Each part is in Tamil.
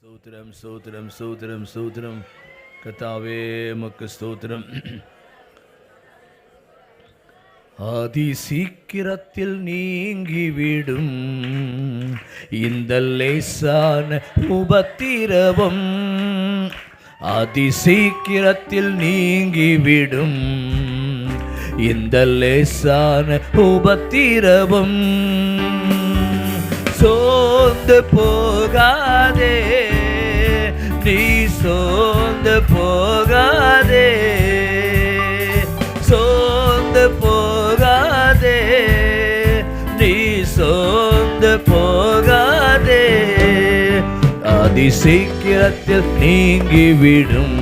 ஸ்தோத்திரம் ஸ்தோத்திரம் ஸ்தோத்திரம் ஸ்தோத்திரம். கர்த்தாவே உமக்கு ஸ்தோத்திரம். ஆதி சீக்கிரத்தில் நீங்கிவிடும் இந்த லேசான உபத்திரவம், ஆதி சீக்கிரத்தில் நீங்கிவிடும் இந்த லேசான உபத்திரவம். சோர்ந்து போகாதே, நீ சோர்ந்து போகாதே, சோர்ந்து போகாதே, நீ சோர்ந்து போகாதே. அதி சீக்கிரத்தில் நீங்கிவிடும்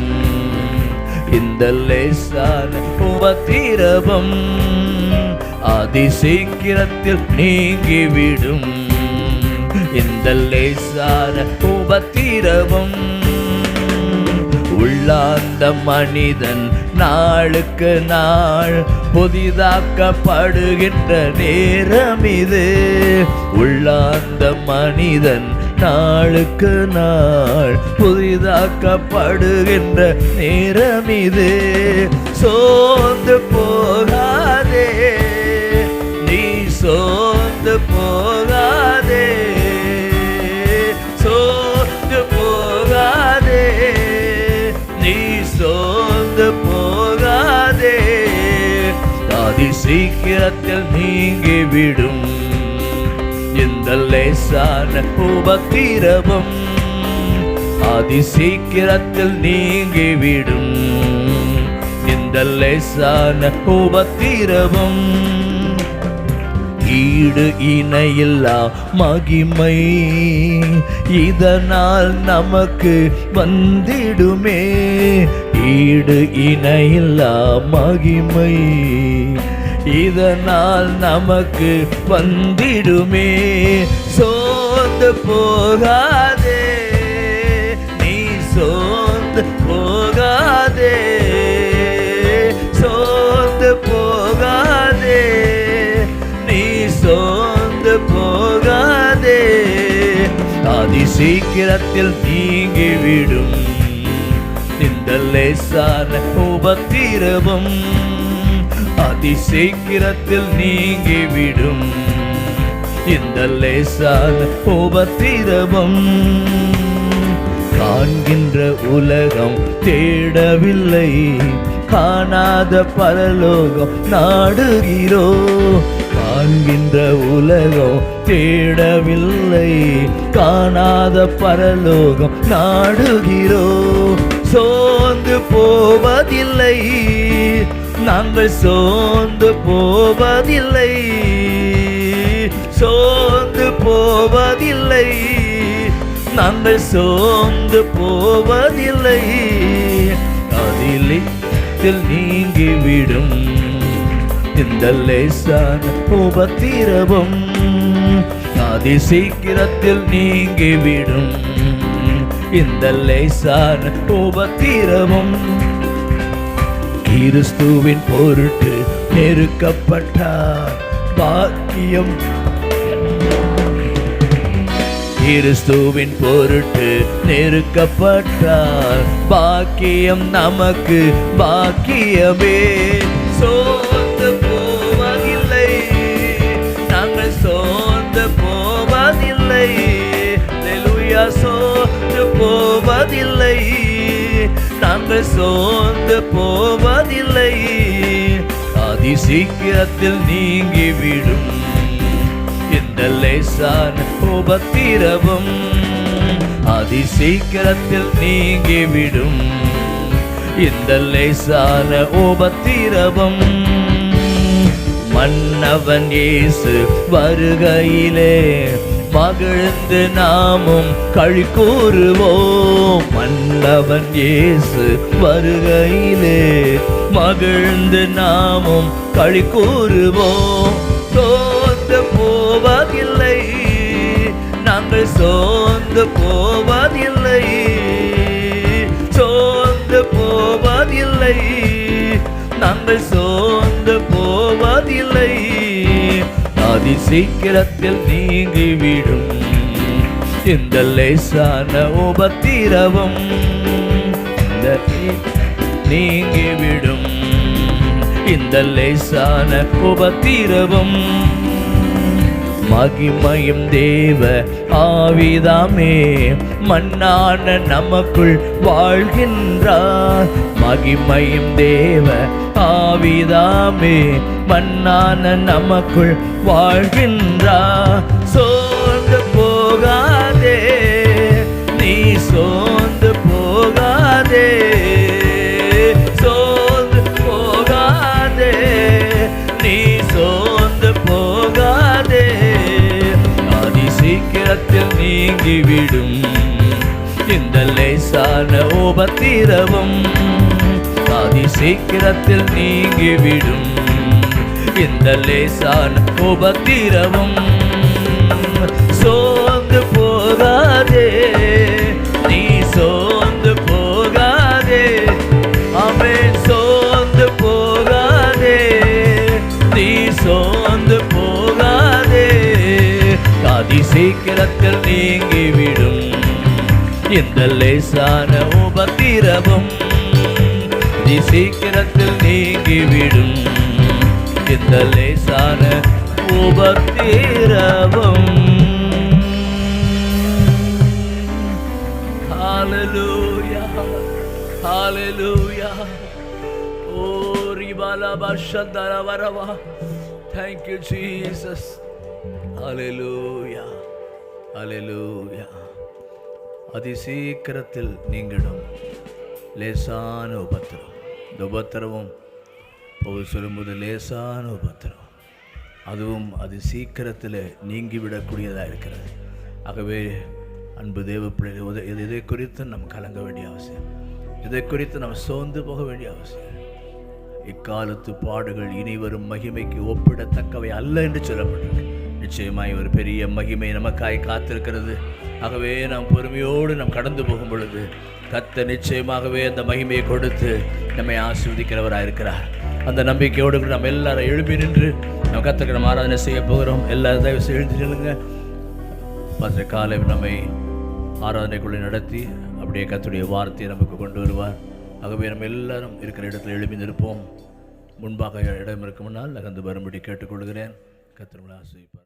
இந்த லேசான உபத்திரவம், அதி சீக்கிரத்தில் நீங்கிவிடும் இந்த லேசான உபத்திரவம். உள்ளார்ந்த மனிதன் நாளுக்கு நாள் புதிதாக்கப்படுகின்ற நேரம் இது. உள்ளார்ந்த மனிதன் நாளுக்கு நாள் புதிதாக்கப்படுகின்ற நேரம் இது. சோர்ந்து போகாதே, நீ சோர்ந்து போகாதே, சோர்ந்து போகாதே, நீ சோர்ந்து போகாதே. அதி சீக்கிரத்தில் நீங்கிவிடும் இந்த லேசான உபத்திரவம், அதி சீக்கிரத்தில் நீங்கிவிடும் இந்த லேசான உபத்திரவம். ஈடு இணையில்லா மகிமை இதனால் நமக்கு வந்திடுமே, ஈடு இணையில்லா மகிமை இதனால் நமக்கு வந்திடுமே. சோர்ந்து போகாதே, நீ சோர்ந்து போகாதே, சோர்ந்து போகாதே, நீ சோர்ந்து போகாதே. அதி சீக்கிரத்தில் நீங்கிவிடும் இந்த லேசான உபத்திரவம், அதி சீக்கிரத்தில் நீங்கிவிடும் இந்த லேசான உபத்திரவம். காண்கின்ற உலகம் தேடவில்லை, காணாத பரலோகம் நாடுகிறோ. காண்கின்ற உலகம் தேடவில்லை, காணாத பரலோகம் நாடுகிறோ. சோர்ந்து போவதில்லை, நாங்கள் சோர்ந்து போவதில்லை, சோர்ந்து போவதில்லை, நாங்கள் சோர்ந்து போவதில்லை. அதில் நீங்கிவிடும் இந்த லேசான உபத்திரவம், அதி சீக்கிரத்தில் நீங்கிவிடும் இந்த லேசான உபத்திரவம். கிறிஸ்துவின் பொருட்டு நெருக்கப்பட்டார் பாக்கியம், கிறிஸ்துவின் பொருட்டு நெருக்கப்பட்டார் பாக்கியம் நமக்கு பாக்கியமே. சோர்ந்து போவதில்லை, நாங்கள் சோர்ந்து போவதில்லை, அல்லேலூயா. சோர்ந்து போவதில்லை, நாங்கள் சோர்ந்து போவதில்லை. அதி சீக்கிரத்தில் நீங்கிவிடும் இந்த லேசான உபத்திரவம், அதி சீக்கிரத்தில் நீங்கிவிடும் இந்த லேசான உபத்திரவம். மன்னவன் இயேசு வருகையிலே மகிழ்ந்து நாமும் களி கூறுவோம். மன்னவன் இயேசு வருகையிலே மகிழ்ந்து நாமும் களி கூறுவோம். சோர்ந்து போவதில்லை, நாங்கள் சோர்ந்து போவதில்லை, சோர்ந்து போவதில்லை, நாங்கள் சோர்ந்து போவதில்லை. அதி சீக்கிரத்தில் நீங்கிவிடும் இந்த லேசான உபத்திரவம் நீங்கிவிடும். இந்த லேசான உபத்திரவம் மகிமையும் தேவ ஆவிதாமே மண்ணான நமக்குள் வாழ்கின்றார். மகிமையும் தேவ ஆவிதாமே மண்ணான நமக்குள் வாழ்கின்றார். சோர்ந்து போகாதே நீ, சோர்ந்து போகாதே, சோர்ந்து போகாதே நீ, சோர்ந்து போகாதே. அதி சீக்கிரத்தில் நீங்கிவிடும் இந்த லேசான உபத்திரவம். அதி சீக்கிரத்தில் நீங்கிவிடும் இந்த லேசான உபத்திரவம். சோர்ந்து போகாதே நீ, சோர்ந்து போகாதே. ஆமென். சோர்ந்து போகாதே நீ, சோர்ந்து போகாதே. அதி சீக்கிரத்தில் நீங்கிவிடும் இந்த லேசான உபத்திரவம். அதி சீக்கிரத்தில் நீங்கிவிடும் இந்த லேசான உபத்திரவம். ஹalleluya, hallelujah. Oh ribala bashandara varava. Thank you Jesus. Hallelujah, hallelujah. அதி சீக்கிரத்தில் நீங்கிடும் லேசான உபத்திரம். இந்த உபத்திரவம் பவுல் சொல்லும்போது லேசான உபத்திரம், அதுவும் அது சீக்கிரத்தில் நீங்கிவிடக்கூடியதாக இருக்கிறது. ஆகவே அன்பு தேவ பிள்ளைகள், இதை குறித்து நம்ம கலங்க வேண்டிய அவசியம், இதை குறித்து நம்ம சோர்ந்து போக வேண்டிய அவசியம். இக்காலத்து பாடுகள் இனி வரும் மகிமைக்கு ஒப்பிடத்தக்கவை அல்ல என்று சொல்லப்பட்டிருக்கு. நிச்சயமாய் ஒரு பெரிய மகிமை நமக்காய் காத்திருக்கிறது. ஆகவே நாம் பொறுமையோடு நாம் கடந்து போகும் பொழுது கர்த்தர் நிச்சயமாகவே அந்த மகிமையை கொடுத்து நம்மை ஆசீர்வதிக்கிறவராக இருக்கிறார். அந்த நம்பிக்கையோடு நம்ம எல்லாரும் எழுப்பி நின்று நம்ம கர்த்தருக்கு நம்ம ஆராதனை செய்ய போகிறோம். எல்லாரும் தயவு எழுந்து நில்லுங்க. பற்ற காலை நம்மை ஆராதனைக்குள்ளே நடத்தி அப்படியே கர்த்தருடைய வார்த்தையை நமக்கு கொண்டு வருவார். ஆகவே நம்ம எல்லாரும் இருக்கிற இடத்துல எழுப்பி நிற்போம். முன்பாக இடம் இருக்கும் முன்னால் நகர்ந்து வரும்படி கேட்டுக்கொள்கிறேன். கர்த்தர் உங்களை ஆசீர்வதிப்பார்.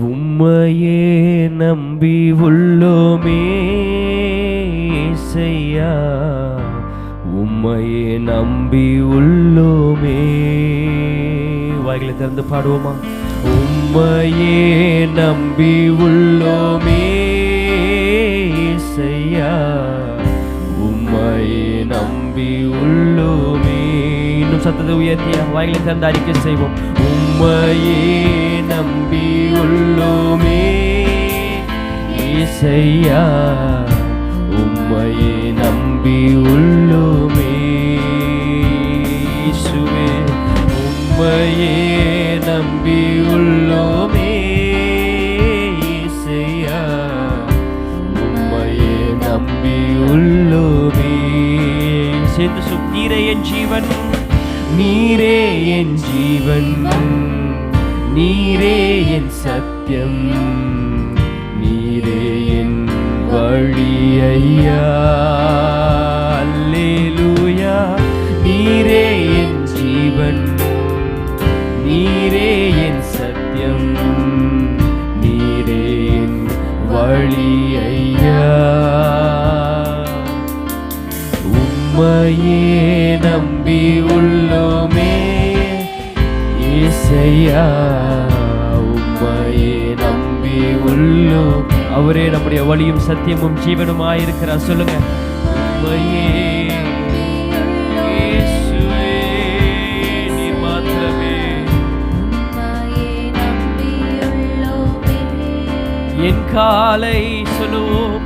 உம்மையே நம்பி உள்ளோமே இயேசையா, உம்மையே நம்பி உள்ளோமே. வாய்களை திறந்து பாடுவோமா? உம்மையே நம்பி உள்ளோமே இயேசையா, உம்மையே நம்பி உள்ளோமே. இன்னும் சத்தத்தை உயர்த்திய வாய்களை திறந்து அறிக்கை செய்வோம். உம்மையே நம்பி உள்ளோமே இயேசையா, உம்மையே நம்பி உள்ளோமே. இயேசுவே உம்மையே நம்பி உள்ளோமே இயேசையா, உம்மையே நம்பி உள்ளோமே. சேர்ந்து சொல். நீரே என் ஜீவன், நீரே என் ஜீவன், நீரே என் சத்தியம், நீரே என் வழி ஐயா. அல்லேலூயா. நீரே என் ஜீவன், நீரே என் சத்தியம், நீரே என் வழி ஐயா. உம்மையே நம்பி உள்ளோமே இயேசையா, உம்மையே நம்பி உள்ளோம். அவரே நம்முடைய வழியும் சத்தியமும் ஜீவனுமாயிருக்கிறார். சொல்லுங்க. உம்மையே இயேசுவே, நீர் மாத்திரமே. என் காலை சொல்லுவோம்,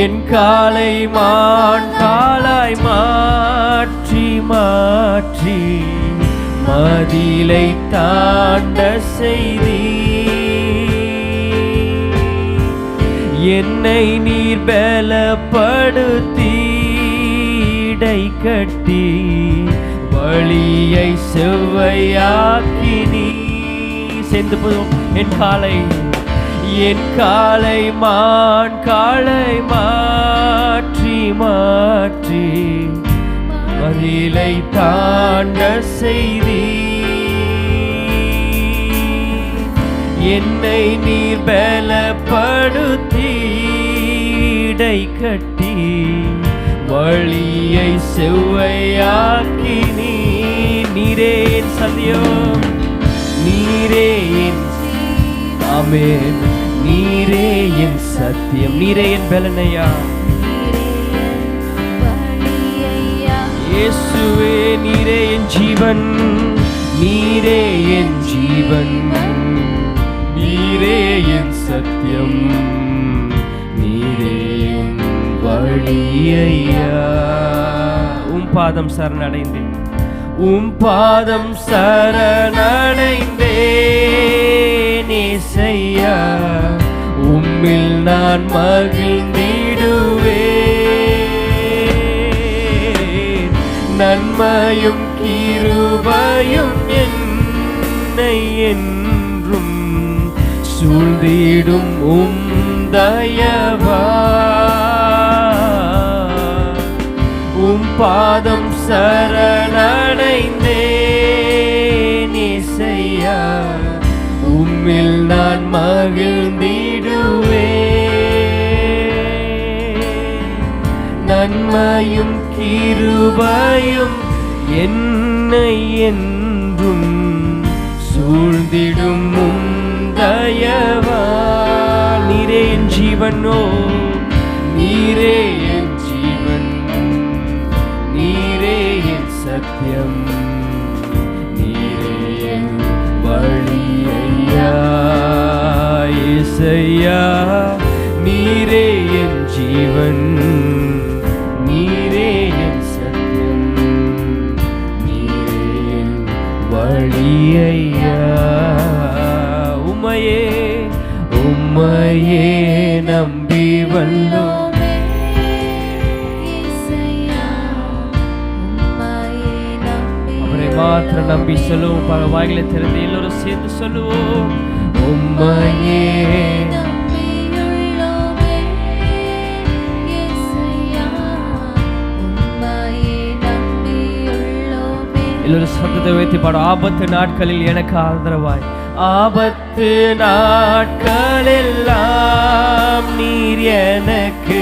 என் காலை மான் காலாய் மாற்றி மாற்றி மதிலை தாண்ட செய்தி, என்னை நீர் பலப்படுத்தி கட்டி வழியை செவ்வையாக்கினி. சேர்ந்து போதும். என் காலை மான் காலை மாற்றி மாற்றி மதிலை தாண்ட செய்தி. என்னை நீர் பலப்படுத்தி இடை கட்டி வழியை செவ்வையாக்கி நீரே என் சத்தியம், நீரே என் ஆமென், நீரே என் சத்தியம், நீரே என் பலனையா இயேசுவே, நீரே என் ஜீவன், நீரே என் ஜீவன், நீரே என் சத்தியம், நீரே என் வழியையா. உம் பாதம் சரணடைந்தேன், உம் பாதம் சரணடைந்தேன் இயேசையா, உம்மில் நான் மகிழ்ந்திடுவேன். நன்மையும் கிருபையும் என்னை என்றும் சூழ்ந்திடும் உம் தயவா. உம் பாதம் சரணடைந்தேன் இயேசையா, உம்மில் நான் மகிழ்ந்திடுவேன். நன்மையும் கிருபையும் என்னை என்றும் சூழ்ந்திடும் உம் தயவா. நீரே என் ஜீவனோ, நீரே என் ஜீவன், நீரே என் சத்தியம், நீரே என் வழியையா இயேசையா, நீரே என் ஜீவன், நீரே என் சத்தியம், நீரே என் வழியையா. உம்மையே உம்மையே நம்பி வந்தோம், மாத்திர நம்பி சொல்லுவோம். பல வாய்களை திறந்து எல்லோரும் சேர்ந்து சொல்லுவோம். உம்மையே எல்லோரும் சத்தத்தை வைத்து பாடும். ஆபத்து நாட்களில் எனக்கு ஆதரவாய், ஆபத்து நாட்களெல்லாம் நீர் எனக்கு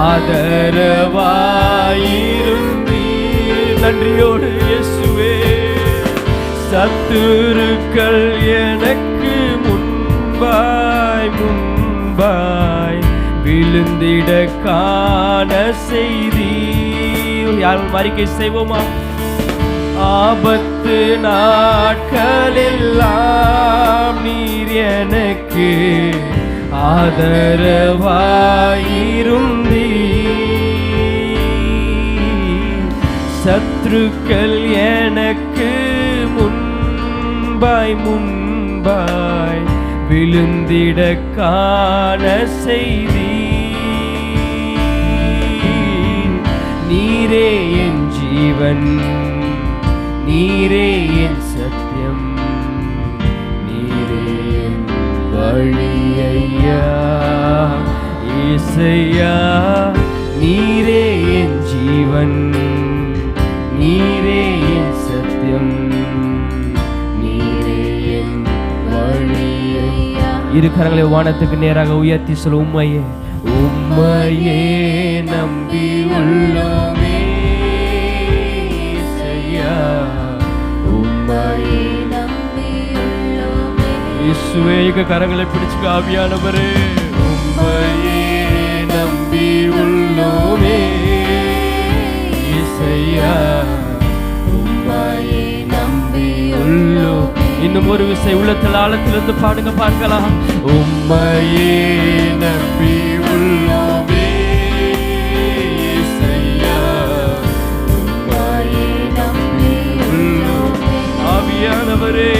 ஆதரவாயிருந்தீர். நன்றியோடு இயேசுவே, சத்துருக்கள் எனக்கு முன்பாய் முன்பாய் விழுந்திட காண செய்தி. யாரும் அறிக்கை செய்வோமா? ஆபத்து நாட்களெல்லாம் நீர் எனக்கு ஆதரவாயிருந்தீர். சத்துருக்கள் எனக்கு முன்பாய் முன்பாய் விழுந்திட காண செய்தி. நீரே என் ஜீவன், நீரே என் சத்தியம், நீரே என் வழியையா இயேசையா, நீரே என் ஜீவன், நீரே என் சத்தியம், நீரே என் வழியையா. இரு கரங்களை வானத்துக்கு நேராக உயர்த்தி சொல்ல. உம்மையே உம்மையே நம்பி உள்ளோமே இயேசுவே, எங்க கரங்களை பிடிச்சு ஆவியானவரே, உம்மையே நம்பி உள்ளோமே இயேசையா, உம்மையே நம்பி உள்ளோம். இன்னும் ஒரு விசை உள்ளத்தில் ஆழத்திலிருந்து பாடுங்க பார்க்கலாம். உம்மையே நம்பி உள்ளோமே இயேசையா, உம்மையே நம்பி உள்ளோம். ஆவியானவரே,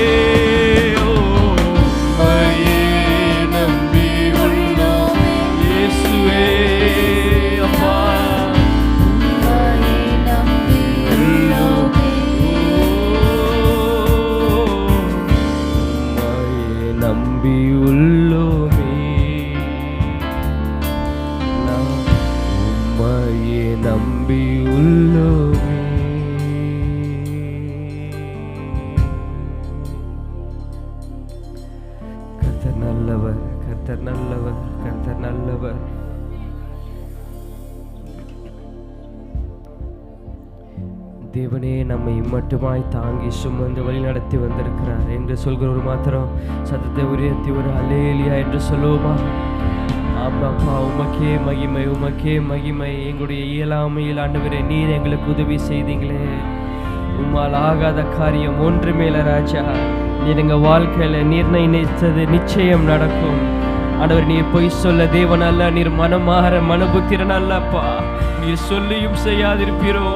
நம்பி உள்ளோமே. கர்த்தர் நல்லவர், கர்த்தர் நல்லவர், கர்த்தர் நல்லவர். தேவனே நம்மை மட்டுமாய் தாங்கி சுமந்து வழி நடத்தி வந்திருக்கிறார் என்று சொல்கிற ஒரு மாத்திரம் சத்தத்தை உயர்த்தி ஒரு அல்லேலியா என்று சொல்லுவோமா? ஆமாப்பா, உமக்கே மகிமை, உமக்கே மகிமை. எங்களுடைய இயலாமையில் ஆண்டவரே நீர் எங்களுக்கு உதவி செய்தீங்களே. உம்மால் ஆகாத காரியம் ஒன்றுமேல ராஜா. நீர் எங்கள் வாழ்க்கையில நிர்ணயித்தது நிச்சயம் நடக்கும். ஆண்டவர், நீர் பொய் சொல்ல தேவன் அல்ல, நீர் மனமாற மனபுத்திரன் அல்லப்பா. நீர் சொல்லியும் செய்யாதிருப்பீரோ,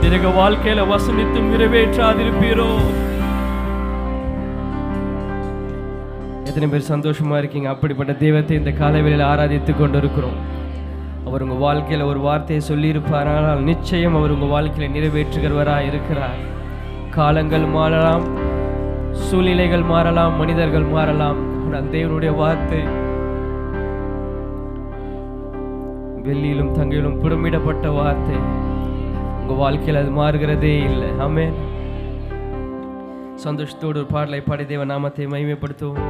எங்க வாழ்க்கையில வசனித்தும் நிறைவேற்றாதிருப்பீரோ. எத்தனை பேர் சந்தோஷமா இருக்கீங்க? அப்படிப்பட்ட தெய்வத்தை இந்த காலவேளையில் ஆராதித்துக் கொண்டிருக்கிறோம். அவர் உங்க வாழ்க்கையில ஒரு வார்த்தையை சொல்லி இருப்பார், ஆனால் நிச்சயம் அவர் உங்க வாழ்க்கையில நிறைவேற்றுகிறவராய் இருக்கிறார். காலங்கள் மாறலாம், சூழ்நிலைகள் மாறலாம், மனிதர்கள் மாறலாம், ஆனால் தேவனுடைய வார்த்தை வெள்ளியிலும் தங்கையிலும் புடமிடப்பட்ட வார்த்தை உங்க வாழ்க்கையில் அது மாறுகிறதே இல்லை. ஆமென். சந்தோஷத்தோடு ஒரு பாடலை பாடி தேவ நாமத்தை மகிமைப்படுத்துவோம்.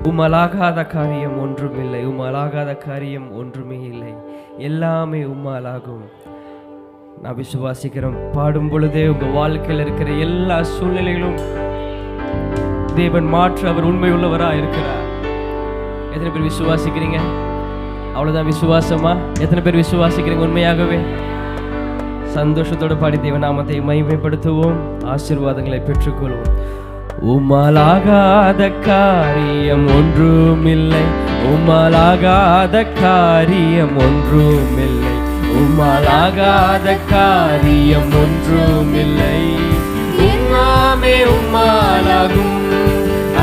உம்மாலாகாத காரியம் ஒன்றுமில்லை, உம்மாலாகாத காரியம் ஒன்றுமே இல்லை, எல்லாமே உம்மாலாகும். நான் விசுவாசிக்கிறேன். பாடும் பொழுதே உங்க வாழ்க்கையில் இருக்கிற எல்லா சூழ்நிலைகளும் தேவன் மாற்ற அவர் உண்மை உள்ளவரா இருக்கிறார். எத்தனை பேர் விசுவாசிக்கிறீங்க? அவ்வளவுதான் விசுவாசமா? எத்தனை பேர் விசுவாசிக்கிறீங்க உண்மையாகவே? சந்தோஷத்தோடு பாடி தேவ நாமத்தை மகிமைப்படுத்துவோம், ஆசீர்வாதங்களை பெற்றுக்கொள்வோம். உம்மாலாகாத காரியம் ஒன்றுமில்லை, உம்மாலாகாத காரியம் ஒன்றுமில்லை, உம்மாலாகாத காரியம் ஒன்றுமில்லை, எல்லாமே உம்மாலாகும்.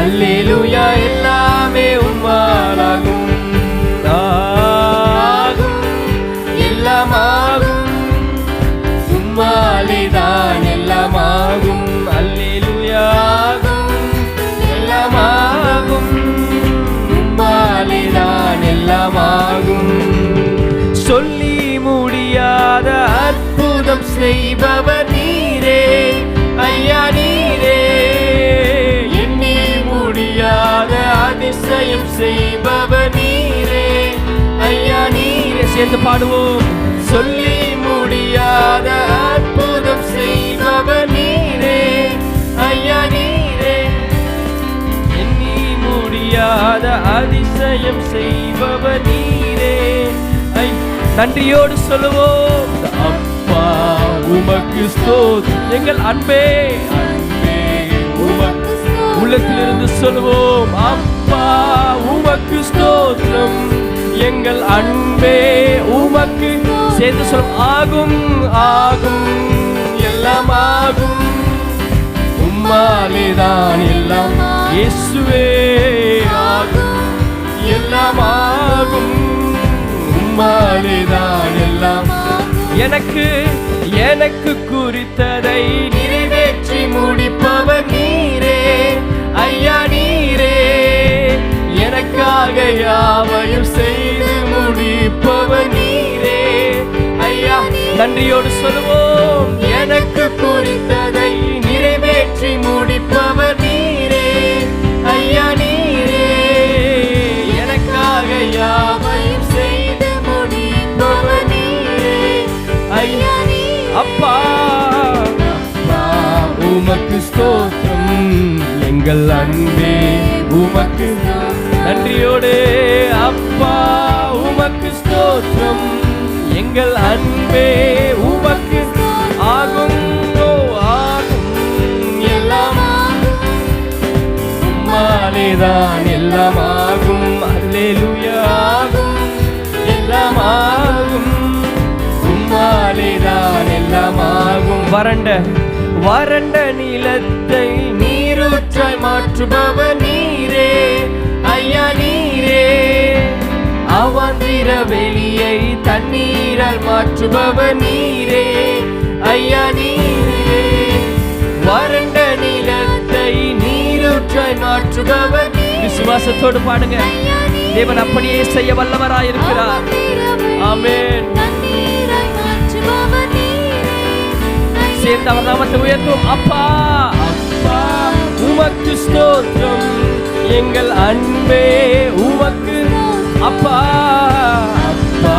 அல்லேலூயா, எல்லாமே உம்மாலாகும். எல்லாமாகும், உம்மாலேதான் எல்லாமாகும். அல்லேலூயா, எல்லாமாகும், உம்மாலேதான் எல்லாமாகும். சொல்லி முடியாத அற்புதம் செய்பவர் நீரே ஐயா, நீரே. எண்ணி முடியாத அதிசயம் செய்பவர் நீரே ஐயா, நீரே. சேர்ந்து பாடுவோம். சொல்லி முடியாத அற்புதம் செய்பவர் நீரே ஐயா, நீரே. எண்ணி முடியாத அதிசயம் செய்பவர் நீரே. நன்றியோடு சொல்லுவோம். அப்பா உமக்கு ஸ்தோத்திரம். எங்கள் அன்பே, அன்பே உமக்கு உள்ளத்திலிருந்து சொல்லுவோம். அப்பா உமக்கு ஸ்தோத்திரம். எங்கள் அன்பே உமக்கு சேர்ந்து சொல்லும். ஆகும், ஆகும், எல்லாம் ஆகும், உம்மாலேதான் எல்லாம். இயேசுவே ஆகும், எல்லாம் ஆகும், உம்மாலேதான் எல்லாம். எனக்கு எனக்கு குறித்ததை நிறைவேற்றி முடிப்பவர் நீரே ஐயா, நீரே. எனக்காக யாவையும் செய்து முடிப்பவர் நீரே ஐயா. நன்றியோடு சொல்லுவோம். எனக்கு குறித்ததை நிறைவேற்றி முடிப்பவர் நீரே ஐயா, நீரே. எனக்காக யாவையும் செய்து முடிப்பவர் நீரே ஐயா. அப்பா, அப்பா உமக்கு ஸ்தோத்திரம். எங்கள் அன்பே உமக்கு நன்றியோடு. அப்பா உமக்கு ஸ்தோத்திரம். எங்கள் அன்பே உமக்கு ஆகும், ஆகும், எல்லாம் உம்மாலேதான் எல்லாம் ஆகும். அல்லேலூயா, ஆகும், எல்லாம் ஆகும், உம்மாலேதான் எல்லாம் ஆகும். வறண்ட நிலத்தை நீரூற்றாய் மாற்றுபவர் நீரே ஐயா, நீரே. அவாந்திர வெளியை தண்ணீரால் மாற்றுபவர் நீரே ஐயா, நீரே. வறண்ட நிலத்தை நீரூற்றாய் மாற்றுபவர். விசுவாசத்தோடு பாடுங்க. தேவன் அப்படியே செய்ய வல்லவராயிருக்கிறார். ஆமென். சேர்ந்து அவர் நாமத்தை உயர்த்தும். அப்பா அப்பா உமக்கு ஸ்தோத்திரம், எங்கள் அன்பே உமக்கு. அப்பா அப்பா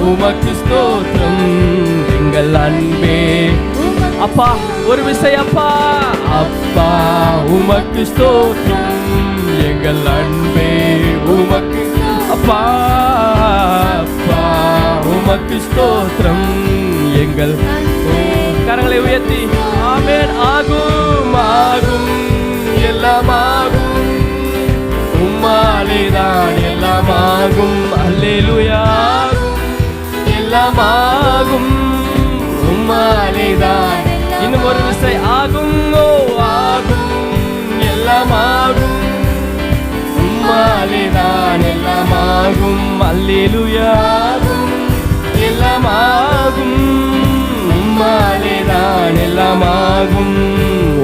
உமக்கு ஸ்தோத்திரம், எங்கள் அன்பே. அப்பா ஒரு விசை. அப்பா அப்பா உமக்கு ஸ்தோத்திரம், எங்கள் அன்பே உமக்கு. அப்பா அப்பா உமக்கு ஸ்தோத்திரம், எங்கள். கரங்களை உயர்த்தி ஆமென். ஆகும் ஆகும் எல்லாம் ஆகும், உம்மாலேதான் எல்லாம் ஆகும். அல்லேலூயா. எல்லாம் ஆகும் உம்மாலேதான். இன்னும் ஒரு விசை. ஆகும் ஓ ஆகும் எல்லாம் ஆகும், உம்மாலேதான் எல்லாம் ஆகும். அல்லேலூயா. எல்லாம் ஆகும் உம்மாலேதான் எல்லாம் ஆகும்.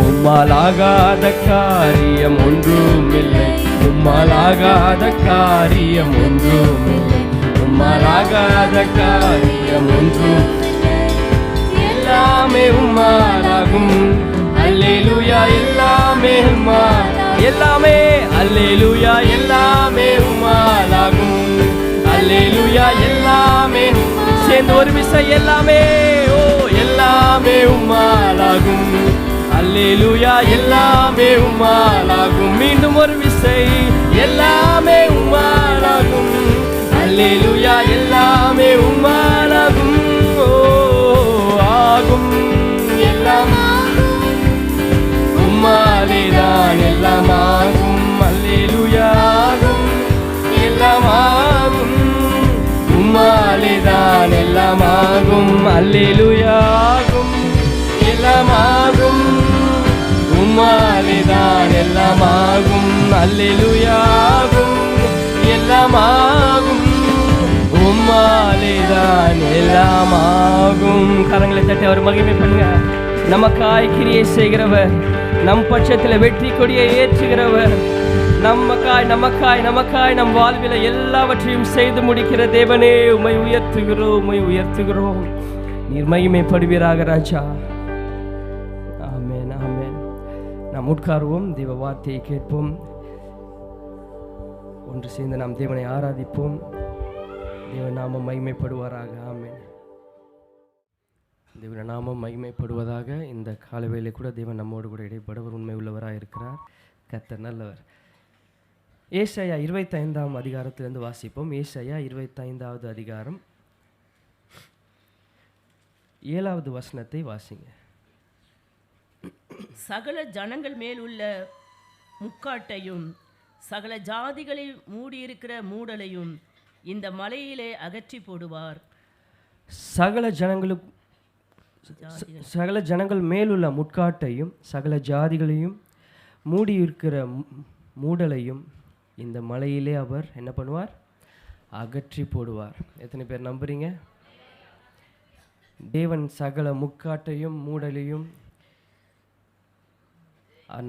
உம்மால் ஆகாத காரியம் ஒன்றும் இல்லை, உம்மால் ஆகாத காரியம் ஒன்றும் இல்லை, உம்மால் ஆகாத காரியம் ஒன்றும். எல்லாமே உம்மாலாகும். அல்லேலூயா. எல்லாமே உம்மால். எல்லாமே அல்லேலூயா. எல்லாமே உம்மாலாகும். அல்லேலூயா. எல்லாமே. சேர்ந்து ஒரு விசை. எல்லாமே ஓ எல்லாமே உம்மாலாகும். அல்லேலூயா. எல்லாமே உம்மாலாகும். மீண்டும் ஒரு விசை. எல்லாமே உம்மாலாகும். அல்லேலூயா. எல்லாமே உம்மாலாகும். ஓ ஆகும் எல்லாம் உம்மாலேதான் எல்லாம் ஆகும். அல்லேலூயா. எல்லாம் ஆகும் உம்மாலேதான் எல்லாம் ஆகும். அல்லேலூயா. எல்லாம் ஆகும் உம்மாலேதான் எல்லாம் ஆகும். அல்லேலூயா. எல்லாம் ஆகும் உம்மாலேதான் எல்லாம் ஆகும். கரங்களை தட்டி அவர் மகிமை பண்ணுங்க. நமக்காய் கிரியை செய்கிறவர், நம் பட்சத்தில் வெற்றி கொடியை ஏற்றுகிறவர், நமக்காய் நமக்காய் நமக்காய் நம் வாழ்வில் எல்லாவற்றையும் செய்து முடிக்கிற தேவனே, உம்மை உயர்த்துகிறோம், உம்மை உயர்த்துகிறோம். நீர் மகிமைப்படுவீராக ராஜா. ஆமென் ஆமென். நாம் உட்காருவோம், தேவ வார்த்தையை கேட்போம், ஒன்று சேர்ந்து நாம் தேவனை ஆராதிப்போம். தேவ நாமம் மகிமைப்படுவாராக. ஆமென். தேவன நாமம் மகிமைப்படுவதாக. இந்த காலவேளை கூட தேவன் நம்மோடு கூட இடைப்படுவர், உண்மை உள்ளவராக இருக்கிறார். கர்த்தர் நல்லவர். ஏசாயா 25ஆம் அதிகாரத்திலிருந்து வாசிப்போம். ஏசாயா 25வது அதிகாரம் 7வது வசனத்தை வாசிங்க. சகல ஜனங்கள் மேல் உள்ள முக்காட்டையும் சகல ஜாதிகளில் மூடியிருக்கிற மூடலையும் இந்த மலையிலே அகற்றி போடுவார். சகல ஜனங்கள் மேலுள்ள முட்காட்டையும் சகல ஜாதிகளையும் மூடியிருக்கிற மூடலையும் இந்த மலையிலே அவர் என்ன பண்ணுவார்? அகற்றி போடுவார். எத்தனை பேர் நம்புறீங்க? தேவன் சகல முக்காட்டையும் மூடலையும்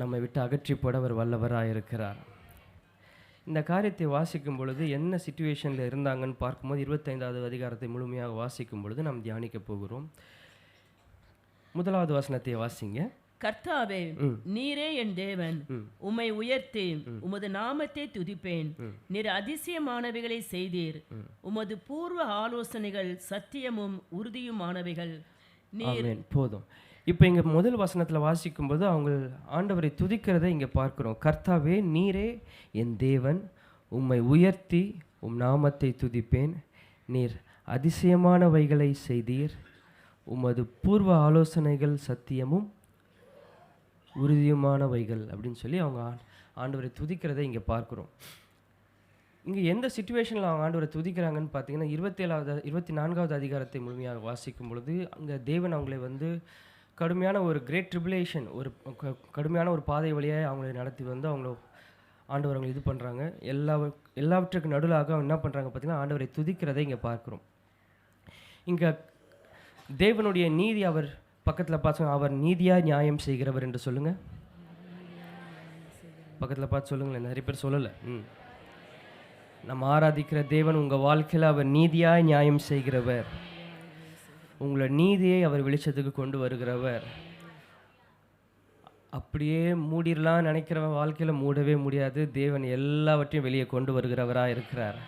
நம்மை விட்டு அகற்றி போட அவர் வல்லவராக இருக்கிறார். இந்த காரியத்தை வாசிக்கும் பொழுது என்ன சிச்சுவேஷனில் இருந்தாங்கன்னு பார்க்கும்போது 25வது அதிகாரத்தை முழுமையாக வாசிக்கும் பொழுது நாம் தியானிக்க போகிறோம். 1வது வசனத்தை வாசிங்க. கர்த்தாவே, நீரே என் தேவன், உம்மை உயர்த்தி உமது நாமத்தை துதிப்பேன். நீர் அதிசயமானவைகளை செய்தீர், உமது பூர்வ ஆலோசனைகள் சத்தியமும் உறுதியுமானவைகள். போதும். இப்போ இங்கே முதல் வசனத்தில் வாசிக்கும்போது அவங்க ஆண்டவரை துதிக்கிறதை இங்கே பார்க்குறோம். கர்த்தாவே, நீரே என் தேவன், உம்மை உயர்த்தி உம் நாமத்தை துதிப்பேன். நீர் அதிசயமானவைகளை செய்தீர், உமது பூர்வ ஆலோசனைகள் சத்தியமும் உறுதியுமானவைகள் அப்படின்னு சொல்லி அவங்க ஆண்டவரை துதிக்கிறதை இங்கே பார்க்குறோம். இங்கே எந்த சிச்சுவேஷனில் அவங்க ஆண்டவரை துதிக்கிறாங்கன்னு பார்த்தீங்கன்னா 24வது அதிகாரத்தை முழுமையாக வாசிக்கும் பொழுது அங்கே தேவன் அவங்களை கடுமையான ஒரு கிரேட் ட்ரிபுலேஷன், ஒரு கடுமையான ஒரு பாதை வழியாக அவங்களை நடத்தி அவங்கள ஆண்டவர் அவங்களை இது பண்ணுறாங்க. எல்லாவற்றுக்கு நடுலாக என்ன பண்ணுறாங்க பார்த்தீங்கன்னா ஆண்டவரை துதிக்கிறதை இங்கே பார்க்குறோம். இங்கே தேவனுடைய நீதி அவர் பக்கத்தில் பார்த்து, அவர் நீதியாக நியாயம் செய்கிறவர் என்று சொல்லுங்கள். பக்கத்தில் பார்த்து சொல்லுங்களேன், நிறைய பேர் சொல்லலை. நம்ம ஆராதிக்கிற தேவன் உங்கள் வாழ்க்கையில் அவர் நீதியாய் நியாயம் செய்கிறவர். உங்களை நீதியை அவர் வெளிச்சத்துக்கு கொண்டு வருகிறவர். அப்படியே மூடிடலாம் நினைக்கிறவன் வாழ்க்கையில் மூடவே முடியாது. தேவன் எல்லாவற்றையும் வெளியே கொண்டு வருகிறவராக இருக்கிறார்.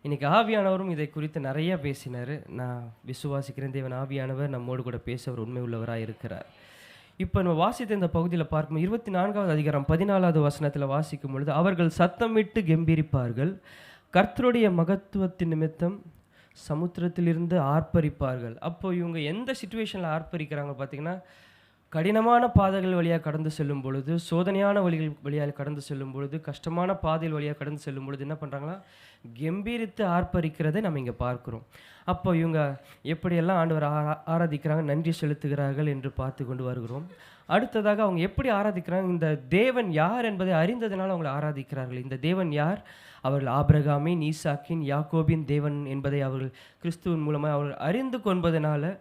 இன்றைக்கி ஆவியானவரும் இதை குறித்து நிறையா பேசினார். நான் விசுவாசிக்கிறேன் தேவன் ஆவியானவர் நம்மோடு கூட பேச அவர் உண்மை உள்ளவராக இருக்கிறார். இப்போ நம்ம வாசித்த இந்த பகுதியில் பார்க்கும் 24வது அதிகாரம் 14வது வசனத்தில் வாசிக்கும் பொழுது, அவர்கள் சத்தமிட்டு கெம்பீரிப்பார்கள், கர்த்தருடைய மகத்துவத்தின் நிமித்தம் சமுத்திரத்திலிருந்து ஆர்ப்பரிப்பார்கள். அப்போ இவங்க எந்த சிச்சுவேஷனில் ஆர்ப்பரிக்கிறாங்க பார்த்தீங்கன்னா, கடினமான பாதைகள் வழியாக கடந்து செல்லும் பொழுது, சோதனையான வழிகள் வழியாக கடந்து செல்லும் பொழுது, கஷ்டமான பாதைகள் வழியாக கடந்து செல்லும் பொழுது என்ன பண்ணுறாங்களா, கெம்பீரித்து ஆர்ப்பரிக்கிறதை நம்ம இங்கே பார்க்குறோம். அப்போ இவங்க எப்படியெல்லாம் ஆண்டவர் ஆராதிக்கிறாங்க, நன்றி செலுத்துகிறார்கள் என்று பார்த்து கொண்டு வருகிறோம். அடுத்ததாக அவங்க எப்படி ஆராதிக்கிறாங்க, இந்த தேவன் யார் என்பதை அறிந்ததுனால அவங்களை ஆராதிக்கிறார்கள். இந்த தேவன் யார்? அவர்கள் ஆபிரகாமின், ஈசாக்கின், யாக்கோபின் தேவன் என்பதை அவர்கள் கிறிஸ்துவின் மூலமாக அவர்கள் அறிந்து கொள்வதனால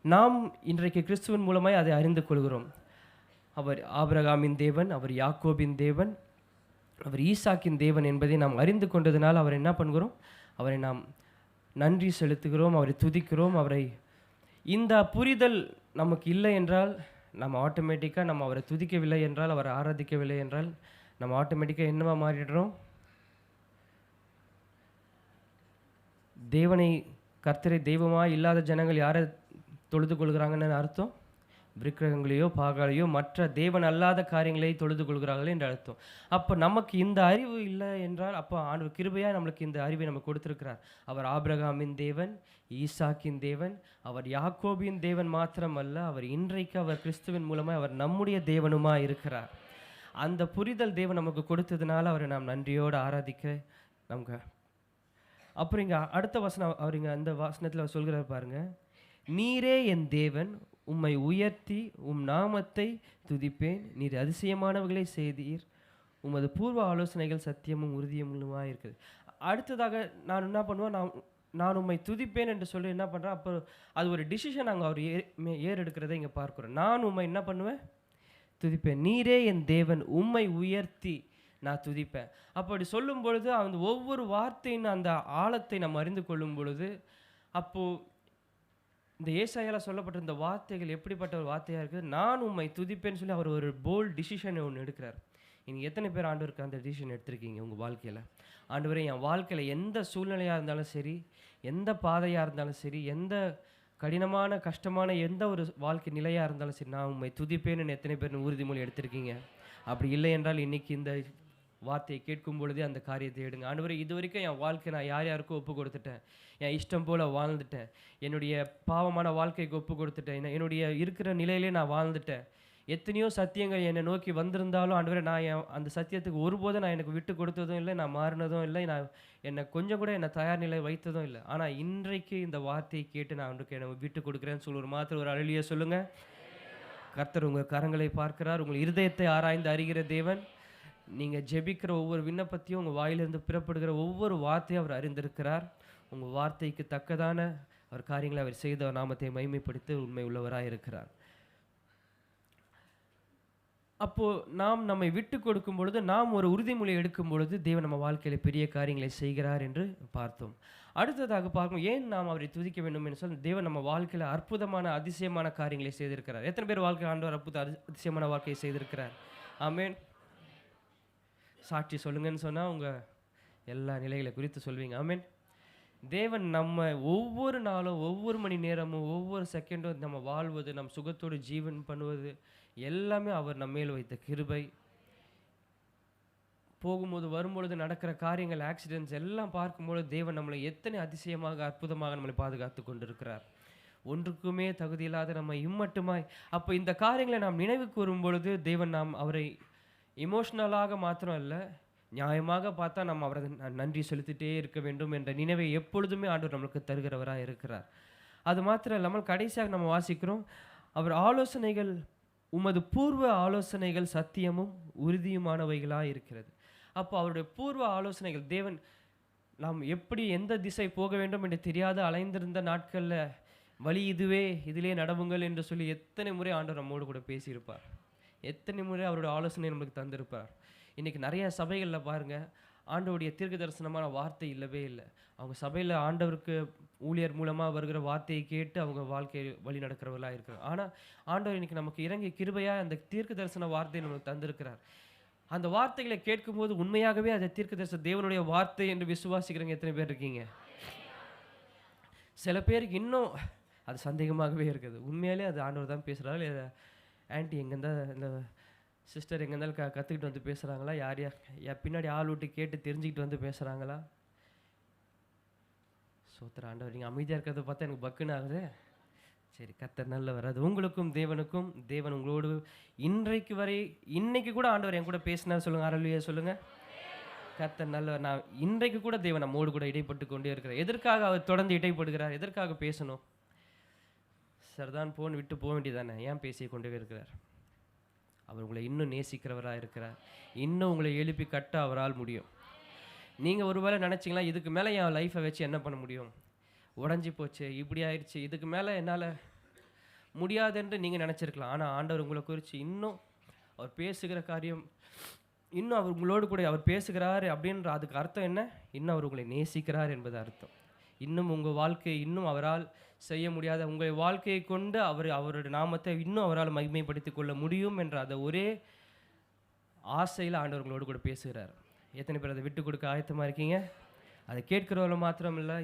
நாம் இன்றைக்கு கிறிஸ்துவின் மூலமாய் அதை அறிந்து கொள்கிறோம். அவர் ஆபிரகாமின் தேவன், அவர் யாக்கோபின் தேவன், அவர் ஈசாக்கின் தேவன் என்பதை நாம் அறிந்து கொண்டதினால் அவரை என்ன பண்ணுகிறோம், அவரை நாம் நன்றி செலுத்துகிறோம், அவரை துதிக்கிறோம். அவரை இந்த புரிதல் நமக்கு இல்லை என்றால் நம்ம ஆட்டோமேட்டிக்காக நம்ம அவரை துதிக்கவில்லை என்றால், அவரை ஆராதிக்கவில்லை என்றால் நம்ம ஆட்டோமேட்டிக்காக என்னவா மாறிடுறோம், தேவனை கர்த்தரை தெய்வமாக இல்லாத ஜனங்கள் யாரை தொழுது கொள்கிறாங்கன்னு அர்த்தம், விக்கிரகங்களையோ பாகாலையோ மற்ற தேவன் அல்லாத காரியங்களை தொழுது கொள்கிறார்கள் என்று அர்த்தம். அப்போ நமக்கு இந்த அறிவு இல்லை என்றால், அப்போ ஆண்டவர் கிருபையாக நம்மளுக்கு இந்த அறிவை நம்ம கொடுத்துருக்கிறார். அவர் ஆபிரகாமின் தேவன், ஈசாக்கின் தேவன், அவர் யாக்கோபின் தேவன் மாத்திரமல்ல, அவர் இன்றைக்கு அவர் கிறிஸ்துவின் மூலமாக அவர் நம்முடைய தேவனுமாக இருக்கிறார். அந்த புரிதல் தேவன் நமக்கு கொடுத்ததுனால அவரை நாம் நன்றியோடு ஆராதிக்க நமக்கு. அப்புறம் இங்கே அடுத்த வசனம் அவர் இங்கே அந்த வசனத்தில் சொல்கிறார் பாருங்க, நீரே என் தேவன், உம்மை உயர்த்தி உம் நாமத்தை துதிப்பேன், நீர் அதிசயமானவர்களை செய்தீர், உமது பூர்வ ஆலோசனைகள் சத்தியமும் உறுதியுமாக இருக்குது. அடுத்ததாக நான் என்ன பண்ணுவேன், நான் உம்மை துதிப்பேன் என்று சொல்லி என்ன பண்ணுறேன், அப்போ அது ஒரு டிசிஷன் அங்கே அவர் ஏறெடுக்கிறதை இங்கே பார்க்குறோம். நான் உம்மை என்ன பண்ணுவேன், துதிப்பேன். நீரே என் தேவன், உம்மை உயர்த்தி நான் துதிப்பேன். அப்படி சொல்லும் பொழுது அந்த ஒவ்வொரு வார்த்தையின் அந்த ஆழத்தை நம்ம அறிந்து கொள்ளும் பொழுது, அப்போது இந்த ஏசாயால சொல்லப்பட்ட இந்த வார்த்தைகள் எப்படிப்பட்ட ஒரு வார்த்தையாக இருக்குது, நான் உம்மை துதிப்பேன்னு சொல்லி அவர் ஒரு போல்ட் டிசிஷனை ஒன்று எடுக்கிறார். நீங்கள் எத்தனை பேர் ஆண்டவருக்கு அந்த டிசிஷன் எடுத்திருக்கீங்க உங்கள் வாழ்க்கையில்? ஆண்டவரே, என் வாழ்க்கையில் எந்த சூழ்நிலையாக இருந்தாலும் சரி, எந்த பாதையாக இருந்தாலும் சரி, எந்த கடினமான கஷ்டமான எந்த ஒரு வாழ்க்கை நிலையாக இருந்தாலும் சரி, நான் உம்மை துதிப்பேன்னு எத்தனை பேர் உறுதிமொழி எடுத்திருக்கீங்க? அப்படி இல்லை என்றால் இன்றைக்கி இந்த வார்த்தையை கேட்கும் பொழுதே அந்த காரியத்தை எடுங்க. ஆண்டவரே, இது வரைக்கும் என் வாழ்க்கை நான் யார் யாருக்கும் ஒப்பு கொடுத்துட்டேன், என் இஷ்டம் போல் வாழ்ந்துட்டேன், என்னுடைய பாவமான வாழ்க்கைக்கு ஒப்பு கொடுத்துட்டேன், என்னுடைய இருக்கிற நிலையிலே நான் வாழ்ந்துட்டேன், எத்தனையோ சத்தியங்கள் என்னை நோக்கி வந்திருந்தாலும் ஆண்டவரே, நான் அந்த சத்தியத்துக்கு ஒருபோதும் நான் எனக்கு விட்டு கொடுத்ததும் இல்லை, நான் மாறினதும் இல்லை, நான் என்னை கொஞ்சம் கூட என்னை தயார் நிலை வைத்ததும் இல்லை. ஆனால் இன்றைக்கு இந்த வார்த்தையை கேட்டு நான் அவனுக்கு என்னை விட்டு கொடுக்குறேன்னு சொல்லி ஒரு மாத்திரம் ஒரு அழலியை சொல்லுங்கள். கர்த்தர் உங்கள் கரங்களை பார்க்கிறார், உங்கள் இருதயத்தை ஆராய்ந்து அறிகிற தேவன். நீங்கள் ஜெபிக்கிற ஒவ்வொரு விண்ணப்பத்தையும், உங்கள் வாயிலிருந்து பிறப்படுகிற ஒவ்வொரு வார்த்தையும் அவர் அறிந்திருக்கிறார். உங்கள் வார்த்தைக்கு தக்கதான அவர் காரியங்களை அவர் செய்த நாமத்தை மகிமைப்படுத்தி உண்மை உள்ளவராக இருக்கிறார். அப்போது நாம் நம்மை விட்டு கொடுக்கும் பொழுது, நாம் ஒரு உறுதிமொழி எடுக்கும் பொழுது தேவன் நம்ம வாழ்க்கையில் பெரிய காரியங்களை செய்கிறார் என்று பார்த்தோம். அடுத்ததாக பார்க்கும், ஏன் நாம் அவரை துதிக்க வேண்டும் என்று சொல்லி, தேவன் நம்ம வாழ்க்கையில் அற்புதமான அதிசயமான காரியங்களை செய்திருக்கிறார். எத்தனை பேர் வாழ்க்கையில் ஆண்டவர் அதிசயமான வாழ்க்கையை செய்திருக்கிறார்? ஆமென். சாட்சி சொல்லுங்கன்னு சொன்னால் உங்கள் எல்லா நிலைகளை குறித்து சொல்வீங்க. ஆமென். தேவன் நம்ம ஒவ்வொரு நாளும், ஒவ்வொரு மணி நேரமும், ஒவ்வொரு செகண்டும் நம்ம வாழ்வது, நம் சுகத்தோடு ஜீவன் பண்ணுவது எல்லாமே அவர் நம்ம மேல் வைத்த கிருபை. போகும்போது வரும்பொழுது நடக்கிற காரியங்கள், ஆக்சிடென்ட்ஸ் எல்லாம் பார்க்கும்போது தேவன் நம்மளை எத்தனை அதிசயமாக அற்புதமாக நம்மளை பாதுகாத்து கொண்டிருக்கிறார். ஒன்றுக்குமே தகுதியில்லாத நம்ம இம்மட்டுமாய். அப்போ இந்த காரியங்களை நாம் நினைவு கூறும் பொழுது தேவன் நாம் அவரை இமோஷ்னலாக மாத்திரம் இல்லை, நியாயமாக பார்த்தா நம்ம அவரை நன்றி செலுத்திட்டே இருக்க வேண்டும் என்ற நினைவை எப்பொழுதுமே ஆண்டவர் நம்மளுக்கு தருகிறவராக இருக்கிறார். அது மாத்திரம் இல்லாமல் கடைசியாக நம்ம வாசிக்கிறோம், அவர் ஆலோசனைகள், உமது பூர்வ ஆலோசனைகள் சத்தியமும் உறுதியுமானவைகளாக இருக்கிறது. அப்போ அவருடைய பூர்வ ஆலோசனைகள், தேவன் நாம் எப்படி எந்த திசை போக வேண்டும் என்று தெரியாத அலைந்திருந்த நாட்களில் வழி இதுவே, இதிலே நடவுங்கள் என்று சொல்லி எத்தனை முறை ஆண்டவர் நம்மோடு கூட பேசியிருப்பார், எத்தனை முறை அவருடைய ஆலோசனை நம்மளுக்கு தந்திருப்பார். இன்றைக்கி நிறைய சபைகளில் பாருங்கள், ஆண்டவருடைய தீர்க்க தரிசனமான வார்த்தை இல்லவே இல்லை. அவங்க சபையில் ஆண்டவருக்கு ஊழியர் மூலமாக வருகிற வார்த்தையை கேட்டு அவங்க வாழ்க்கையை வழி நடக்கிறவர்களாக இருக்கிறார். ஆனால் ஆண்டவர் இன்னைக்கு நமக்கு இறங்கிய கிருபையாக அந்த தீர்க்க தரிசன வார்த்தையை நமக்கு தந்திருக்கிறார். அந்த வார்த்தைகளை கேட்கும்போது உண்மையாகவே அதை தீர்க்க தரிசன தேவனுடைய வார்த்தை என்று விசுவாசிக்கிறவங்க எத்தனை பேர் இருக்கீங்க? சில பேருக்கு இன்னும் அது சந்தேகமாகவே இருக்குது. உண்மையாலே அது ஆண்டவர் தான் பேசுகிறாரு, இல்லை ஆன்ட்டி எங்கேருந்தா இந்த சிஸ்டர் எங்கே இருந்தாலும் கற்றுக்கிட்டு வந்து பேசுகிறாங்களா, யார் பின்னாடி ஆள் விட்டு கேட்டு தெரிஞ்சுக்கிட்டு வந்து பேசுகிறாங்களா? சோத்திர ஆண்டவர், நீங்கள் அமைதியாக இருக்கிறத பார்த்தா எனக்கு பக்குன்னு ஆகுது. சரி, கர்த்தர் நல்லவர். அது உங்களுக்கும் தேவனுக்கும், தேவன் உங்களோடு இன்னைக்கு கூட ஆண்டவர் என் கூட பேசினார். சொல்லுங்கள், ஹல்லேலூயா சொல்லுங்கள். கர்த்தர் நல்லவர். நான் இன்றைக்கு கூட தேவன் நம்மோடு கூட இடைப்பட்டு கொண்டே இருக்கிறார். எதற்காக அவர் தொடர்ந்து இடைப்படுகிறார்? எதற்காக பேசணும்? சரிதான், போன் விட்டு போக வேண்டியதானே, ஏன் பேசி கொண்டே இருக்கிறார்? அவர் உங்களை இன்னும் நேசிக்கிறவராக இருக்கிறார். இன்னும் உங்களை எழுப்பி கட்ட அவரால் முடியும். நீங்கள் ஒருவேளை நினச்சிங்களா, இதுக்கு மேலே என் லைஃப்பை வச்சு என்ன பண்ண முடியும், உடஞ்சி போச்சு, இப்படி ஆயிடுச்சு, இதுக்கு மேலே என்னால் முடியாதுன்று நீங்கள் நினச்சிருக்கலாம். ஆனால் ஆண்டவர் உங்களை குறித்து இன்னும் அவர் பேசுகிற காரியம், இன்னும் அவர் உங்களோடு கூட அவர் பேசுகிறார் அப்படின்ற அதுக்கு அர்த்தம் என்ன? இன்னும் அவர் உங்களை நேசிக்கிறார் என்பது அர்த்தம். இன்னும் உங்கள் வாழ்க்கையை இன்னும் அவரால் செய்ய முடியாத உங்கள் வாழ்க்கையை கொண்டு அவருடைய நாமத்தை இன்னும் அவரால் மகிமைப்படுத்தி கொள்ள முடியும் என்ற அந்த ஒரே ஆசையில் ஆண்டவர் உங்களோடு கூட பேசுகிறார். எத்தனை பேர் அதை விட்டு கொடுக்க ஆயத்தமாக இருக்கீங்க? அதை கேட்கிறவர்கள் மாத்திரம் இல்லை,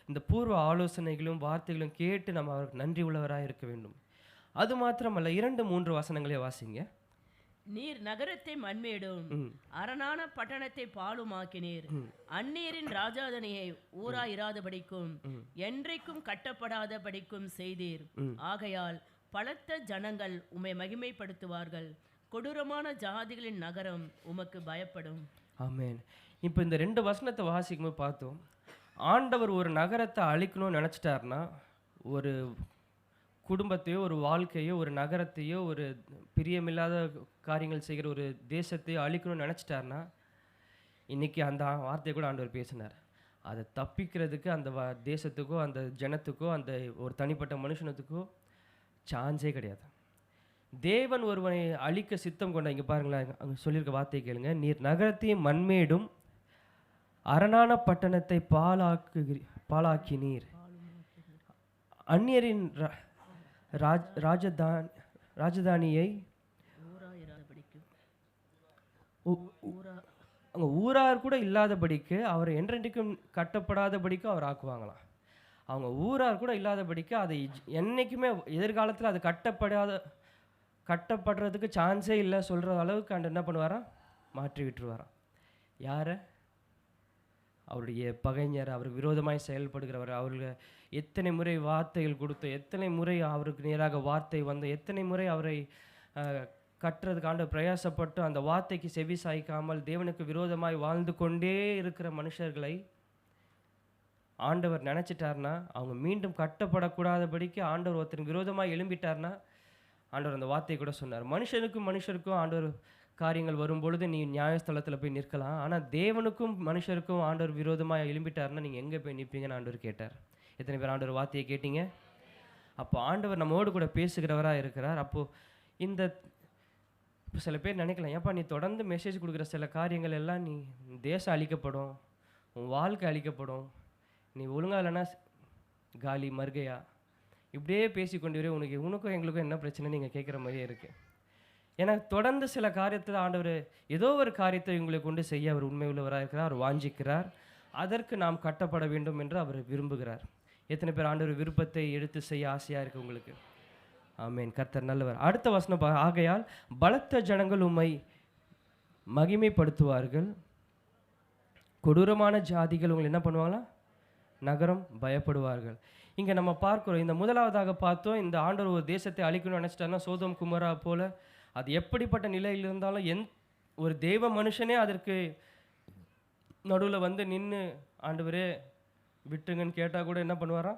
இந்த பூர்வ ஆலோசனைகளும் வார்த்தைகளும் கேட்டு நம்ம அவருக்கு நன்றி உள்ளவராக இருக்க வேண்டும். அது மாத்திரமல்ல, 2-3 வசனங்களே வாசிங்க. நீர் நகரத்தை மண்மேடும் அரணான பட்டணத்தை பாலுமாக்கினீர். அந்நீரின் ராஜாதனையை ஊராயிராதபடிக்கும் என்றைக்கும் கட்டப்படாதபடிக்கும் செய்தீர். ஆகையால் பலத்த ஜனங்கள் உம்மை மகிமைப்படுத்துவார்கள். கொடூரமான ஜாதிகளின் நகரம் உமக்கு பயப்படும். ஆமென். இப்போ இந்த 2 வசனத்தை வாசிக்கும்போது பார்த்தோம், ஆண்டவர் ஒரு நகரத்தை அழிக்கணும்னு நினச்சிட்டாருன்னா, ஒரு குடும்பத்தையோ ஒரு வாழ்க்கையோ ஒரு நகரத்தையோ ஒரு பிரியமில்லாத காரியங்கள் செய்கிற ஒரு தேசத்தையோ அழிக்கணும்னு நினச்சிட்டாருன்னா, இன்றைக்கி அந்த வார்த்தையை கூட ஆண்டவர் பேசினார். அதை தப்பிக்கிறதுக்கு அந்த தேசத்துக்கோ அந்த ஜனத்துக்கோ அந்த ஒரு தனிப்பட்ட மனுஷனத்துக்கோ சான்ஸே கிடையாது. தேவன் ஒருவனை அழிக்க சித்தம் கொண்ட, இங்கே பாருங்களேன், அங்கே சொல்லியிருக்க வார்த்தையை கேளுங்க. நீர் நகரத்தையும் மண்மேடும் அரணான பட்டணத்தை பாழாக்கினீர். அந்நியரின் ராஜதானியை அங்கே ஊரார் கூட இல்லாதபடிக்கு அவர் என்றென்றைக்கும் கட்டப்படாதபடிக்கு அவர் ஆக்குவாங்களாம். அவங்க ஊரார் கூட இல்லாதபடிக்கு அதை என்றைக்குமே எதிர்காலத்தில் அது கட்டப்படுறதுக்கு சான்ஸே இல்லை சொல்கிற அளவுக்கு அண்ட் என்ன பண்ணுவாராம், மாற்றி விட்டுருவாராம். யாரை? அவருடைய பகைஞர், அவருக்கு விரோதமாய் செயல்படுகிறவர், அவருக்கு எத்தனை முறை வார்த்தைகள் கொடுத்து, எத்தனை முறை அவருக்கு நேராக வார்த்தை வந்து, எத்தனை முறை அவரை கட்டுறதுக்கு ஆண்டவர் பிரயாசப்பட்டு அந்த வார்த்தைக்கு செவி சாய்க்காமல் தேவனுக்கு விரோதமாய் வாழ்ந்து கொண்டே இருக்கிற மனுஷர்களை ஆண்டவர் நினச்சிட்டார்னா, அவங்க மீண்டும் கட்டப்படக்கூடாதபடிக்கு ஆண்டவர் ஒருத்தருக்கு விரோதமாக எழும்பிட்டார்னா, ஆண்டவர் அந்த வார்த்தையை கூட சொன்னார். மனுஷருக்கும் ஆண்டவர் காரியங்கள் வரும்பொழுது நீ நியாயஸ்தலத்தில் போய் நிற்கலாம், ஆனால் தேவனுக்கும் மனுஷருக்கும் ஆண்டவர் விரோதமாக எழும்பிட்டார்னா நீங்கள் எங்கே போய் நிற்பீங்கன்னு ஆண்டவர் கேட்டார். எத்தனை பேர் ஆண்டவர் வார்த்தையை கேட்டீங்க? அப்போ ஆண்டவர் நம்மோடு கூட பேசுகிறவராக இருக்கிறார். அப்போது இப்போ சில பேர் நினைக்கலாம், ஏப்பா நீ தொடர்ந்து மெசேஜ் கொடுக்குற சில காரியங்கள் எல்லாம் நீ தேசம் அழிக்கப்படும், உன் வாழ்க்கை அழிக்கப்படும், நீ ஒழுங்காக இல்லைன்னா காலி மர்கையா இப்படியே பேசிக்கொண்டு உனக்கும் எங்களுக்கும் என்ன பிரச்சனை நீங்கள் கேட்குற மாதிரியே இருக்குது. ஏன்னா தொடர்ந்து சில காரியத்தில் ஆண்டவர் ஏதோ ஒரு காரியத்தை உங்களை கொண்டு செய்ய அவர் உண்மை உள்ளவராக இருக்கிறார், அவர் வாஞ்சிக்கிறார். அதற்கு நாம் கட்டப்பட வேண்டும் என்று அவர் விரும்புகிறார். எத்தனை பேர் ஆண்டவர் விருப்பத்தை எடுத்து செய்ய ஆசையாக இருக்குது உங்களுக்கு? ஆமென். கர்த்தர் நல்லவர். அடுத்த வசனம், ஆகையால் பலத்த ஜனங்கள் உம்மை மகிமைப்படுத்துவார்கள், கொடூரமான ஜாதிகள் உங்களை என்ன பண்ணுவாங்களா, நகரம் பயப்படுவார்கள். இங்கே நம்ம பார்க்கிறோம், இந்த முதலாவதாக பார்த்தோம், இந்த ஆண்டவர் ஒரு தேசத்தை அழிக்கணும்னு நினச்சிட்டாருன்னா சோதோம் குமரா போல அது எப்படிப்பட்ட நிலையில் இருந்தாலும் ஒரு தெய்வ மனுஷனே அதற்கு நடுவில் வந்து நின்று ஆண்டவரே விட்டுங்கன்னு கேட்டால் கூட என்ன பண்ணுவாரா,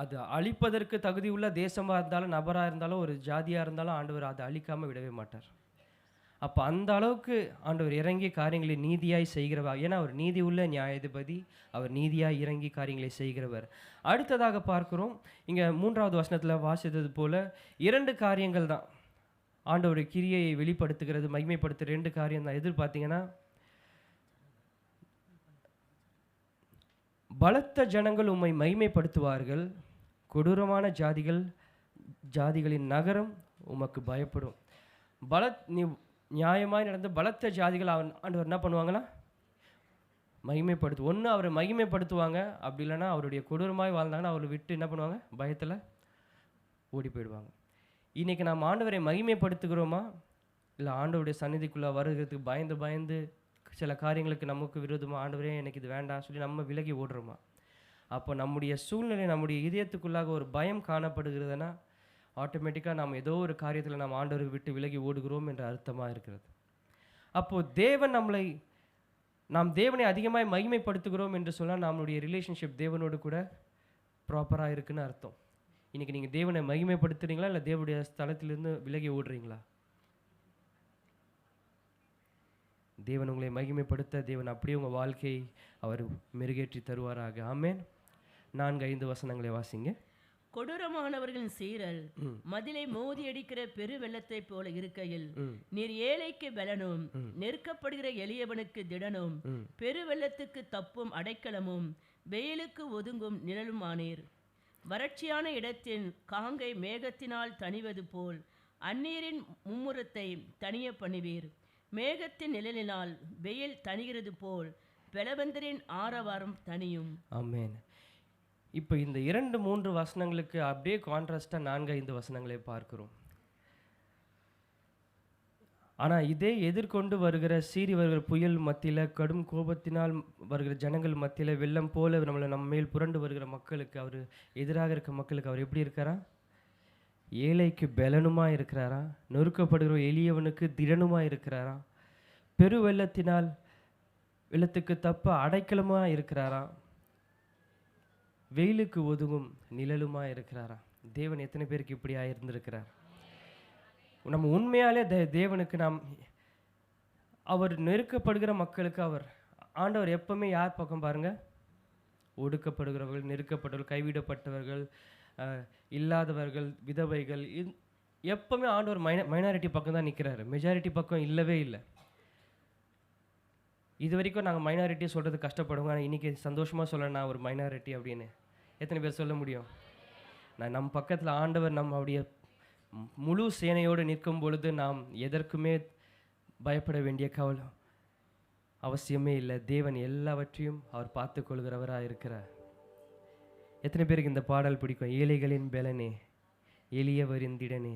அது அழிப்பதற்கு தகுதி உள்ள தேசமாக இருந்தாலும் நபராக இருந்தாலும் ஒரு ஜாதியாக இருந்தாலும் ஆண்டவர் அதை அழிக்காமல் விடவே மாட்டார். அப்போ அந்த அளவுக்கு ஆண்டவர் இறங்கி காரியங்களை நீதியாய் செய்கிறவர். ஏன்னா அவர் நீதி உள்ள நியாயாதிபதி, அவர் நீதியாய் இறங்கி காரியங்களை செய்கிறவர். அடுத்ததாக பார்க்கிறோம், இங்கே 3வது வசனத்தில் வாசித்தது போல 2 காரியங்கள் தான் ஆண்டவருடைய கிரியையை வெளிப்படுத்துகிறது, மகிமைப்படுத்துகிற 2 காரியம் தான். எது பார்த்தீங்கன்னா, பலத்த ஜனங்கள் உம்மை மகிமைப்படுத்துவார்கள், கொடூரமான ஜாதிகளின் நகரம் உமக்கு பயப்படும். நீ நியாயமாய் நடந்த பலத்த ஜாதிகள் ஆண்டவர் என்ன பண்ணுவாங்களா? ஒன்று அவரை மகிமைப்படுத்துவாங்க, அப்படி இல்லைன்னா அவருடைய கொடூரமாய் வாழ்ந்தாங்கன்னா அவரை விட்டு என்ன பண்ணுவாங்க? பயத்தில் ஓடி போயிடுவாங்க. இன்றைக்கி நாம் ஆண்டவரை மகிமைப்படுத்துகிறோமா, இல்லை ஆண்டவருடைய சந்நிதிக்குள்ளே வருகிறதுக்கு பயந்து சில காரியங்களுக்கு நமக்கு விரோதமாக ஆண்டவரே எனக்கு இது வேண்டாம் சொல்லி நம்ம விலகி ஓடுறோமா? அப்போ நம்முடைய சூழ்நிலை, நம்முடைய இதயத்துக்குள்ளாக ஒரு பயம் காணப்படுகிறதுனா ஆட்டோமேட்டிக்காக நாம் ஏதோ ஒரு காரியத்தில் நாம் ஆண்டவரை விட்டு விலகி ஓடுகிறோம் என்ற அர்த்தமாக இருக்கிறது. அப்போது நாம் தேவனை அதிகமாக மகிமைப்படுத்துகிறோம் என்று சொன்னால் நம்மளுடைய ரிலேஷன்ஷிப் தேவனோடு கூட ப்ராப்பராக இருக்குன்னு அர்த்தம். இன்றைக்கி நீங்கள் தேவனை மகிமைப்படுத்துறீங்களா, இல்லை தேவனுடைய ஸ்தலத்திலிருந்து விலகி ஓடுறீங்களா? தேவன் உங்களை மகிமைப்படுத்த தேவன் அப்படியே உங்கள் வாழ்க்கையை அவர் மெருகேற்றி தருவாராக. ஆமென். 4-5 வசனங்களை வாசிங்க. கொடூரமானவர்களின் சீரல் மதிலை மோதி அடிக்கிற பெரு வெள்ளத்தை போல இருக்கையில் நீர் ஏழைக்கு பலனும் நெருக்கப்படுகிற எளியவனுக்கு திடனும் பெரு வெள்ளத்துக்கு தப்பும் அடைக்கலமும் வெயிலுக்கு ஒதுங்கும் நிழலுமானீர். வறட்சியான இடத்தின் காங்கை மேகத்தினால் தணிவது போல் அந்நீரின் மும்முரத்தை தணிய பண்ணுவீர். மேகத்தின் நிழலினால் வெயில் தணிகிறது போல் பெலவந்தரின் ஆரவாரம் தனியும். ஆமென். இப்போ இந்த 2-3 வசனங்களுக்கு அப்படியே கான்ட்ராஸ்டாக 4-5 வசனங்களை பார்க்கிறோம். ஆனால் இதே எதிர்கொண்டு வருகிற சீறி வருகிற புயல் மத்தியில், கடும் கோபத்தினால் வருகிற ஜனங்கள் மத்தியில், வெள்ளம் போல நம்ம மேல் புரண்டு வருகிற மக்களுக்கு, அவர் எதிராக இருக்க மக்களுக்கு அவர் எப்படி இருக்கிறாரா? ஏழைக்கு பலனுமாக இருக்கிறாரா? நொறுக்கப்படுகிற எளியவனுக்கு திடனுமாக இருக்கிறாரா? பெரு வெள்ளத்துக்கு தப்ப அடைக்கலமாக இருக்கிறாரா? வெயிலுக்கு ஒதுங்கும் நிழலுமாக இருக்கிறாரா? தேவன் எத்தனை பேருக்கு இப்படியாக இருந்திருக்கிறார்? நம்ம உண்மையாலே தேவனுக்கு அவர் நெருக்கப்படுகிற மக்களுக்கு ஆண்டவர் எப்பவுமே யார் பக்கம் பாருங்க? ஒடுக்கப்படுகிறவர்கள், நெருக்கப்பட்டவர்கள், கைவிடப்பட்டவர்கள், இல்லாதவர்கள், விதவைகள், எப்பவுமே ஆண்டவர் மைனாரிட்டி பக்கம் தான் நிற்கிறாரு. மெஜாரிட்டி பக்கம் இல்லவே இல்லை. இது வரைக்கும் நாங்கள் மைனாரிட்டி சொல்கிறது கஷ்டப்படுவோம். ஆனால் இன்றைக்கி சந்தோஷமாக சொல்ல நான் ஒரு மைனாரிட்டி அப்படின்னு எத்தனை பேர் சொல்ல முடியும்? நம்ம பக்கத்தில் ஆண்டவர் அவருடைய முழு சேனையோடு நிற்கும் பொழுது நாம் எதற்குமே பயப்பட வேண்டிய அவசியமே இல்லை. தேவன் எல்லாவற்றையும் அவர் பார்த்து கொள்கிறவராக இருக்கிறார். எத்தனை பேருக்கு இந்த பாடல் பிடிக்கும்? ஏழைகளின் பலனே, எளியவரின் திடனே,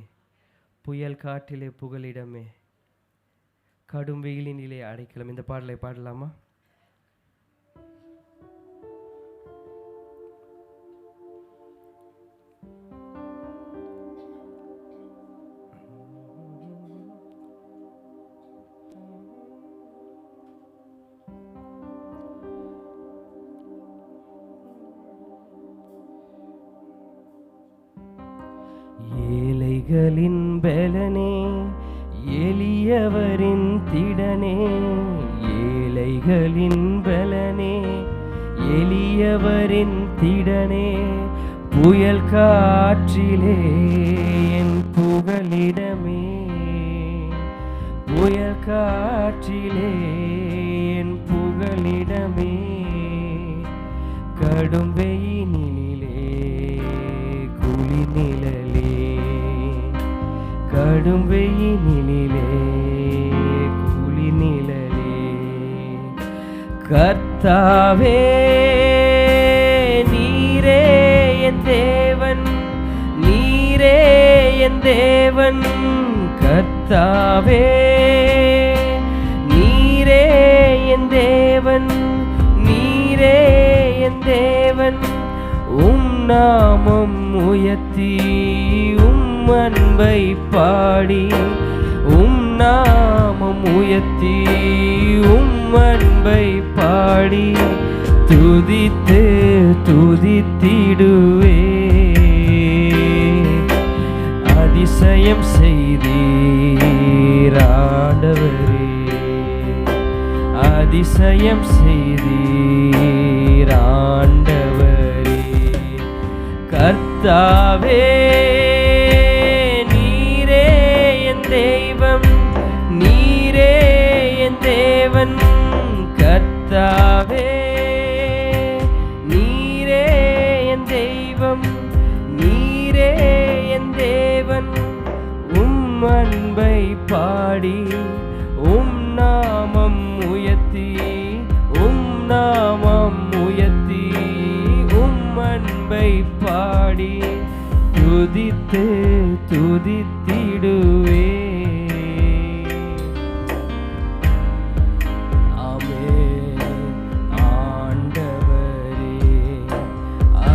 புயல் காற்றிலே புகலிடமே, கடும் வெயிலினிலே அடைக்கலம். இந்த பாடலை பாடலாமா? ஏழைகளின் பலனே, எளியவரின் திடனே, ஏழைகளின் பலனே, எளியவரின் திடனே, புயல் காற்றிலே என் புகலிடமே, புயல் காற்றிலே என் புகலிடமே, கடும் வெயிலினிலே குளிர்நிழலே, கடும் வெயிலினிலே குளிர்நிழலே, கர்த்தாவே நீரே என் தேவன், நீரே என் தேவன், கர்த்தாவே நீரே என் தேவன், நீரே என் தேவன், நாமம் உயர்த்தி அன்பை பாடி, நாமம் உயர்த்தி அன்பை பாடி, துதித்து துதித்திடுவே, அதிசயம் செய்தீர் ஆண்டவரே, அதிசயம் செய்தீர் ஆண்டவரே, கர்த்தாவே நீரே என் கர்த்தாவே நீரே என் தெய்வம், நீரே என் தேவன். உம் அன்பை பாடி உம் நாமம் உயர்த்தி, உம் நாமம் உயர்த்தி, உம் அன்பை பாடி துதித்து துதித்திடுவே.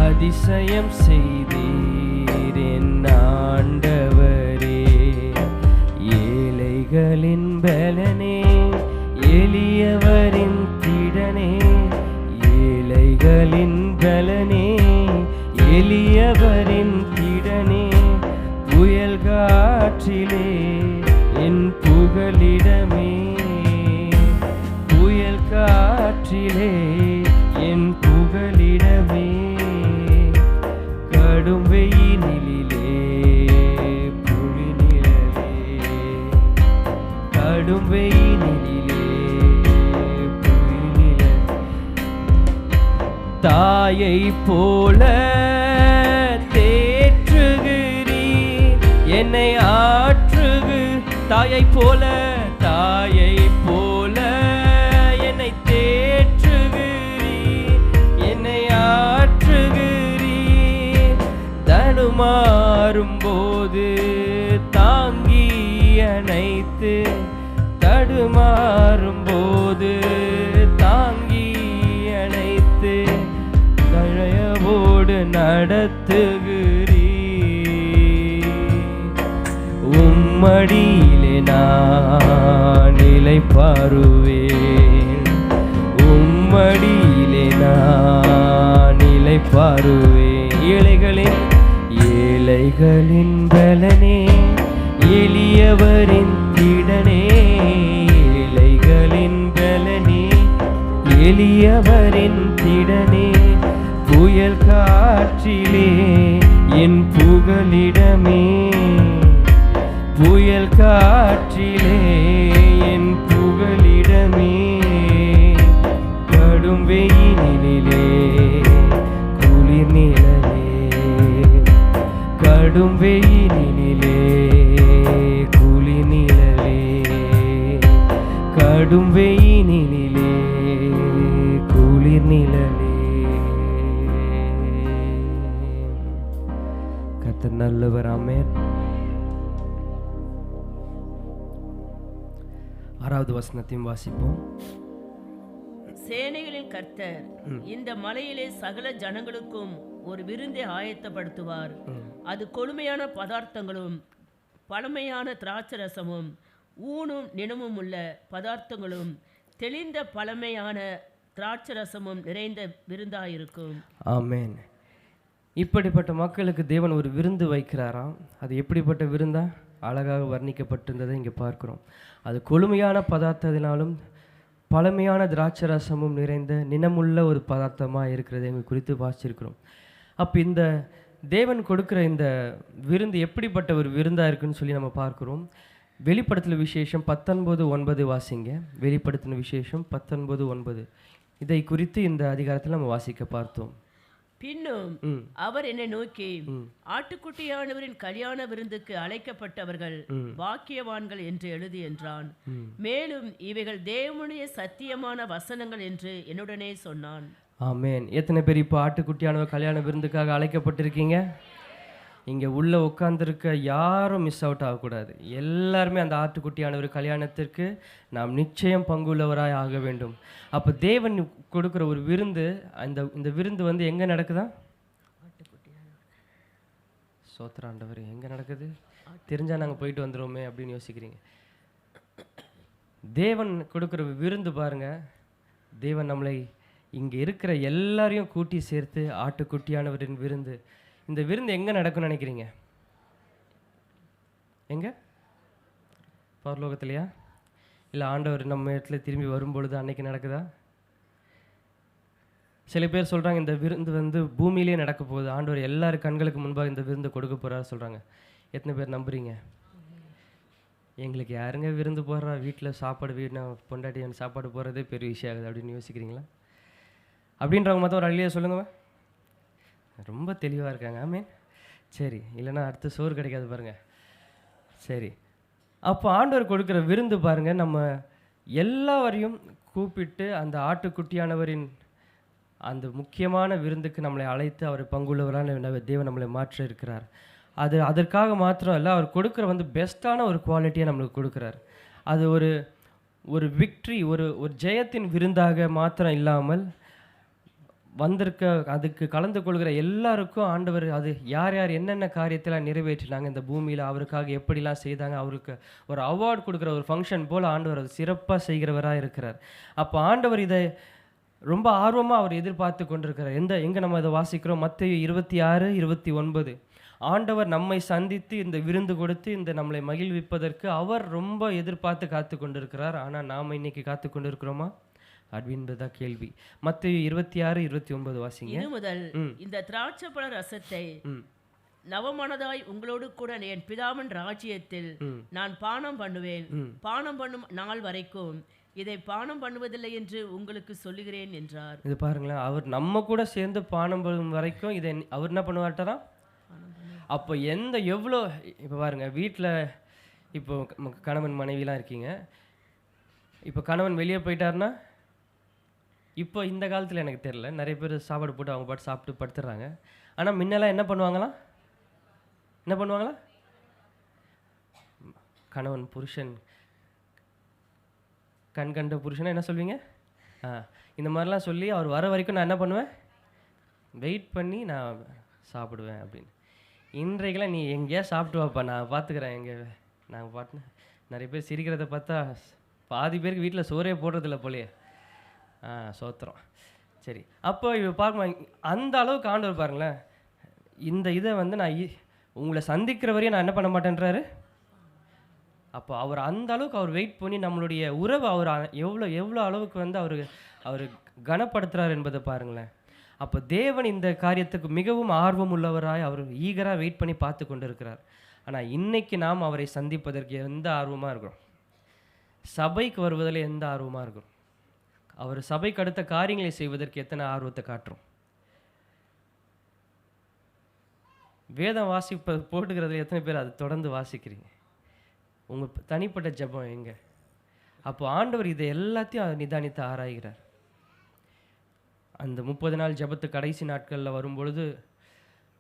அதிசயம் செய்தீர் என் ஆண்டவரே. ஏழைகளின் பலனே, எளியவரின் திடனே. ஏழைகளின் பலனே, எளியவரின் திடனே. புயல் காற்றிலே என் புகலிடமே, புயல் காற்றிலே என் புகலிடமே. கடும் வெயிலிலே புவி நிழலே, கடும் வெயிலிலே புவி நிழலே. தாயை போல தேற்றுகிறீர் என்னை ஆற்றுகு. தாயை போல, தாயை போல என்னை தேற்றுகிறீர், என்னை ஆற்றுகிறீர். தடுமாறும் போது தாங்கி அணைத்து, தடுமாறும் போது தாங்கி அணைத்து தழையவோடு நடத்துகிறீர். உம்மடியிலே நான் இளைப்பாறுவேன், உம்மடியிலே நான் இளைப்பாறுவேன். ஏழைகளின் பலனே, எளியவரின் திடனே. ஏழைகளின் பலனே, எளியவரின் திடனே. புயல் காற்றிலே என் புகலிடமே, புயல் காற்றிலே என் புகலிடமே. கடும் வெயிலிலே குளிர் நிழலே, கடும் வெயிலிலே குளிர் நிழலே, கடும் வெயிலிலே குளிர் நிழலே. கர்த்தர் நல்லவர். ஆமென். 6வது வசனத்தையும் வாசிப்போம். சேனைகளின் கர்த்தர் இந்த மலையிலே சகல ஜனங்களுக்கும் ஒரு விருந்தை ஆயத்தப்படுத்துவார். அது கொழுமையான பதார்த்தங்களும் பழமையான திராட்சரசமும் ஊனும் நினமும் உள்ள பதார்த்தங்களும் தெளிந்த பழமையான திராட்சரசமும் நிறைந்த விருந்தாயிருக்கும். ஆமென். இப்படிப்பட்ட மக்களுக்கு தேவன் ஒரு விருந்து வைக்கிறாராம். அது எப்படிப்பட்ட விருந்தா அழகாக வர்ணிக்கப்பட்டிருந்ததை இங்கே பார்க்கிறோம். அது கொழுமையான பதார்த்தத்தினாலும் பழமையான திராட்சரசமும் நிறைந்த நினமுள்ள ஒரு பதார்த்தமாக இருக்கிறதை எங்கள் குறித்து வாசிச்சிருக்கிறோம். அப்போ இந்த தேவன் கொடுக்குற இந்த விருந்து எப்படிப்பட்ட ஒரு விருந்தாக இருக்குன்னு சொல்லி நம்ம பார்க்குறோம். வெளிப்படுத்தின விசேஷம் 19:9 வாசிங்க. வெளிப்படுத்தின விசேஷம் 19:9 இதை குறித்து இந்த அதிகாரத்தில் நம்ம வாசிக்க பார்த்தோம். பின்னும் அவர் என்னை நோக்கி, ஆட்டுக்குட்டியானவரின் கல்யாண விருந்துக்கு அழைக்கப்பட்டவர்கள் பாக்கியவான்கள் என்று எழுதி என்றான். மேலும் இவைகள் தேவனுடைய சத்தியமான வசனங்கள் என்று என்னுடனே சொன்னான். ஆமென். எத்தனை பேர் இப்போ ஆட்டுக்குட்டியானவர் கல்யாண விருந்துக்காக அழைக்கப்பட்டிருக்கீங்க? இங்கே உள்ளே உட்கார்ந்துருக்க யாரும் மிஸ் அவுட் ஆகக்கூடாது. எல்லாருமே அந்த ஆட்டுக்குட்டியானவர் கல்யாணத்திற்கு நாம் நிச்சயம் பங்குள்ளவராய் ஆக வேண்டும். அப்போ தேவன் கொடுக்குற ஒரு விருந்து, இந்த விருந்து வந்து எங்கே நடக்குதா? சோத்ராண்டவர் எங்கே நடக்குது? தெரிஞ்சால் நாங்கள் போயிட்டு வந்துடுவோமே அப்படின்னு யோசிக்கிறீங்க. தேவன் கொடுக்குற விருந்து பாருங்க. தேவன் நம்மளை இங்கே இருக்கிற எல்லாரையும் கூட்டி சேர்த்து ஆட்டுக்குட்டியானவரின் விருந்து. இந்த விருந்து எங்கே நடக்கும்னு நினைக்கிறீங்க? எங்கே? பரலோகத்திலையா? இல்லை ஆண்டவர் நம்ம இடத்துல திரும்பி வரும்பொழுது அன்னைக்கு நடக்குதா? சில பேர் சொல்கிறாங்க இந்த விருந்து வந்து பூமியிலே நடக்க போகுது, ஆண்டவர் எல்லார் கண்களுக்கு முன்பாக இந்த விருந்து கொடுக்க போகிறாரு சொல்கிறாங்க. எத்தனை பேர் நம்புறீங்க? எங்களுக்கு யாருங்க விருந்து போடுறா, வீட்டில் சாப்பாடு பொண்டாட்டி சாப்பாடு போடுறதே பெரிய விஷயம் ஆகுது அப்படின்னு யோசிக்கிறீங்களா? அப்படின்றவங்க மொத்தம் ஒரு அள்ளியே சொல்லுங்க. ரொம்ப தெளிவாக இருக்காங்க. ஆமீன். சரி, இல்லைன்னா அடுத்த சோறு கிடைக்காது பாருங்கள். சரி, அப்போ ஆண்டவர் கொடுக்குற விருந்து பாருங்கள், நம்ம எல்லாரையும் கூப்பிட்டு அந்த ஆட்டுக்குட்டியானவரின் அந்த முக்கியமான விருந்துக்கு நம்மளை அழைத்து அவர் பங்குள்ளவரான தேவன் நம்மளை மாற்ற இருக்கிறார். அதற்காக மாத்திரம் இல்லை, அவர் கொடுக்குற பெஸ்ட்டான ஒரு குவாலிட்டியை நம்மளுக்கு கொடுக்குறார். அது ஒரு விக்ட்ரி, ஒரு ஜெயத்தின் விருந்தாக மாத்திரம் இல்லாமல் அதுக்கு கலந்து கொள்கிற எல்லாருக்கும் ஆண்டவர் அது யார் யார் என்னென்ன காரியத்தெல்லாம் நிறைவேற்றினாங்க, இந்த பூமியில் அவருக்காக எப்படிலாம் செய்தாங்க, அவருக்கு ஒரு அவார்டு கொடுக்குற ஒரு ஃபங்க்ஷன் போல் ஆண்டவர் அது சிறப்பாக செய்கிறவராக இருக்கிறார். அப்போ ஆண்டவர் இதை ரொம்ப ஆர்வமாக அவர் எதிர்பார்த்து கொண்டிருக்கிறார். எங்கே நம்ம இதை வாசிக்கிறோம்? மத்தேயு 26:29. ஆண்டவர் நம்மை சந்தித்து இந்த விருந்து கொடுத்து இந்த நம்மளை மகிழ்விப்பதற்கு அவர் ரொம்ப எதிர்பார்த்து காத்து கொண்டிருக்கிறார். ஆனால் நாம் இன்னைக்கு காத்து கொண்டிருக்கிறோமா அப்படின்றதான் கேள்வி. மத்தேயு 26:29 வாசிங்க. இது முதல் இந்த திராட்சைப்பழ ரசத்தை நவமனதாய் உங்களோடு கூட என் பிதாவின் ராஜ்யத்தில் நான் பானம் பண்ணுவேன். பானம் பண்ணும் நாள் வரைக்கும் இதை பானம் பண்ணுவதில்லை என்று உங்களுக்கு சொல்லுகிறேன் என்றார். இது பாருங்களேன், அவர் நம்ம கூட சேர்ந்து பானம் பண்ணும் வரைக்கும் இதை அவர் என்ன பண்ணுவார்ட்டாரா? அப்போ எவ்வளோ இப்போ பாருங்க, வீட்டில் இப்போ கணவன் மனைவிலாம் இருக்கீங்க. இப்போ கணவன் வெளியே போயிட்டாருன்னா, இப்போ இந்த காலத்தில் எனக்கு தெரியல, நிறைய பேர் சாப்பாடு போட்டு அவங்க பாட்டு சாப்பிட்டு படுத்துடுறாங்க. ஆனால் முன்னெல்லாம் என்ன பண்ணுவாங்களா? கணவன் புருஷன் கண்ட புருஷனை என்ன சொல்வீங்க? இந்த மாதிரிலாம் சொல்லி அவர் வர வரைக்கும் நான் என்ன பண்ணுவேன்? வெயிட் பண்ணி நான் சாப்பிடுவேன் அப்படின்னு. இன்றைக்கெல்லாம் நீ எங்கேயா சாப்பிட்டு வாப்பா, நான் பார்த்துக்கிறேன். நாங்கள் பாட்டுன்னு நிறைய பேர் சிரிக்கிறத பார்த்தா பாதி பேருக்கு வீட்டில் சோறே போடுறதில்ல போலையே. சோத்திரம். சரி, அப்போ இப்போ பார்க்கணும், அந்த அளவுக்கு ஆண்டவர் பாருங்களேன், இந்த இதை நான் உங்களை சந்திக்கிற வரையும் நான் என்ன பண்ண மாட்டேன்றாரு. அப்போ அவர் அந்த அளவுக்கு அவர் வெயிட் பண்ணி நம்மளுடைய உறவை அவர் எவ்வளோ அளவுக்கு அவர் கனப்படுத்துகிறார் என்பதை பாருங்களேன். அப்போ தேவன் இந்த காரியத்துக்கு மிகவும் ஆர்வம் உள்ளவராய் அவர் ஈகராக வெயிட் பண்ணி பார்த்து கொண்டு இருக்கிறார். ஆனால் இன்னைக்கு நாம் அவரை சந்திப்பதற்கு எந்த ஆர்வமாக இருக்கிறோம்? சபைக்கு வருவதில் எந்த ஆர்வமாக இருக்கிறோம்? அவர் சபைக்கு அடுத்த காரியங்களை செய்வதற்கு எத்தனை ஆர்வத்தை காட்டுறோம்? வேதம் போட்டுக்கிறதுல எத்தனை பேர் அதை தொடர்ந்து வாசிக்கிறீங்க? உங்கள் தனிப்பட்ட ஜெபம் எங்கே? அப்போ ஆண்டவர் இதை எல்லாத்தையும் நிதானித்து ஆராய்கிறார். அந்த 30 நாள் ஜெபத்து கடைசி நாட்களில் வரும்பொழுது,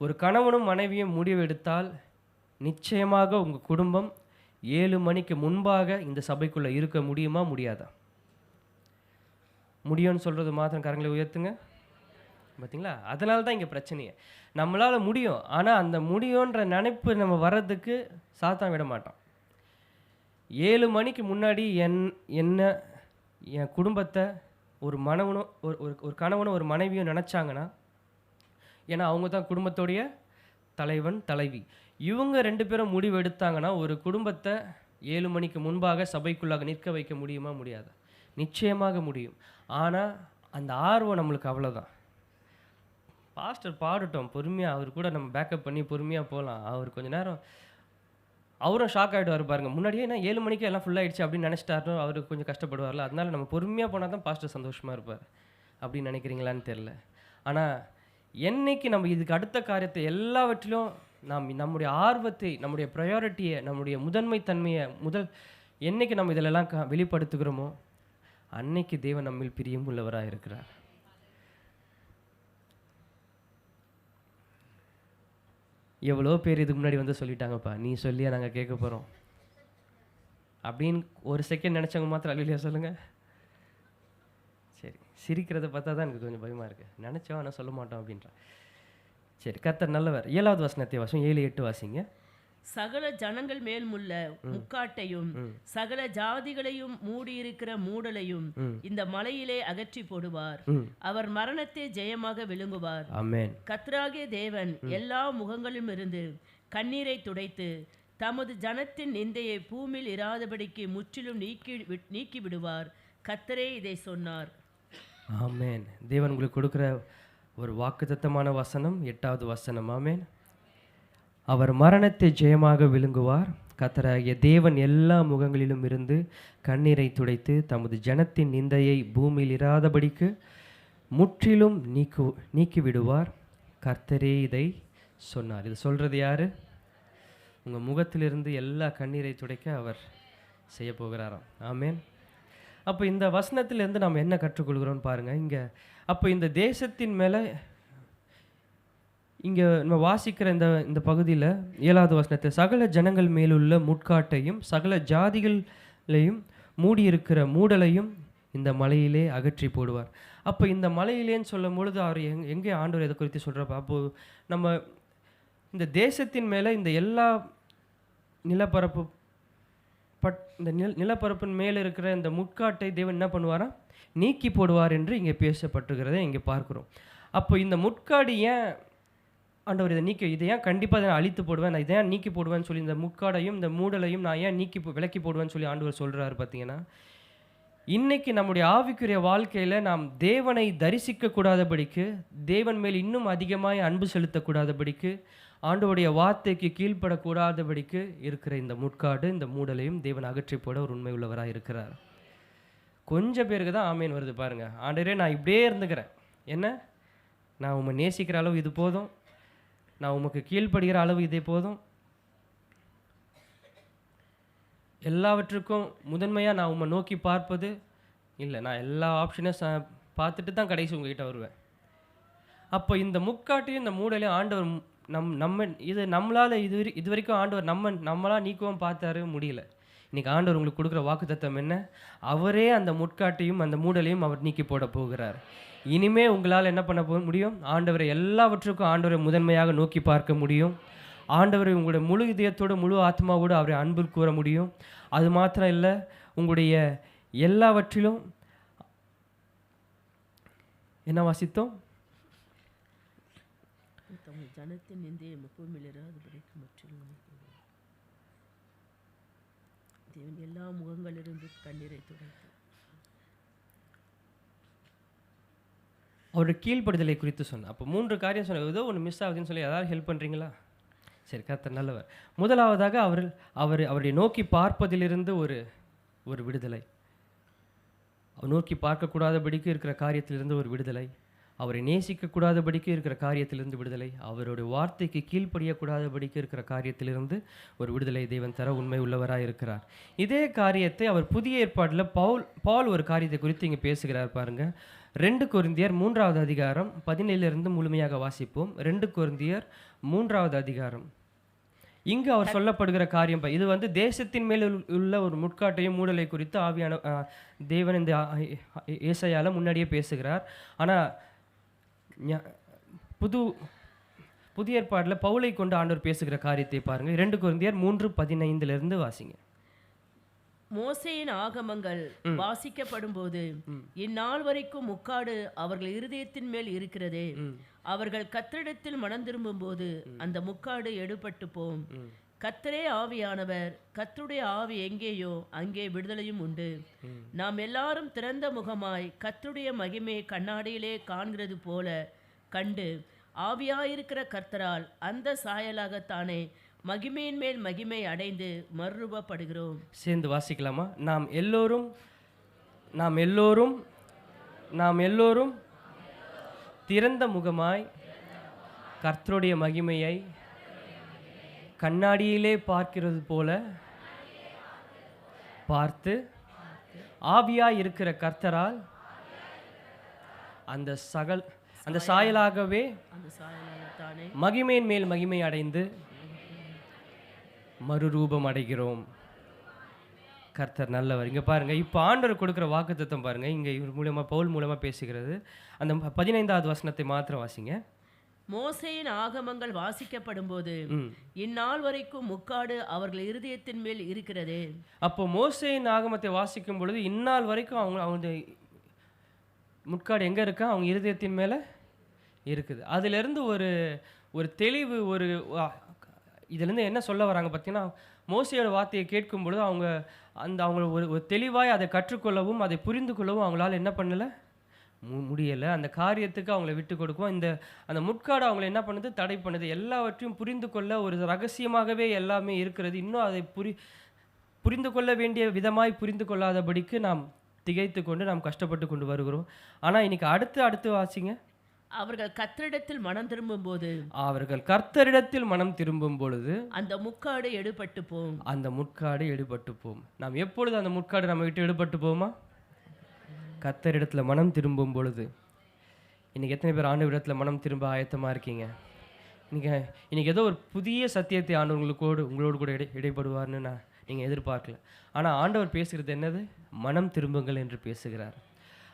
ஒரு கணவனும் மனைவியும் முடிவு எடுத்தால் நிச்சயமாக உங்கள் குடும்பம் 7 மணிக்கு முன்பாக இந்த சபைக்குள்ளே இருக்க முடியுமா முடியாதா? முடியும்னு சொல்கிறது மாத்திரம் கரங்களை உயர்த்துங்க. பார்த்தீங்களா? அதனால தான் இங்கே பிரச்சனையே. நம்மளால் முடியும், ஆனால் அந்த முடியுன்ற நினைப்பு நம்ம வர்றதுக்கு சாத்தான் விட மாட்டான். 7 மணிக்கு முன்னாடி என் குடும்பத்தை ஒரு மனவனும் ஒரு கணவனும் ஒரு மனைவியும் நினச்சாங்கன்னா, ஏன்னா அவங்க தான் குடும்பத்தோடைய தலைவன் தலைவி, இவங்க 2 பேரும் முடிவு எடுத்தாங்கன்னா ஒரு குடும்பத்தை 7 மணிக்கு முன்பாக சபைக்குள்ளாக நிற்க வைக்க முடியுமா முடியாதா? நிச்சயமாக முடியும். ஆனால் அந்த ஆர்வம் நம்மளுக்கு அவ்வளோதான். பாஸ்டர் பாடட்டும் பொறுமையாக, அவர் கூட நம்ம பேக்கப் பண்ணி பொறுமையாக போகலாம். அவர் கொஞ்சம் நேரம் அவரும் ஷாக் ஆகிடுவார் பாருங்க. முன்னாடியே என்ன 7 மணிக்கு எல்லாம் ஃபுல்லாகிடுச்சு அப்படின்னு நினச்சிட்டாரு, அவருக்கு கொஞ்சம் கஷ்டப்படுவார்ல. அதனால நம்ம பொறுமையாக போனால் தான் பாஸ்டர் சந்தோஷமாக இருப்பார் அப்படின்னு நினைக்கிறீங்களான்னு தெரில. ஆனால் என்னைக்கு நம்ம இதுக்கு அடுத்த காரியத்தை எல்லாவற்றிலும் நம்முடைய ஆர்வத்தை, நம்முடைய ப்ரையாரிட்டியை, நம்முடைய முதன்மை தன்மையை என்னைக்கு நம்ம இதிலெல்லாம் வெளிப்படுத்துகிறோமோ அன்னைக்கு தேவன் நம்மில் பிரியம் உள்ளவராக இருக்கிறார். எவ்வளோ பேர் இதுக்கு முன்னாடி சொல்லிட்டாங்கப்பா, நீ சொல்லியா நாங்கள் கேட்க போகிறோம் அப்படின்னு ஒரு செகண்ட் நினச்சவங்க மாத்திரம் அல்லையா சொல்லுங்கள். சரி, சிரிக்கிறத பார்த்தா தான் எனக்கு கொஞ்சம் பயமாக இருக்குது. நினச்சோம் ஆனால் சொல்ல மாட்டோம் அப்படின்றா. சரி, கர்த்தர் நல்லவர். 7வது வசனத்தை வாசிங்க. 7-8 வாசிங்க. சகல ஜனங்கள் மேல் உள்ள முக்காட்டையும் சகல ஜாதிகளையும் மூடியிருக்கிற மூடலையும் இந்த மலையிலே அகற்றி போடுவார். அவர் மரணத்தை ஜெயமாக விழுங்குவார். ஆமென். கர்த்தராகிய தேவன் எல்லா முகங்களிலும் இருந்து கண்ணீரை துடைத்து தமது ஜனத்தின் நிந்தையை பூமியில் இராதபடிக்கு முற்றிலும் நீக்கி விடுவார். கர்த்தரே இதை சொன்னார். ஆமென். தேவன் உங்களுக்கு கொடுக்குற ஒரு வாக்குத்தத்தமான வசனம் 8வது வசனம். ஆமென். அவர் மரணத்தை ஜெயமாக விழுங்குவார், கர்த்தராகிய தேவன் எல்லா முகங்களிலும் இருந்து கண்ணீரை துடைத்து தமது ஜனத்தின் நிந்தையை பூமியில் இராதபடிக்கு முற்றிலும் நீக்கிவிடுவார். கர்த்தரே இதை சொன்னார். இது சொல்கிறது யார்? உங்கள் முகத்திலிருந்து எல்லா கண்ணீரை துடைக்க அவர் செய்ய போகிறாராம். ஆமேன். அப்போ இந்த வசனத்திலேருந்து நாம் என்ன கற்றுக்கொள்கிறோம்னு பாருங்கள். இங்கே அப்போ இந்த தேசத்தின் மேலே இங்கே நம்ம வாசிக்கிற இந்த பகுதியில் 7வது வசனத்தை, சகல ஜனங்கள் மேலுள்ள முட்காட்டையும் சகல ஜாதிகளையும் மூடியிருக்கிற மூடலையும் இந்த மலையிலே அகற்றி போடுவார். அப்போ இந்த மலையிலேன்னு சொல்லும் பொழுது அவர் எங்கே ஆண்டவர் இதை குறித்து சொல்கிறப்ப, அப்போது நம்ம இந்த தேசத்தின் மேலே இந்த எல்லா நிலப்பரப்பு இந்த நிலப்பரப்பின் மேலே இருக்கிற இந்த முட்காட்டை தேவன் என்ன பண்ணுவாரா? நீக்கி போடுவார் என்று இங்கே பேசப்பட்டுகிறதை இங்கே பார்க்குறோம். அப்போ இந்த முட்காடு ஏன் ஆண்டவர் இதை ஏன் கண்டிப்பாக நான் அழித்து போடுவேன், நான் இதை ஏன் நீக்கி போடுவேன்னு சொல்லி இந்த முட்காடையும் இந்த மூடலையும் நான் ஏன் விலக்கி போடுவேன்னு சொல்லி ஆண்டவர் சொல்கிறாரு. பார்த்தீங்கன்னா இன்றைக்கி நம்முடைய ஆவிக்குரிய வாழ்க்கையில் நாம் தேவனை தரிசிக்க கூடாதபடிக்கு, தேவன் மேல் இன்னும் அதிகமாக அன்பு செலுத்தக்கூடாதபடிக்கு, ஆண்டவருடைய வார்த்தைக்கு கீழ்ப்படக்கூடாதபடிக்கு இருக்கிற இந்த முட்காடு இந்த மூடலையும் தேவன் அகற்றி போட ஒரு உண்மை உள்ளவராக இருக்கிறார். கொஞ்சம் பேருக்கு தான் ஆமேன் வருது பாருங்கள். ஆண்டவரே நான் இப்படியே இருந்துக்கிறேன், என்ன நான் உம்மை நேசிக்கிற அளவு இது போதும், நான் உமக்கு கீழ்ப்படுகிற அளவு இதே போதும், எல்லாவற்றுக்கும் முதன்மையாக நான் உம்மை நோக்கி பார்ப்பது இல்லை, நான் எல்லா ஆப்ஷனையும் பார்த்துட்டு தான் கடைசி உங்ககிட்ட வருவேன். அப்போ இந்த முக்காட்டையும் இந்த மூடலையும் ஆண்டவர் நம்ம இது நம்மளால் இது வரைக்கும் ஆண்டவர் நம்மளாக நீக்கவும் பார்த்தாரு, முடியல. இன்றைக்கி ஆண்டவர் உங்களுக்கு கொடுக்குற வாக்குத்தத்தம் என்ன? அவரே அந்த முட்காட்டையும் அந்த மூடலையும் அவர் நீக்கி போட போகிறார். இனிமே உங்களால் என்ன பண்ண முடியும்? ஆண்டவரை எல்லாவற்றுக்கும் ஆண்டவரை முதன்மையாக நோக்கி பார்க்க முடியும். ஆண்டவரை உங்களுடைய முழு இதயத்தோடு முழு ஆத்மாவோடு அவரை அன்பு கூற முடியும். அது மாத்திரம் இல்லை, உங்களுடைய எல்லாவற்றிலும் என்ன வாசித்தோம்? ஜனத்தின் நிந்தையை பூமியில் இராதபடிக்கு முற்றிலும் தேவன் எல்லா முகங்களிலிருந்து கண்ணீரை துடைத்து அவருடைய கீழ்ப்படுதலை குறித்து சொன்னார். அப்போ 3 காரியம் சொன்ன, ஏதோ ஒன்று மிஸ் ஆகுதுன்னு சொல்லி யாராவது ஹெல்ப் பண்ணுறீங்களா? சரி, கர்த்தர் நல்லவர். முதலாவதாக அவருடைய நோக்கி பார்ப்பதிலிருந்து ஒரு விடுதலை, அவர் நோக்கி பார்க்கக்கூடாதபடிக்கு இருக்கிற காரியத்திலிருந்து ஒரு விடுதலை, அவரை நேசிக்கக்கூடாதபடிக்கு இருக்கிற காரியத்திலிருந்து விடுதலை, அவருடைய வார்த்தைக்கு கீழ்ப்படியக்கூடாதபடிக்கு இருக்கிற காரியத்திலிருந்து ஒரு விடுதலை தேவன் தர உண்மை உள்ளவராக இருக்கிறார். இதே காரியத்தை அவர் புதிய ஏற்பாட்டில் பவுல் ஒரு காரியத்தை குறித்து இங்கே பேசுகிறார் பாருங்கள். 2 கொரிந்தியர் 3வது அதிகாரம் 17 முழுமையாக வாசிப்போம். 2 கொரிந்தியர் 3வது அதிகாரம். இங்கு அவர் சொல்லப்படுகிற காரியம், இது தேசத்தின் மேல் உள்ள ஒரு முட்காட்டையும் மூடலை குறித்து ஆவியான தேவன் இந்த ஏசாயால முன்னாடியே பேசுகிறார். ஆனால் புதிய ஏற்பாட்டில் பவுலை கொண்டு ஆண்டவர் பேசுகிற காரியத்தை பாருங்கள். 2 கொரிந்தியர் 3:15 வாசிங்க. மோசேயின் ஆகமங்கள் வாசிக்கப்படும் போது இந்நாள் வரைக்கும் முக்காடு அவர்கள் இருதயத்தின் மேல் இருக்கிறதே, அவர்கள் கர்த்தரிடத்தில் மனம் திரும்பும் போது அந்த முக்காடு எடுபட்டு போம். கர்த்தரே ஆவியானவர், கர்த்தருடைய ஆவி எங்கேயோ அங்கே விடுதலையும் உண்டு. நாம் எல்லாரும் திறந்த முகமாய் கர்த்தருடைய மகிமையை கண்ணாடியிலே காண்கிறது போல கண்டு ஆவியாயிருக்கிற கர்த்தரால் அந்த சாயலாகத்தானே மகிமையின் மேல் மகிமை அடைந்து மறுரூபப்படுகிறோம். சேர்ந்து வாசிக்கலாமா? நாம் எல்லோரும் திறந்த முகமாய் கர்த்தருடைய மகிமையை கண்ணாடியிலே பார்க்கிறது போல பார்த்து ஆவியாய் இருக்கிற கர்த்தரால் அந்த சாயலாகவே மகிமையின் மேல் மகிமை அடைந்து மறுரூபம் அடைகிறோம். கர்த்தர் நல்லவர். இங்கே பாருங்கள், இப்போ ஆண்டவர் கொடுக்குற வாக்குத்தத்தம் பாருங்கள். இங்கே இவர் மூலமாக பவுல் மூலமாக பேசுகிறது. அந்த 15வது வசனத்தை மாத்திரம் வாசிங்க. மோசேயின் ஆகமங்கள் வாசிக்கப்படும் போது இந்நாள் வரைக்கும் முக்காடு அவர்கள் இருதயத்தின் மேல் இருக்கிறது. அப்போ மோசேயின் ஆகமத்தை வாசிக்கும் பொழுது இந்நாள் வரைக்கும் அவங்க முட்காடு எங்கே இருக்கா? அவங்க இருதயத்தின் மேலே இருக்குது. அதிலிருந்து ஒரு தெளிவு, இதுலேருந்து என்ன சொல்ல வராங்க பார்த்தீங்கன்னா, மோசேயோட வார்த்தையை கேட்கும் பொழுது அவங்க ஒரு தெளிவாய் அதை கற்றுக்கொள்ளவும் அதை புரிந்து கொள்ளவும் அவங்களால என்ன பண்ணலை முடியலை, அந்த காரியத்துக்கு அவங்கள விட்டு கொடுக்கும். அந்த முட்காடு அவங்கள என்ன பண்ணுது, தடை பண்ணுது. எல்லாவற்றையும் புரிந்து கொள்ள ஒரு ரகசியமாகவே எல்லாமே இருக்கிறது. இன்னும் அதை புரிந்து கொள்ள வேண்டிய விதமாய் புரிந்து கொள்ளாதபடிக்கு நாம் திகைத்து கொண்டு நாம் கஷ்டப்பட்டு கொண்டு வருகிறோம். ஆனால் இன்னைக்கு அடுத்து வாசிங்க. அவர்கள் கர்த்தரிடத்தில் மனம் திரும்பும் போது, அவர்கள் கர்த்தரிடத்தில் மனம் திரும்பும் பொழுது அந்த முக்காடு எடுபட்டு போம். அந்த முட்காடு எடுபட்டு போம். நாம் எப்பொழுது அந்த முட்காடு நம்ம விட்டு எடுபட்டு போமா? கர்த்தரிடத்தில் மனம் திரும்பும் பொழுது. இன்னைக்கு எத்தனை பேர் ஆண்டவரிடத்தில் மனம் திரும்ப ஆயத்தமாக இருக்கீங்க? இன்னைக்கு ஏதோ ஒரு புதிய சத்தியத்தை ஆண்டவர் உங்களோடு கூட இடைப்படுவார்னு நீங்கள் எதிர்பார்க்கல. ஆனால் ஆண்டவர் பேசுகிறது என்னது? மனம் திரும்புங்கள் என்று பேசுகிறார்.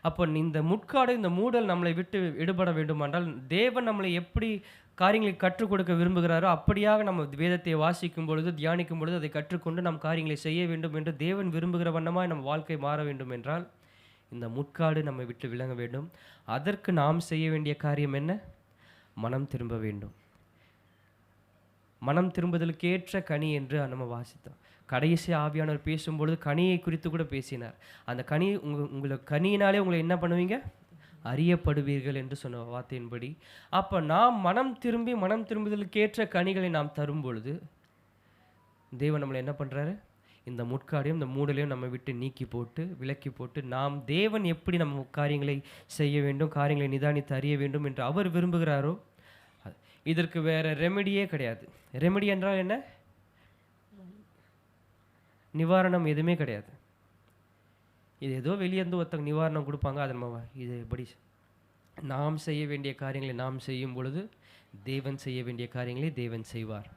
அப்போ இந்த முட்காடு, இந்த மூடல் நம்மளை விட்டு விடுபட வேண்டுமென்றால் தேவன் நம்மளை எப்படி காரியங்களை கற்றுக் கொடுக்க விரும்புகிறாரோ அப்படியாக நம்ம வேதத்தை வாசிக்கும் பொழுது, தியானிக்கும் பொழுது அதை கற்றுக்கொண்டு நம் காரியங்களை செய்ய வேண்டும் என்று தேவன் விரும்புகிற வண்ணமாக நம்ம வாழ்க்கை மாற வேண்டும் என்றால் இந்த முட்காடு நம்மை விட்டு விலக வேண்டும். அதற்கு நாம் செய்ய வேண்டிய காரியம் என்ன? மனம் திரும்ப வேண்டும். மனம் திரும்புதலுக்கேற்ற கனி என்று நம்ம வாசித்தோம். கடைசி ஆவியானவர் பேசும்பொழுது கனியை குறித்து கூட பேசினார். அந்த கனி உங்களுக்கு கனியினாலே உங்களை என்ன பண்ணுவீங்க? அறியப்படுவீர்கள் என்று சொன்ன வார்த்தையின்படி. அப்போ நாம் மனம் திரும்புதலுக்கேற்ற கனிகளை நாம் தரும் பொழுது தேவன் நம்மளை என்ன பண்ணுறாரு? இந்த முட்காடையும் இந்த மூடலையும் நம்ம விட்டு விலக்கி போட்டு நாம் தேவன் எப்படி நம்ம காரியங்களை செய்ய வேண்டும், காரியங்களை நிதானித்து அறிய வேண்டும் என்று அவர் விரும்புகிறாரோ இதற்கு வேற ரெமெடியே கிடையாது. ரெமெடி என்றால் என்ன? நிவாரணம் எதுவுமே கிடையாது. இது ஏதோ வெளியேருந்து ஒருத்தங்க நிவாரணம் கொடுப்பாங்க, அதை நம்ம இது எப்படி நாம் செய்ய வேண்டிய காரியங்களை நாம் செய்யும் பொழுது தேவன் செய்ய வேண்டிய காரியங்களை தேவன் செய்வார்.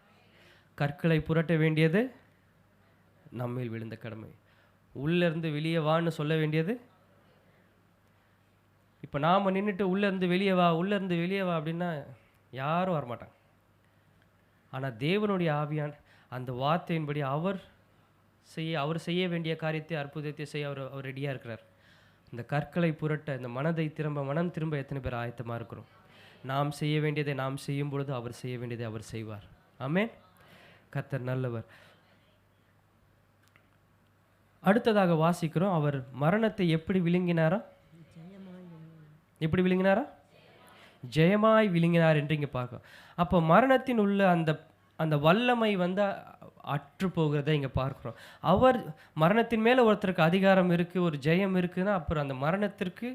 கற்களை புரட்ட வேண்டியது நம்மேல் விழுந்த கடமை. உள்ளேருந்து வெளியே வான்னு சொல்ல வேண்டியது. இப்போ நாம் நின்றுட்டு உள்ளேருந்து வெளியே வா அப்படின்னா யாரும் வரமாட்டாங்க. ஆனால் தேவனுடைய ஆவியான் அந்த வார்த்தையின்படி அவர் செய்ய வேண்டிய காரியத்தை, அற்புதத்தை செய்ய அவர் ரெடியாக இருக்கிறார். இந்த கற்களை புரட்ட, இந்த மனம் திரும்ப எத்தனை பேர் ஆயத்தமாக இருக்கிறோம்? நாம் செய்ய வேண்டியதை நாம் செய்யும் பொழுது அவர் செய்ய வேண்டியதை அவர் செய்வார். ஆமென். கர்த்தர் நல்லவர். அடுத்ததாக வாசிக்கிறோம், அவர் மரணத்தை எப்படி விழுங்கினாரா? ஜெயமாய் விழுங்கினார் என்று இங்கே பார்க்கிறோம். அப்போ மரணத்தின் உள்ள அந்த வல்லமை அற்று போகிறத இங்கே பார்க்குறோம். அவர் மரணத்தின் மேலே ஒருத்தருக்கு அதிகாரம் இருக்குது, ஒரு ஜெயம் இருக்குன்னா அப்புறம் அந்த மரணத்திற்கு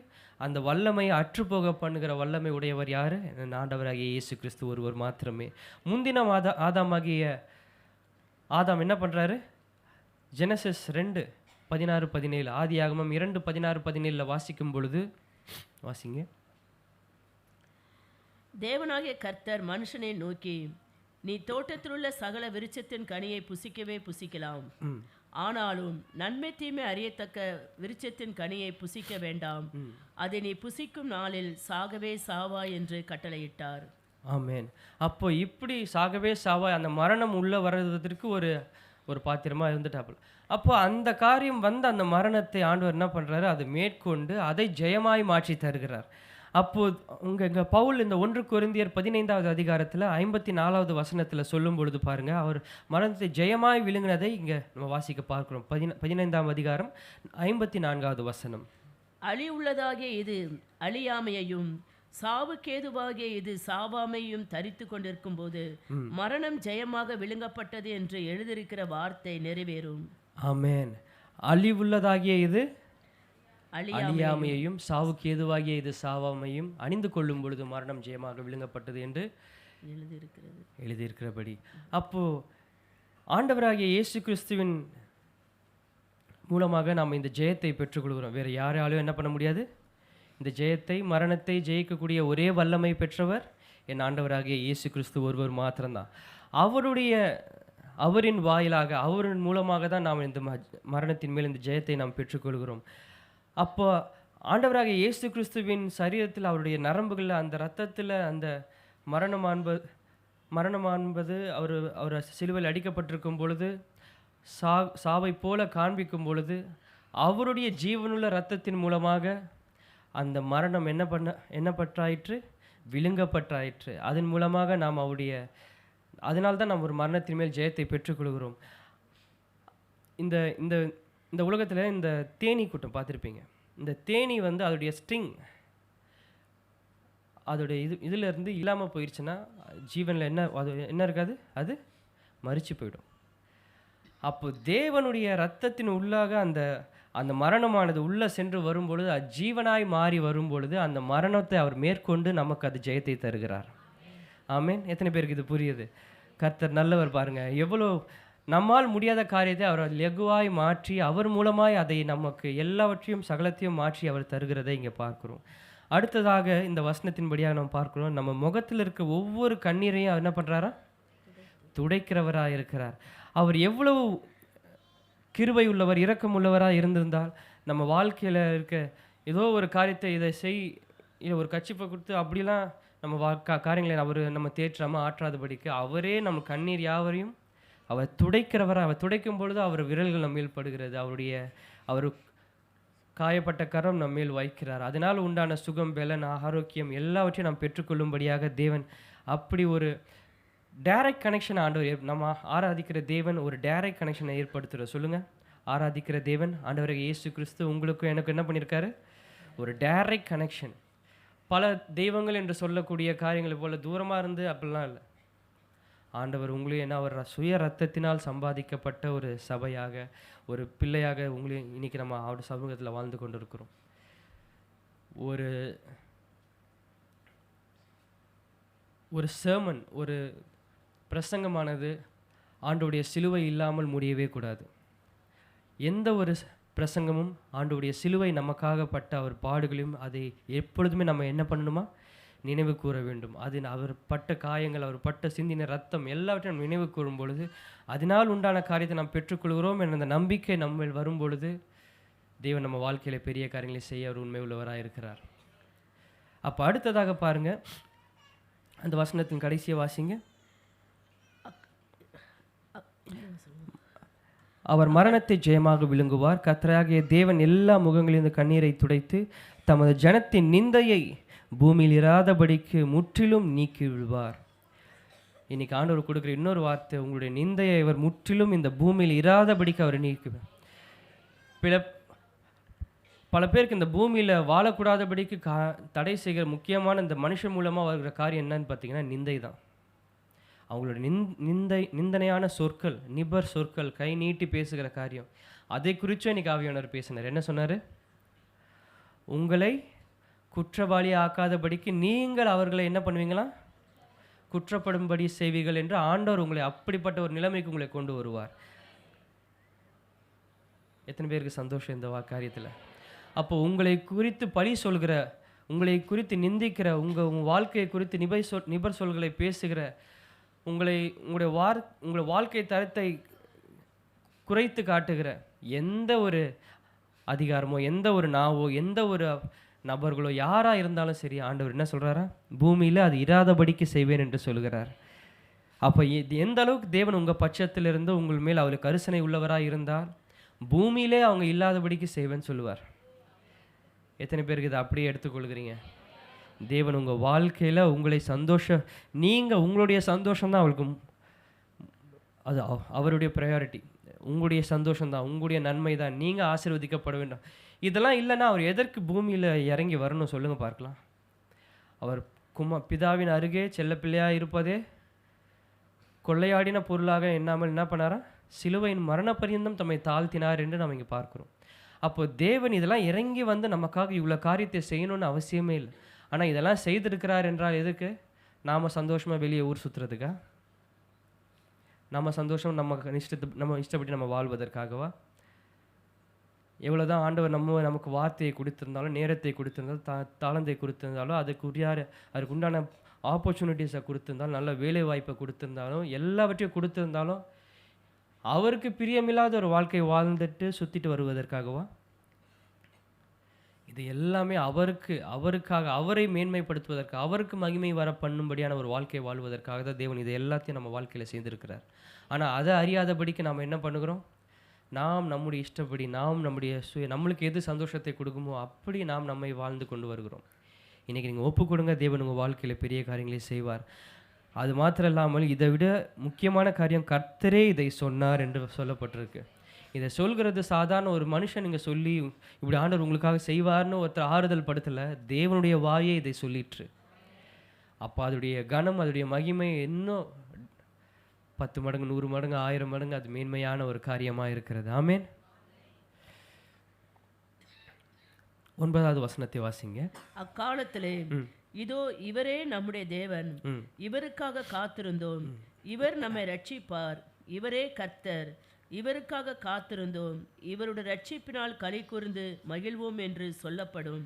அந்த வல்லமையை அற்று போக பண்ணுகிற வல்லமை உடையவர் யார்? ஆண்டவராகிய இயேசு கிறிஸ்து ஒருவர் மாத்திரமே. முந்தின ஆதாம் என்ன பண்ணுறாரு? ஜெனசிஸ் 2:16-17, ஆதியாகமம் 2:16-17 வாசிக்கும் பொழுது வாசிங்க. தேவனாகிய கர்த்தர் மனுஷனை நோக்கி, நீ தோட்டத்தில் உள்ள சகல விருட்சத்தின் கனியை புசிக்கவே புசிக்கலாம், ஆனாலும் நன்மை தீமை அறியத்தக்க விருட்சத்தின் கனியை புசிக்க வேண்டாம், அதை நீ புசிக்கும் நாளில் சாகவே சாவாய் என்று கட்டளையிட்டார். ஆமென். அப்போ இப்படி சாகவே சாவாய், அந்த மரணம் உள்ள வர்றதுக்கு ஒரு பாத்திரமா இருந்துட்டாப்புல. அப்போ அந்த காரியம் அந்த மரணத்தை ஆண்டவர் என்ன பண்றாரு? அதை மேற்கொண்டு அதை ஜெயமாய் மாற்றி தருகிறார். அப்போ இங்கே பவுல் இந்த 1 கொரிந்தியர் 15வது அதிகாரத்தில் 54வது வசனத்தில் சொல்லும் பொழுது பாருங்க, அவர் மரணத்தை ஜெயமாய் விழுங்கினதை இங்கே நம்ம வாசிக்க பார்க்கிறோம். 15ஆம் அதிகாரம் 54வது வசனம். அழி உள்ளதாகிய இது அழியாமையையும் சாவுக்கேதுவாகிய இது சாவாமையும் தரித்து கொண்டிருக்கும் போது மரணம் ஜெயமாக விழுங்கப்பட்டது என்று எழுதியிருக்கிற வார்த்தை நிறைவேறும். ஆமென். அழிவுள்ளதாகிய இது அழியாமையையும் சாவுக்கு ஏதுவாகிய இது சாவாமையும் அணிந்து கொள்ளும் பொழுது மரணம் ஜெயமாக விழுங்கப்பட்டது என்று எழுதியிருக்கிறபடி. அப்போ ஆண்டவராகிய இயேசு கிறிஸ்துவின் மூலமாக நாம் இந்த ஜெயத்தை பெற்றுக்கொள்கிறோம். வேறு யாராலும் என்ன பண்ண முடியாது? இந்த ஜெயத்தை, மரணத்தை ஜெயிக்கக்கூடிய ஒரே வல்லமை பெற்றவர் என் ஆண்டவராகிய இயேசு கிறிஸ்து ஒருவர் மாத்திரம்தான். அவரின் வாயிலாக, அவரின் மூலமாக தான் நாம் இந்த மரணத்தின் மேல் இந்த ஜெயத்தை நாம் பெற்றுக்கொள்கிறோம். அப்போ ஆண்டவராகிய இயேசு கிறிஸ்துவின் சரீரத்தில், அவருடைய நரம்புகளில், அந்த இரத்தத்தில் அந்த மரணமான்பது அவர் சிலுவையில் அடிக்கப்பட்டிருக்கும் பொழுது சாவை போல காண்பிக்கும் பொழுது அவருடைய ஜீவனுள்ள இரத்தத்தின் மூலமாக அந்த மரணம் என்ன பற்றாயிற்று? விழுங்கப்பட்டாயிற்று. அதன் மூலமாக நாம் அதனால்தான் நாம் ஒரு மரணத்தின் மேல் ஜெயத்தை பெற்றுக்கொள்கிறோம். இந்த இந்த இந்த உலகத்தில் இந்த தேனீ கூட்டம் பார்த்துருப்பீங்க. இந்த தேனி அதோடைய ஸ்ட்ரிங் அதோடைய இதிலேருந்து இல்லாமல் போயிடுச்சுன்னா ஜீவனில் என்ன இருக்காது, அது மரிச்சு போயிடும். அப்போ தேவனுடைய இரத்தத்தின் உள்ளாக அந்த அந்த மரணமானது உள்ளே சென்று வரும்பொழுது, அது ஜீவனாய் மாறி வரும்பொழுது, அந்த மரணத்தை அவர் மேற்கொண்டு நமக்கு அது ஜெயத்தை தருகிறார். ஆமென். எத்தனை பேருக்கு இது புரியுது? கர்த்தர் நல்லவர் பாருங்க. எவ்வளோ நம்மால் முடியாத காரியத்தை அவர் லெகுவாய் மாற்றி, அவர் மூலமாய் அதை நமக்கு எல்லாவற்றையும் சகலத்தையும் மாற்றி அவர் தருகிறதை இங்கே பார்க்குறோம். அடுத்ததாக இந்த வசனத்தின்படியாக நம்ம பார்க்குறோம், நம்ம முகத்தில் இருக்க ஒவ்வொரு கண்ணீரையும் அவர் என்ன பண்ணுறாரா? துடைக்கிறவராக இருக்கிறார். அவர் எவ்வளவு கிருபை உள்ளவர், இரக்கம் உள்ளவராக இருந்திருந்தால் நம்ம வாழ்க்கையில் இருக்க ஏதோ ஒரு காரியத்தை இதை செய், இல்லை ஒரு கட்சிப்பை கொடுத்து அப்படிலாம் நம்ம காரியங்களை அவர் நம்ம தேற்றாமல் ஆற்றாதபடிக்கு அவரே நம்ம கண்ணீர் யாவரையும் அவர் துடைக்கிறவராக, அவர் துடைக்கும் பொழுது அவர் விரல்கள் நம்மேல் படுகிறது, அவர் காயப்பட்ட கரம் நம்மேல் வைக்கிறார். அதனால் உண்டான சுகம், பலன், ஆரோக்கியம் எல்லாவற்றையும் நாம் பெற்றுக்கொள்ளும்படியாக தேவன் அப்படி ஒரு டைரக்ட் கனெக்ஷன் ஆண்டவர், நம்ம ஆராதிக்கிற தேவன் ஒரு டைரக்ட் கனெக்ஷனை ஏற்படுத்துகிற. சொல்லுங்கள், ஆராதிக்கிற தேவன் ஆண்டவராக இயேசு கிறிஸ்து உங்களுக்கும் எனக்கு என்ன பண்ணியிருக்காரு? ஒரு டைரக்ட் கனெக்ஷன். பல தெய்வங்கள் என்று சொல்லக்கூடிய காரியங்களை போல் தூரமாக இருந்து அப்படிலாம் இல்லை. ஆண்டவர் உங்களையும் என்ன, அவர் சுய ரத்தத்தினால் சம்பாதிக்கப்பட்ட ஒரு சபையாக, ஒரு பிள்ளையாக உங்களையும் இன்னைக்கு நம்ம அவருடைய சமூகத்தில் வாழ்ந்து கொண்டு இருக்கிறோம். ஒரு sermon, ஒரு பிரசங்கமானது ஆண்டவருடைய சிலுவை இல்லாமல் முடியவே கூடாது. எந்த ஒரு பிரசங்கமும் ஆண்டவருடைய சிலுவை நமக்காகப்பட்ட அவர் பாடுகளையும் அதை எப்பொழுதுமே நம்ம என்ன பண்ணணுமா? நினைவு கூற வேண்டும். அது அவர் பட்ட காயங்கள், அவர் பட்ட சிந்தின ரத்தம் எல்லாவற்றையும் நம்ம நினைவு கூறும் பொழுது, அதனால் உண்டான காரியத்தை நாம் பெற்றுக்கொள்கிறோம் என்ற அந்த நம்பிக்கை நம்ம வரும் பொழுது தேவன் நம்ம வாழ்க்கையில் பெரிய காரியங்களை செய்ய அவர் உண்மை உள்ளவராக இருக்கிறார். அப்போ அடுத்ததாக பாருங்க, அந்த வசனத்தின் கடைசியை வாசிங்க. அவர் மரணத்தை ஜெயமாக விழுங்குவார். கர்த்தராகிய தேவன் எல்லா முகங்களிலிருந்து கண்ணீரை துடைத்து தமது ஜனத்தின் நிந்தையை பூமியில் இராதபடிக்கு முற்றிலும் நீக்கி விடுவார். இன்னைக்கு ஆண்டவர் கொடுக்குற இன்னொரு வார்த்தை, உங்களுடைய நிந்தையை அவர் முற்றிலும் இந்த பூமியில் இராதபடிக்கு அவர் நீக்குவார். பல பேருக்கு இந்த பூமியில் வாழக்கூடாதபடிக்கு தடை செய்கிற முக்கியமான இந்த மனுஷன் மூலமாக வருகிற காரியம் என்னன்னு பார்த்தீங்கன்னா நிந்தை தான். அவங்களோட நிந்தனையான சொற்கள், நிபர் சொற்கள், கை நீட்டி பேசுகிற காரியம், அதை குறித்தும் இன்னைக்கு ஆவியானவர் பேசினார். என்ன சொன்னார்? உங்களை குற்றவாளி ஆக்காதபடிக்கு நீங்கள் அவர்களை என்ன பண்ணுவீங்களா? குற்றப்படும்படி செய்வீர்கள் என்று ஆண்டவர் உங்களை அப்படிப்பட்ட ஒரு நிலைமைக்கு உங்களை கொண்டு வருவார். எத்தனை பேருக்கு சந்தோஷம் இந்த காரியத்தில்? அப்போ உங்களை குறித்து பழி சொல்கிற, உங்களை குறித்து நிந்திக்கிற, உங்கள் வாழ்க்கையை குறித்து நிபர் சொல்களை பேசுகிற, உங்களுடைய வாழ்க்கை தரத்தை குறைத்து காட்டுகிற எந்த ஒரு அதிகாரமோ, எந்த ஒரு நாவோ, எந்த ஒரு நபர்களோ யாராக இருந்தாலும் சரி, ஆண்டவர் என்ன சொல்கிறாரா? பூமியில் அது இராதபடிக்கு செய்வேன் என்று சொல்கிறார். அப்போ எந்த அளவுக்கு தேவன் உங்கள் பட்சத்திலிருந்து உங்கள் மேல் அவருக்கு கரிசனை உள்ளவராக இருந்தால் பூமியிலே அவங்க இல்லாதபடிக்கு செய்வேன்னு சொல்லுவார். எத்தனை பேருக்கு இதை அப்படியே எடுத்துக்கொள்கிறீங்க? தேவன் உங்கள் வாழ்க்கையில் உங்களை நீங்கள் உங்களுடைய சந்தோஷம்தான் அவளுக்கு, அது அவருடைய ப்ரையாரிட்டி. உங்களுடைய சந்தோஷம்தான், உங்களுடைய நன்மை தான், நீங்கள் ஆசீர்வதிக்கப்பட வேண்டும். இதெல்லாம் இல்லைன்னா அவர் எதற்கு பூமியில் இறங்கி வரணும் சொல்லுங்கள் பார்க்கலாம். அவர் பிதாவின் அருகே செல்லப்பிள்ளையாக இருப்பதே கொள்ளையாடின பொருளாக எண்ணாமல் என்ன பண்ணாரா? சிலுவையின் மரண பரியந்தம் தம்மை தாழ்த்தினார் என்று நம்ம இங்கே பார்க்குறோம். அப்போ தேவன் இதெல்லாம் இறங்கி வந்து நமக்காக இவ்வளோ காரியத்தை செய்யணும்னு அவசியமே இல்லை. ஆனால் இதெல்லாம் செய்திருக்கிறார் என்றால் எதுக்கு? நாம் சந்தோஷமாக வெளியே ஊர் சுற்றுறதுக்கா? நம்ம சந்தோஷம் நம்ம இஷ்டப்படி நம்ம வாழ்வதற்காகவா? எவ்வளோதான் ஆண்டவர் நமக்கு வார்த்தையை கொடுத்திருந்தாலும், நேரத்தை கொடுத்திருந்தாலும், தாளந்தை கொடுத்திருந்தாலும், அதுக்கு உண்டான ஆப்பர்ச்சுனிட்டிஸை கொடுத்திருந்தாலும், நல்ல வேலை வாய்ப்பை கொடுத்திருந்தாலும், எல்லாவற்றையும் கொடுத்திருந்தாலும் அவருக்கு பிரியமில்லாத ஒரு வாழ்க்கை வாழ்ந்துட்டு சுற்றிட்டு வருவதற்காகவா? இது எல்லாமே அவருக்காக, அவரை மேன்மைப்படுத்துவதற்காக, அவருக்கு மகிமை வர பண்ணும்படியான ஒரு வாழ்க்கை வாழ்வதற்காக தான் தேவன் இதை எல்லாத்தையும் நம்ம வாழ்க்கையில் செய்திருக்கிறார். ஆனால் அதை அறியாதபடிக்கு நாம் என்ன பண்ணுகிறோம்? நாம் நம்முடைய இஷ்டப்படி, நாம் நம்மளுக்கு எது சந்தோஷத்தை கொடுக்குமோ அப்படி நாம் நம்மை வாழ்ந்து கொண்டு வருகிறோம். இன்றைக்கி நீங்கள் ஒப்பு கொடுங்க, தேவன் உங்கள் வாழ்க்கையில் பெரிய காரியங்களை செய்வார். அது மாத்திரம் இல்லாமல் இதை விட முக்கியமான காரியம், கர்த்தரே இதை சொன்னார் என்று சொல்லப்பட்டிருக்கு. இதை சொல்கிறது சாதாரண ஒரு மனுஷன் நீங்கள் சொல்லி இப்படி ஆண்டவர் உங்களுக்காக செய்வார்னு ஒருத்தர் ஆறுதல் படுத்தலை, தேவனுடைய வாயே இதை சொல்லிற்று. அப்போ அதோடைய கனம், அதோடைய மகிமை இன்னும் 10 மடங்கு, 100 மடங்கு, 1000 மடங்கு அது மேன்மையான ஒரு காரியமாக இருக்கிறது. ஆமென். 9வது வசனத்தை வாசிங்க. அக்காலத்திலே இதோ இவரே நம்முடைய தேவன், இவருக்காக காத்திருந்தோம், இவர் நம்மை ரட்சிப்பார், இவரே கர்த்தர், இவருக்காக காத்திருந்தோம், இவருடைய ரட்சிப்பினால் களி கூர்ந்து மகிழ்வோம் என்று சொல்லப்படும்.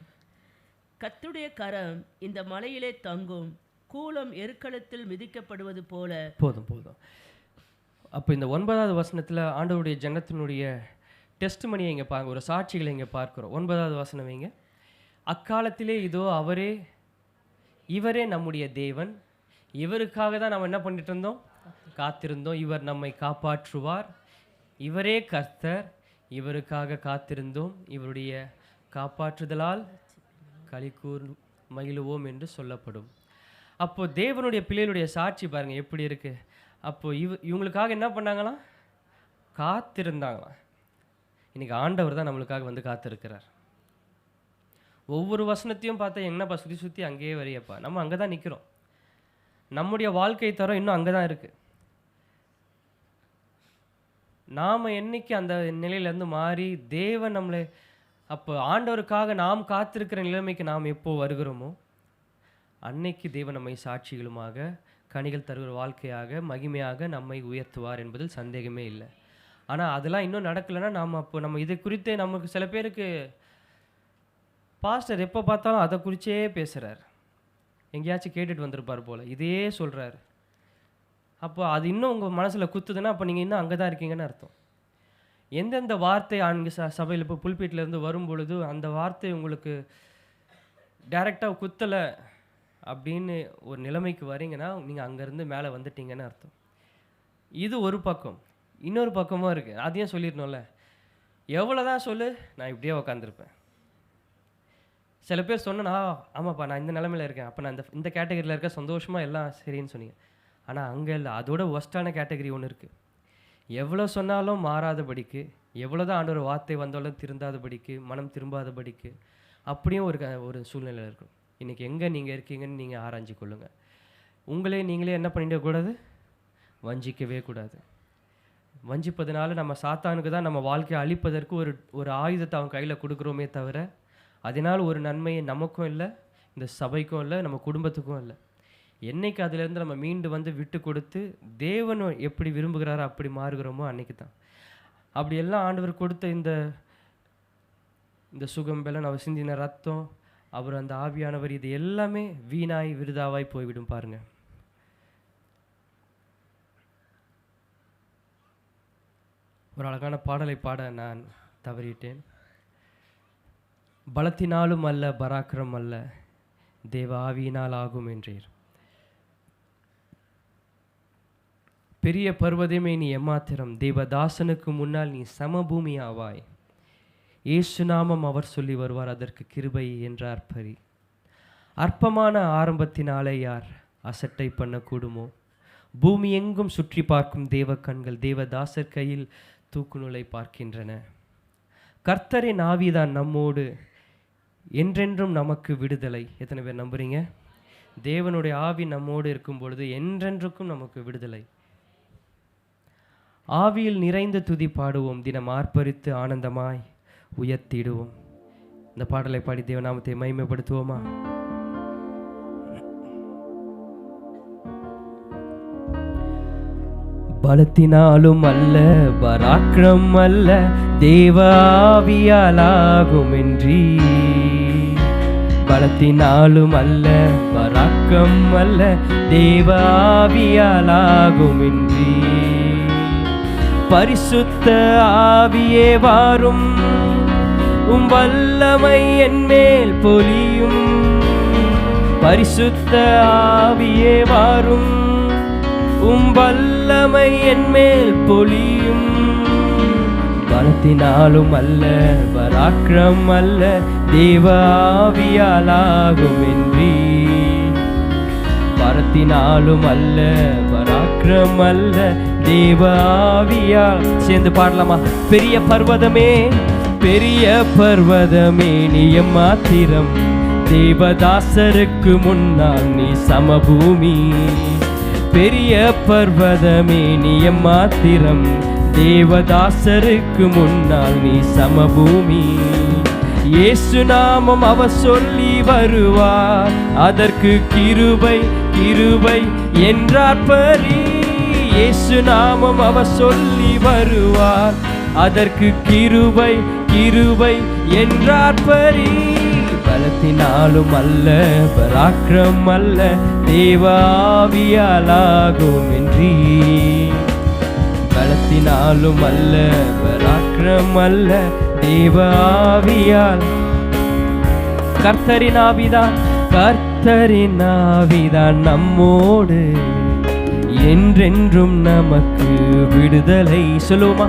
கர்த்தருடைய கரம் இந்த மலையிலே தங்கும், கூலம் எருக்களத்தில் மிதிக்கப்படுவது போல. போதும். அப்போ இந்த 9வது வசனத்தில் ஆண்டவருடைய ஜனத்தினுடைய டெஸ்ட்மனியை இங்கே பார்க்க, ஒரு சாட்சிகளை இங்கே பார்க்குறோம். 9வது வசனம் வைங்க. அக்காலத்திலே இதோ இவரே நம்முடைய தேவன், இவருக்காக தான் நம்ம என்ன பண்ணிட்டு இருந்தோம், காத்திருந்தோம், இவர் நம்மை காப்பாற்றுவார், இவரே கர்த்தர், இவருக்காக காத்திருந்தோம், இவருடைய காப்பாற்றுதலால் களிகூர் மகிழுவோம் என்று சொல்லப்படும். அப்போ தேவனுடைய பிள்ளைகளுடைய சாட்சி பாருங்க எப்படி இருக்கு. அப்போ இவங்களுக்காக என்ன பண்ணாங்களாம், காத்திருந்தாங்களாம். இன்னைக்கு ஆண்டவர் தான் நம்மளுக்காக வந்து காத்திருக்கிறார். ஒவ்வொரு வசனத்தையும் பார்த்தா என்னப்பா சுற்றி அங்கேயே வரையப்பா, நம்ம அங்கே தான் நிற்கிறோம். நம்முடைய வாழ்க்கை தரம் இன்னும் அங்கே தான் இருக்குது. நாம் என்னைக்கு அந்த நிலையிலேருந்து மாறி தேவன் நம்மளை, அப்போ ஆண்டவருக்காக நாம் காத்திருக்கிற நிலைமைக்கு நாம் எப்போ வருகிறோமோ அன்னைக்கு தேவன் நம்மை சாட்சிகளுமாக, கனிகள் தருகிற வாழ்க்கையாக, மகிமையாக நம்மை உயர்த்துவார் என்பதில் சந்தேகமே இல்லை. ஆனால் அதெல்லாம் இன்னும் நடக்கலைன்னா நம்ம இதை குறித்து, நமக்கு சில பேருக்கு பாஸ்டர் எப்போ பார்த்தாலும் அதை குறிச்சே பேசுகிறார், எங்கேயாச்சும் கேட்டுட்டு வந்திருப்பார் போல், இதையே சொல்கிறார். அப்போ அது இன்னும் உங்கள் மனசில் குத்துதுன்னா அப்போ நீங்கள் இன்னும் அங்கே தான் இருக்கீங்கன்னு அர்த்தம். எந்தெந்த வார்த்தை அங்கே சபையில் இப்போ புல்பீட்லேருந்து வரும் பொழுது அந்த வார்த்தை உங்களுக்கு டைரெக்டாக குத்தலை அப்படின்னு ஒரு நிலைமைக்கு வரீங்கன்னா நீங்கள் அங்கேருந்து மேலே வந்துட்டீங்கன்னு அர்த்தம். இது ஒரு பக்கம். இன்னொரு பக்கமும் இருக்குது, அதையும் சொல்லிடணும்ல. எவ்வளோ தான் சொல்லு, நான் இப்படியே உக்காந்துருப்பேன். சில பேர் சொன்னா, ஆமாப்பா நான் இந்த நிலமையில் இருக்கேன், அப்போ நான் இந்த கேட்டகரியில் இருக்க, சந்தோஷமாக எல்லாம் சரின்னு சொன்னீங்க. ஆனால் அங்கே இல்லை, அதோட ஒஸ்ட்டான கேட்டகரி ஒன்று இருக்குது. எவ்வளோ சொன்னாலும் மாறாதபடிக்கு, எவ்வளோ தான் ஆண்டவர் வார்த்தை வந்தாலும் திருந்தாதபடிக்கு, மனம் திரும்பாதபடிக்கு, அப்படியும் ஒரு சூழ்நிலை இருக்கும். இன்றைக்கி எங்கே நீங்கள் இருக்கீங்கன்னு நீங்கள் ஆராய்ச்சி கொள்ளுங்கள். நீங்களே என்ன பண்ணிடக்கூடாது, வஞ்சிக்கவே கூடாது. வஞ்சிப்பதனால நம்ம சாத்தானுக்கு தான் நம்ம வாழ்க்கையை அழிப்பதற்கு ஒரு ஆயுதத்தை அவன் கையில் கொடுக்குறோமே தவிர, அதனால் ஒரு நன்மையை நமக்கும் இல்லை, இந்த சபைக்கும் இல்லை, நம்ம குடும்பத்துக்கும் இல்லை. என்னைக்கு அதிலேருந்து நம்ம மீண்டு வந்து விட்டு கொடுத்து தேவன் எப்படி விரும்புகிறாரோ அப்படி மாறுகிறோமோ அன்னைக்கு தான். அப்படியெல்லாம் ஆண்டவர் கொடுத்த இந்த சுகம் பெலன், அவர் சிந்தின ரத்தம், அவர் அந்த ஆவியானவர், இது எல்லாமே வீணாய் விருதாவாய் போய்விடும். பாருங்க, ஒரு அழகான பாடலை பாட நான் தவறிட்டேன். பலத்தினாலும் அல்ல, பராக்கிரம் அல்ல, தேவ ஆவியினால் ஆகும் என்றீர். பெரிய பர்வதமே நீ எம்மாத்திரம், தேவதாசனுக்கு முன்னால் நீ சமபூமி ஆவாய். இயேசு நாமம் அவர் சொல்லி வருவார், அதற்கு கிருபை என்றார் பரி. அற்பமான ஆரம்பத்தினாலே யார் அசட்டை பண்ணக்கூடுமோ? பூமி எங்கும் சுற்றி பார்க்கும் தேவ கண்கள் தேவதாசர் கையில் தூக்குநூலை பார்க்கின்றன. கர்த்தரின் ஆவிதான் நம்மோடு, என்றென்றும் நமக்கு விடுதலை. எத்தனை பேர் நம்புறீங்க? தேவனுடைய ஆவி நம்மோடு இருக்கும் பொழுது என்றென்றுக்கும் நமக்கு விடுதலை. ஆவியில் நிறைந்த துதி பாடுவோம், தினம் ஆர்ப்பரித்து ஆனந்தமாய் உயர்த்திடுவோம். இந்த பாடலை பாடி தேவநாமத்தை மகிமைப்படுத்துவோமா? பலத்தினாலும் அல்ல, பராக்கிரம் அல்ல, தேவ ஆவியாலாகும் என்றீ. பலத்தினாலும் அல்ல, பராக்கிரம் அல்ல, தேவ ஆவியாலாகும் என்றீ. பரிசுத்த ஆவியே வாரும், வல்லமை என் மேல் பொலியும். பரிசுத்த ஆவியே வாரும், வல்லமை என் மேல் பொலியும். பலத்தினாலும் அல்ல, பராக்கிரம் அல்ல, தேவ ஆவியாலாகும் என்றீ. பலத்தினாலும் அல்ல, பராக்கிரம் அல்ல, தேவ ஆவியால். சேர்ந்து பாடலாமா? பெரிய பர்வதமே, பெரிய பர்வதமே நீ எம்மாத்திரம், தேவதாசருக்கு முன்னால் நீ சமபூமி. பெரிய பர்வதமே நீ எம்மாத்திரம், தேவதாசருக்கு முன்னால் நீ சமபூமி. இயேசு நாமம் அவர் சொல்லி வருவார், அதற்கு கிருபை கிருபை என்றார் பரி. இயேசு நாமம் அவர் சொல்லி வருவார், அதற்கு கிருபை கிருபை என்றார் பரி. பலத்தினாலும் அல்ல பராக்கிரம் அல்ல, தேவ ஆவியாலாகும் என்றீ. பலத்தினாலும் அல்ல பராக்கிரம் அல்ல, தேவ ஆவியால். கர்த்தரின் ஆவிதான், கர்த்தரின் ஆவிதான் நம்மோடு, என்றென்றும் நமக்கு விடுதலை. சொல்லுமா,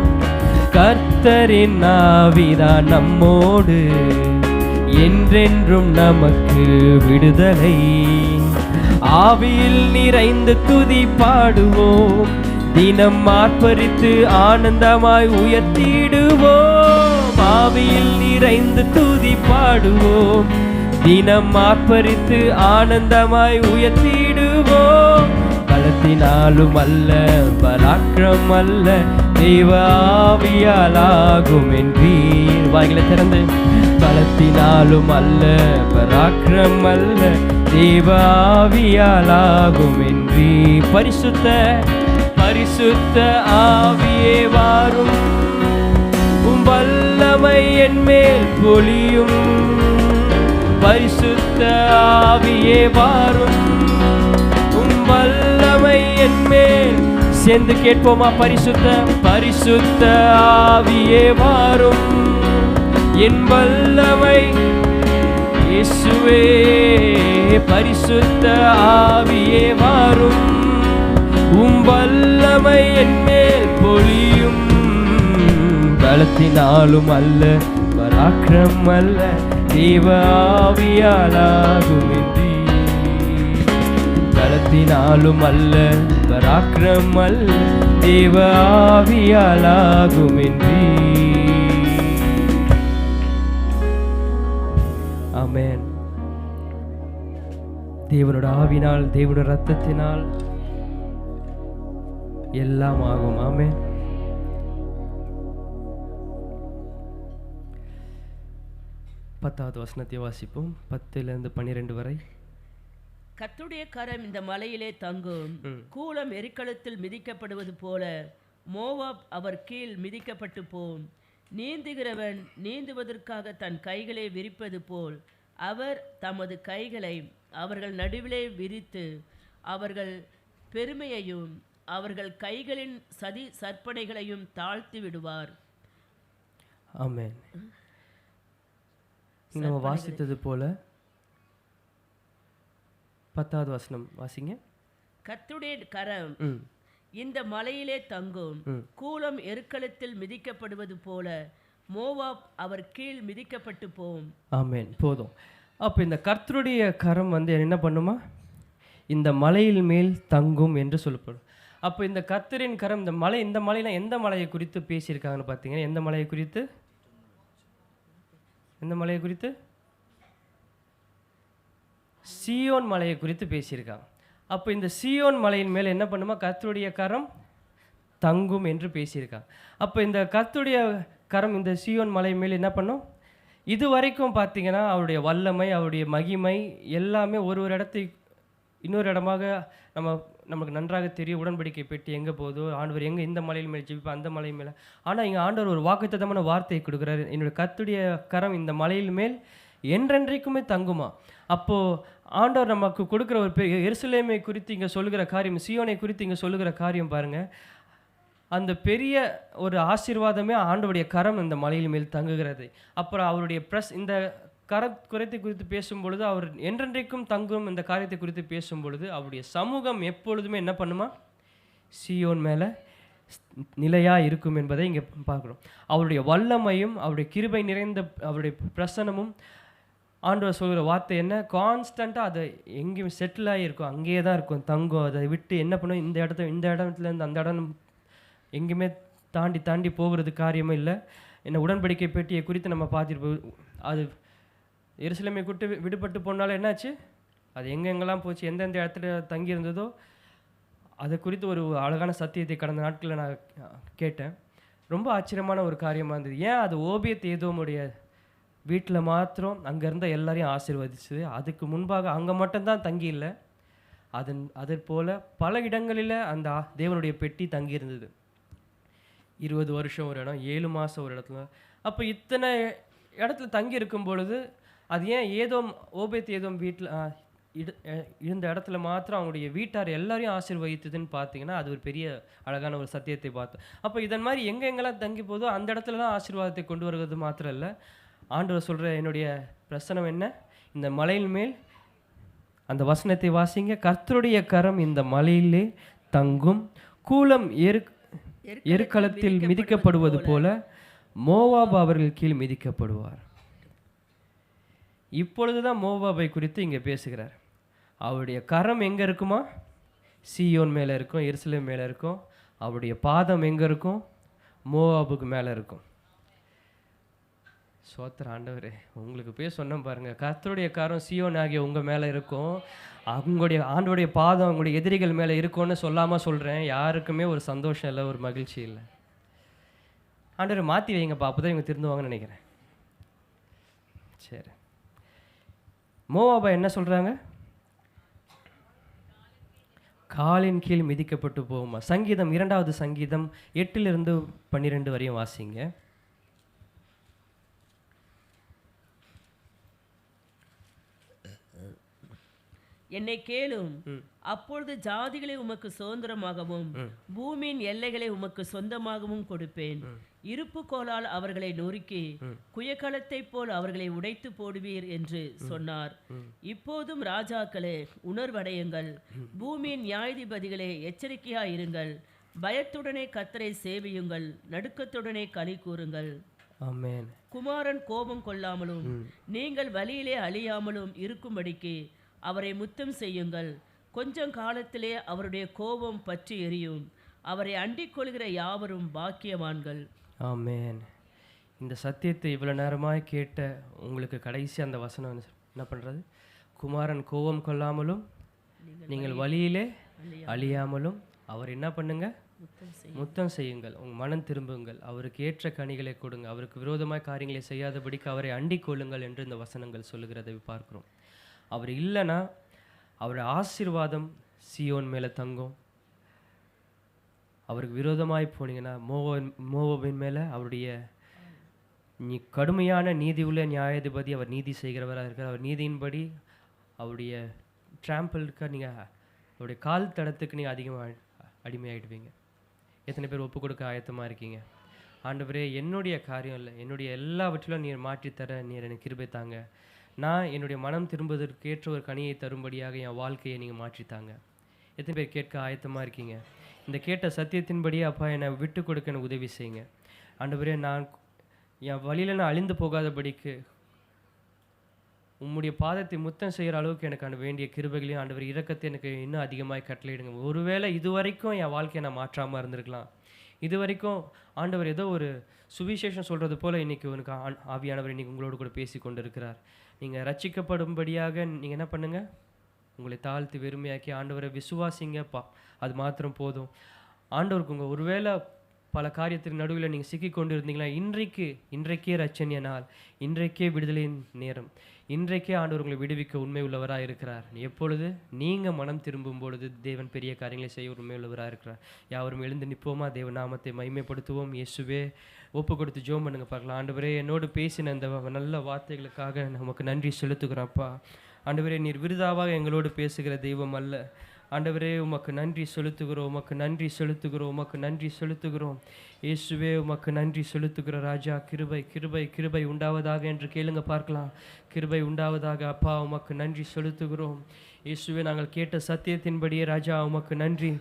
கர்த்தரின் ஆவிதான் நம்மோடு, என்றென்றும் நமக்கு விடுதலை. ஆவியில் நிறைந்து துதி பாடுவோம், தினம் ஆர்ப்பரித்து ஆனந்தமாய் உயர்த்திடுவோம். ஆவியில் நிறைந்து துதி பாடுவோம், தினம் ஆர்ப்பரித்து ஆனந்தமாய் உயர்த்திடுவோம். பலத்தினாலும் அல்ல பராக்கிரம் அல்ல, தேவ ஆவியாலாகும் என்றீர். வாய்களை திறந்து, பலத்தினாலும் அல்ல பராக்கிரம் அல்ல, தேவ ஆவியாலாகும் என்றீர். பரிசுத்த பரிசுத்த ஆவியே வாரும், உம் வல்லமை என் மேல் பொழியும். பரிசுத்த ஆவியே வாரும், உம் வல்லமை என் மேல். சேர்ந்து கேட்போமா? பரிசுத்த பரிசுத்த ஆவியே வாரும், என் வல்லமை இயேசுவே. பரிசுத்த ஆவியே வாரும், உம் வல்லமை என் மேல் பொழியும். பலத்தினாலும் அல்ல பராக்கிரம் அல்ல, தேவ ஆவியாலாகும் என்றீர். பலத்தினாலும் அல்ல பராக்கிரம் அல்ல, தேவ ஆவியாலாகும் என்றீர். ஆமென். தேவனோட ஆவினால், தேவனோட இரத்தத்தினால் எல்லாம் ஆகும். ஆமென். பத்தாவது வசனத்தை வாசிப்போம், 10-12 வரை. கர்த்தருடைய கரம் இந்த மலையிலே தங்கும், கூலம் எரிக்களத்தில் மிதிக்கப்படுவது போல மோவாப் அவர் கீழ் மிதிக்கப்பட்டு போம். நீந்துகிறவன் நீந்துவதற்காக தன் கைகளை விரிப்பது போல் அவர் தமது கைகளை அவர்கள் நடுவிலே விரித்து அவர்கள் பெருமையையும் அவர்கள் கைகளின் சதி சற்பனைகளையும் தாழ்த்தி விடுவார். ஆமென். நம்ம வாசித்தது போல 10வது வசனம் வாசிங்க. கர்த்தருடைய கரம் இந்த மலையிலே தங்கும், கூலம் எருக்களத்தில் மிதிக்கப்படுவது போல மோவாப் அவர் கீழ் மிதிக்கப்பட்டு போம். ஆமென். போதும். அப்போ இந்த கர்த்தருடைய கரம் என்ன பண்ணுமா? இந்த மலையில் மேல் தங்கும் என்று சொல்லப்படும். அப்போ இந்த கர்த்தரின் கரம் இந்த மலையில் எந்த மலையை குறித்து பேசியிருக்காங்கன்னு பார்த்தீங்கன்னா, எந்த மலையை குறித்து? சீயோன் மலையை குறித்து பேசியிருக்காங்க. அப்போ இந்த சீயோன் மலையின் மேல் என்ன பண்ணுமா? கர்த்தருடைய கரம் தங்கும் என்று பேசியிருக்காங்க. அப்போ இந்த கர்த்தருடைய கரம் இந்த சீயோன் மலை மேல் என்ன பண்ணும்? இது வரைக்கும் பார்த்தீங்கன்னா அவருடைய வல்லமை, அவருடைய மகிமை எல்லாமே ஒரு இடத்தை இன்னொரு இடமாக நமக்கு நன்றாக தெரியும். உடன்படிக்கை பெட்டி எங்கே போதோ, ஆண்டவர் எங்கே இந்த மலையில் மேல் ஜெபிப்பா, அந்த மலை மேலே. ஆனால் இங்கே ஆண்டவர் ஒரு வாக்குத்தத்தமான வார்த்தையை கொடுக்குறாரு, என்னுடைய கர்த்தருடைய கரம் இந்த மலையில் மேல் என்றென்றைக்குமே தங்குமா. அப்போது ஆண்டவர் நமக்கு கொடுக்குற ஒரு எருசலேமை குறித்து இங்கே சொல்லுகிற காரியம், சீயோனை குறித்து இங்கே சொல்லுகிற காரியம் பாருங்கள். அந்த பெரிய ஒரு ஆசீர்வாதமே ஆண்டவருடைய கரம் இந்த மலையில் மேல் தங்குகிறது. அப்புறம் அவருடைய இந்த குறைத்தை குறித்து பேசும்பொழுது, அவர் என்றென்றைக்கும் தங்கும் இந்த காரியத்தை குறித்து பேசும்பொழுது, அவருடைய சமூகம் எப்பொழுதுமே என்ன பண்ணுமா? சீயோன் மேலே நிலையாக இருக்கும் என்பதை இங்கே பார்க்குறோம். அவருடைய வல்லமையும் அவருடைய கிருபை நிறைந்த அவருடைய பிரசனமும், ஆண்டவர் சொல்கிற வார்த்தை என்ன? கான்ஸ்டண்ட்டாக அதை எங்கேயும் செட்டில் ஆகியிருக்கும், அங்கேயே தான் இருக்கும், தங்கும். அதை விட்டு என்ன பண்ணும்? இந்த இடத்துலேருந்து அந்த இடம் எங்கேயுமே தாண்டி போகிறது காரியமே இல்லை. என்ன உடன்படிக்கை பெட்டியை குறித்து நம்ம பார்த்துருப்போம். அது எருசலேமை விட்டு விடுபட்டு போனாலும் என்னாச்சு, அது எங்கெங்கெல்லாம் போச்சு, எந்தெந்த இடத்துல தங்கி இருந்ததோ அதை குறித்து ஒரு அழகான சத்தியத்தை கடந்த நாட்களில் நான் கேட்டேன். ரொம்ப ஆச்சரியமான ஒரு காரியமாக இருந்தது. ஏன் அது ஓபியத் ஏதோமுடைய வீட்டில் மாத்திரம் அங்கே இருந்த எல்லாரையும் ஆசீர்வதிச்சது, அதுக்கு முன்பாக அங்கே மட்டும்தான் தங்கி இல்லை, அதே போல் பல இடங்களில் அந்த தேவனுடைய பெட்டி தங்கி இருந்தது. 20 வருஷம் ஒரு இடம், 7 மாதம் ஒரு இடத்துல. அப்போ இத்தனை இடத்துல தங்கி இருக்கும் பொழுது அது ஏன் ஓபேத் ஏதோம் வீட்டில் இருந்த இடத்துல மாத்திரம் அவங்களுடைய வீட்டார் எல்லாரையும் ஆசீர்வதித்ததுன்னு பார்த்தீங்கன்னா, அது ஒரு பெரிய அழகான ஒரு சத்தியத்தை பார்த்தோம். அப்போ இதன் மாதிரி எங்கெங்கெல்லாம் தங்கி போதோ அந்த இடத்துல தான் ஆசீர்வாதத்தை கொண்டு வருவது மாத்திரம் இல்லை, ஆண்டவர் சொல்கிற என்னுடைய பிரசனம் என்ன, இந்த மலையின் மேல் அந்த வசனத்தை வாசிங்க, கர்த்தருடைய கரம் இந்த மலையிலே தங்கும், கூலம் எருக்களத்தில் மிதிக்கப்படுவது போல மோவாப் அவர்கள் கீழ் மிதிக்கப்படுவார். இப்பொழுதுதான் மோவாபை குறித்து இங்கே பேசுகிறார். அவருடைய கரம் எங்கே இருக்குமா, சீயோன் மேலே இருக்கும், எருசலேம் மேலே இருக்கும். அவருடைய பாதம் எங்கே இருக்கும், மோவாபுக்கு மேலே இருக்கும். சோத்திர ஆண்டவரே, உங்களுக்கு போய் சொன்னேன் பாருங்கள், கர்த்தருடைய கரம் சீயோன் ஆகிய உங்கள் மேலே இருக்கும், ஆண்டவருடைய பாதம் அவங்களுடைய எதிரிகள் மேலே இருக்கும்னு சொல்லாமல் சொல்கிறேன். யாருக்குமே ஒரு சந்தோஷம் இல்லை, ஒரு மகிழ்ச்சி இல்லை. ஆண்டவரை மாற்றி வைங்கப்பா, அப்போ தான் இவங்க திருந்துவாங்கன்னு நினைக்கிறேன். சரி, மோவாபா என்ன சொல்கிறாங்க, காலின் கீழ் மிதிக்கப்பட்டு போகுமா. சங்கீதம் 2வது சங்கீதம் 8 to 12 வரையும் வாசிங்க. என்னை கேளும், அப்பொழுது ஜாதிகளை உமக்கு சுதந்திரமாகவும் பூமியின் எல்லைகளை உமக்கு சொந்தமாகவும் கொடுப்பேன். இருப்பு கோலால் அவர்களை நொறுக்கி குயக்களத்தை போல் அவர்களை உடைத்து போடுவீர் என்று சொன்னார். இப்போதும் ராஜாக்களே உணர்வடையுங்கள், பூமியின் நியாயாதிபதிகளே எச்சரிக்கையாயிருங்கள், பயத்துடனே கர்த்தரை சேவியுங்கள், நடுக்கத்துடனே களி கூறுங்கள். ஆமென். குமாரன் கோபம் கொள்ளாமலும் நீங்கள் வழியிலே அழியாமலும் இருக்கும்படிக்கு அவரை முத்தம் செய்யுங்கள். கொஞ்சம் காலத்திலே அவருடைய கோபம் பற்றி எரியும். அவரை அண்டிக் கொள்கிற யாவரும் பாக்கியவான்கள். ஆமென். இந்த சத்தியத்தை இவ்வளோ நேரமாக கேட்ட உங்களுக்கு கடைசி அந்த வசனம் என்ன பண்ணுறது, குமாரன் கோபம் கொள்ளாமலும் நீங்கள் வழியிலே அழியாமலும் அவர் என்ன பண்ணுங்க, முத்தம் செய்யுங்கள், உங்கள் மனம் திரும்புங்கள், அவருக்கு ஏற்ற கனிகளை கொடுங்க, அவருக்கு விரோதமாக காரியங்களை செய்யாதபடிக்கு அவரை அண்டிக் கொள்ளுங்கள் என்று இந்த வசனங்கள் சொல்லுகிறதை பார்க்குறோம். அவர் இல்லைன்னா அவருடைய ஆசீர்வாதம் சீயோன் மேலே தங்கும். அவருக்கு விரோதமாய் போனீங்கன்னா மோவாபின் மேலே அவருடைய கடுமையான நீதி உள்ள நியாயாதிபதி, அவர் நீதி செய்கிறவராக இருக்கிறார். அவர் நீதியின்படி அவருடைய ட்ராம்பிளுக்கு நீங்கள் அவருடைய கால் தடத்துக்கு நீங்கள் அதிகமாக அடிமையாகிடுவீங்க. எத்தனை பேர் ஒப்பு கொடுக்க ஆயத்தமாக இருக்கீங்க? ஆண்டவரே, என்னுடைய காரியம் இல்லை, என்னுடைய எல்லாவற்றிலும் நீர் மாற்றித்தர நீர் எனக்கு கிருபை தாங்க, நான் என்னுடைய மனம் திரும்புவதற்கு ஏற்ற ஒரு கனியை தரும்படியாக என் வாழ்க்கையை நீங்கள் மாற்றித்தாங்க. எத்தனை பேர் கேட்க ஆயத்தமாக இருக்கீங்க? இந்த கேட்ட சத்தியத்தின்படியே அப்பா என்னை விட்டு கொடுக்க எனக்கு உதவி செய்யுங்க. ஆண்டவரே, நான் என் வழியில் நான் அழிந்து போகாதபடிக்கு உம்முடைய பாதத்தை முத்தம் செய்கிற அளவுக்கு எனக்கு வேண்டிய கிருபைகளையும் ஆண்டவர் இரக்கத்தை எனக்கு இன்னும் அதிகமாக கட்டளையிடுங்க. ஒருவேளை இதுவரைக்கும் என் வாழ்க்கையை நான் மாற்றாமல் இருந்திருக்கலாம், இது வரைக்கும் ஆண்டவர் ஏதோ ஒரு சுவிசேஷம் சொல்கிறது போல் இன்றைக்கி உனக்கு ஆவியானவர் இன்றைக்கி உங்களோடு கூட பேசி கொண்டு இருக்கிறார். நீங்கள் ரட்சிக்கப்படும்படியாக நீங்கள் என்ன பண்ணுங்கள், உங்களை தாழ்த்தி வெறுமையாக்கி ஆண்டவரை விசுவாசிங்கப்பா, அது மாத்திரம் போதும். ஆண்டவருக்கு உங்கள் ஒருவேளை பல காரியத்தின் நடுவில் நீங்கள் சிக்கி கொண்டு இருந்தீங்களா, இன்றைக்கே ரட்சணிய நாள், இன்றைக்கே விடுதலையின் நேரம், இன்றைக்கே ஆண்டவர் உங்களை விடுவிக்க உண்மை உள்ளவராக இருக்கிறார். எப்பொழுது நீங்கள் மனம் திரும்பும் பொழுது தேவன் பெரிய காரியங்களை செய்ய உண்மை உள்ளவராக இருக்கிறார். யாவரும் எழுந்து நிற்போமா, தேவ நாமத்தை மகிமைப்படுத்துவோம். இயேசுவே, ஒப்பு கொடுத்து ஜெபம் பண்ணுங்க பார்க்கலாம். ஆண்டவரே, என்னோடு பேசின அந்த நல்ல வார்த்தைகளுக்காக நமக்கு நன்றி செலுத்துகிறோம்ப்பா. ஆண்டவரே, நீர் விருதாவாக எங்களோடு பேசுகிற தெய்வம் அல்ல. ஆண்டவரே, உமக்கு நன்றி செலுத்துகிறோம், உமக்கு நன்றி செலுத்துகிறோம், உமக்கு நன்றி செலுத்துகிறோம். இயேசுவே, உமக்கு நன்றி செலுத்துகிற ராஜா. கிருபை கிருபை கிருபை உண்டாவதாக என்று கேளுங்க பார்க்கலாம். கிருபை உண்டாவதாக அப்பா, உமக்கு நன்றி செலுத்துகிறோம். இயேசுவே, நாங்கள் கேட்ட சத்தியத்தின்படியே ராஜா உமக்கு நன்றி.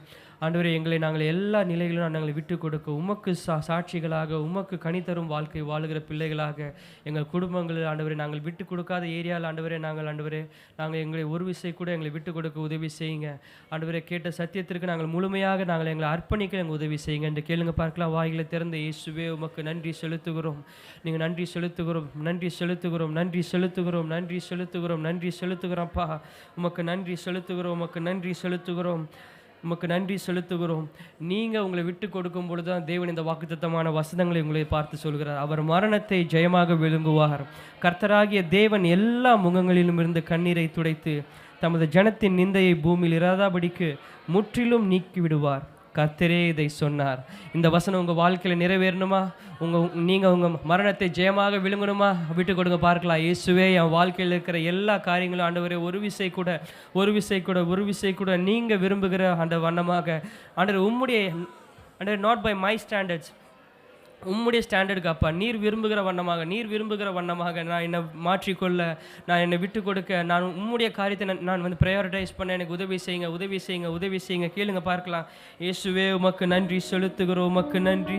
ஆண்டவரே, எங்களை நாங்கள் எல்லா நிலைகளிலும் நாங்கள் விட்டு கொடுக்க உமக்கு சாட்சிகளாக, உமக்கு கனித்தரும் வாழ்க்கை வாழுகிற பிள்ளைகளாக எங்கள் குடும்பங்களில் ஆண்டவரே நாங்கள் விட்டு கொடுக்காத ஏரியாவில் ஆண்டவரே நாங்கள் எங்களை ஒரு விசை கூட எங்களை விட்டு கொடுக்க உதவி செய்யுங்க. ஆண்டவரே, கேட்ட சத்தியத்திற்கு நாங்கள் முழுமையாக எங்களை அர்ப்பணிக்க எங்கள் உதவி செய்யுங்க என்று கேளுங்க பார்க்கலாம். வாய்களை திறந்த இயேசுவே உமக்கு நன்றி செலுத்துகிறோம். நீங்கள் நன்றி செலுத்துகிறோம், நன்றி செலுத்துகிறோம், நன்றி செலுத்துகிறோம், நன்றி செலுத்துகிறோம், நன்றி செலுத்துகிறோம்ப்பா. உமக்கு நன்றி செலுத்துகிறோம், உமக்கு நன்றி செலுத்துகிறோம், உமக்கு நன்றி செலுத்துகிறோம். நீங்கள் உங்களை விட்டு கொடுக்கும் பொழுது தான் தேவன் இந்த வாக்குத்தத்தமான வசனங்களை உங்களை பார்த்து சொல்கிறார். அவர் மரணத்தை ஜெயமாக விழுங்குவார். கர்த்தராகிய தேவன் எல்லா முகங்களிலும் இருந்து கண்ணீரை துடைத்து தமது ஜனத்தின் நிந்தையை பூமியில் இராதபடிக்கு முற்றிலும் நீக்கி விடுவார். கர்த்தரே இதை சொன்னார். இந்த வசனம் உங்கள் வாழ்க்கையில் நிறைவேறணுமா? நீங்கள் உங்கள் மரணத்தை ஜெயமாக விழுங்கணுமா? விட்டு கொடுங்க பார்க்கலாம். இயேசுவே, என் வாழ்க்கையில் இருக்கிற எல்லா காரியங்களும் ஆண்டவரே ஒரு விசை கூட நீங்கள் விரும்புகிற அந்த வண்ணமாக ஆண்டவர் உம்முடைய ஆண்டவர், நாட் பை மை ஸ்டாண்டர்ட்ஸ், உம்முடைய ஸ்டாண்டர்டுக்கு அப்பா நீர் விரும்புகிற வண்ணமாக நான் என்னை மாற்றிக்கொள்ள, நான் என்னை விட்டு கொடுக்க, நான் உம்முடைய காரியத்தை நான் ப்ரையாரிட்டைஸ் பண்ண எனக்கு உதவி செய்யுங்க. கேளுங்க பார்க்கலாம். இயேசுவே, உமக்கு நன்றி செலுத்துகிறோம், உமக்கு நன்றி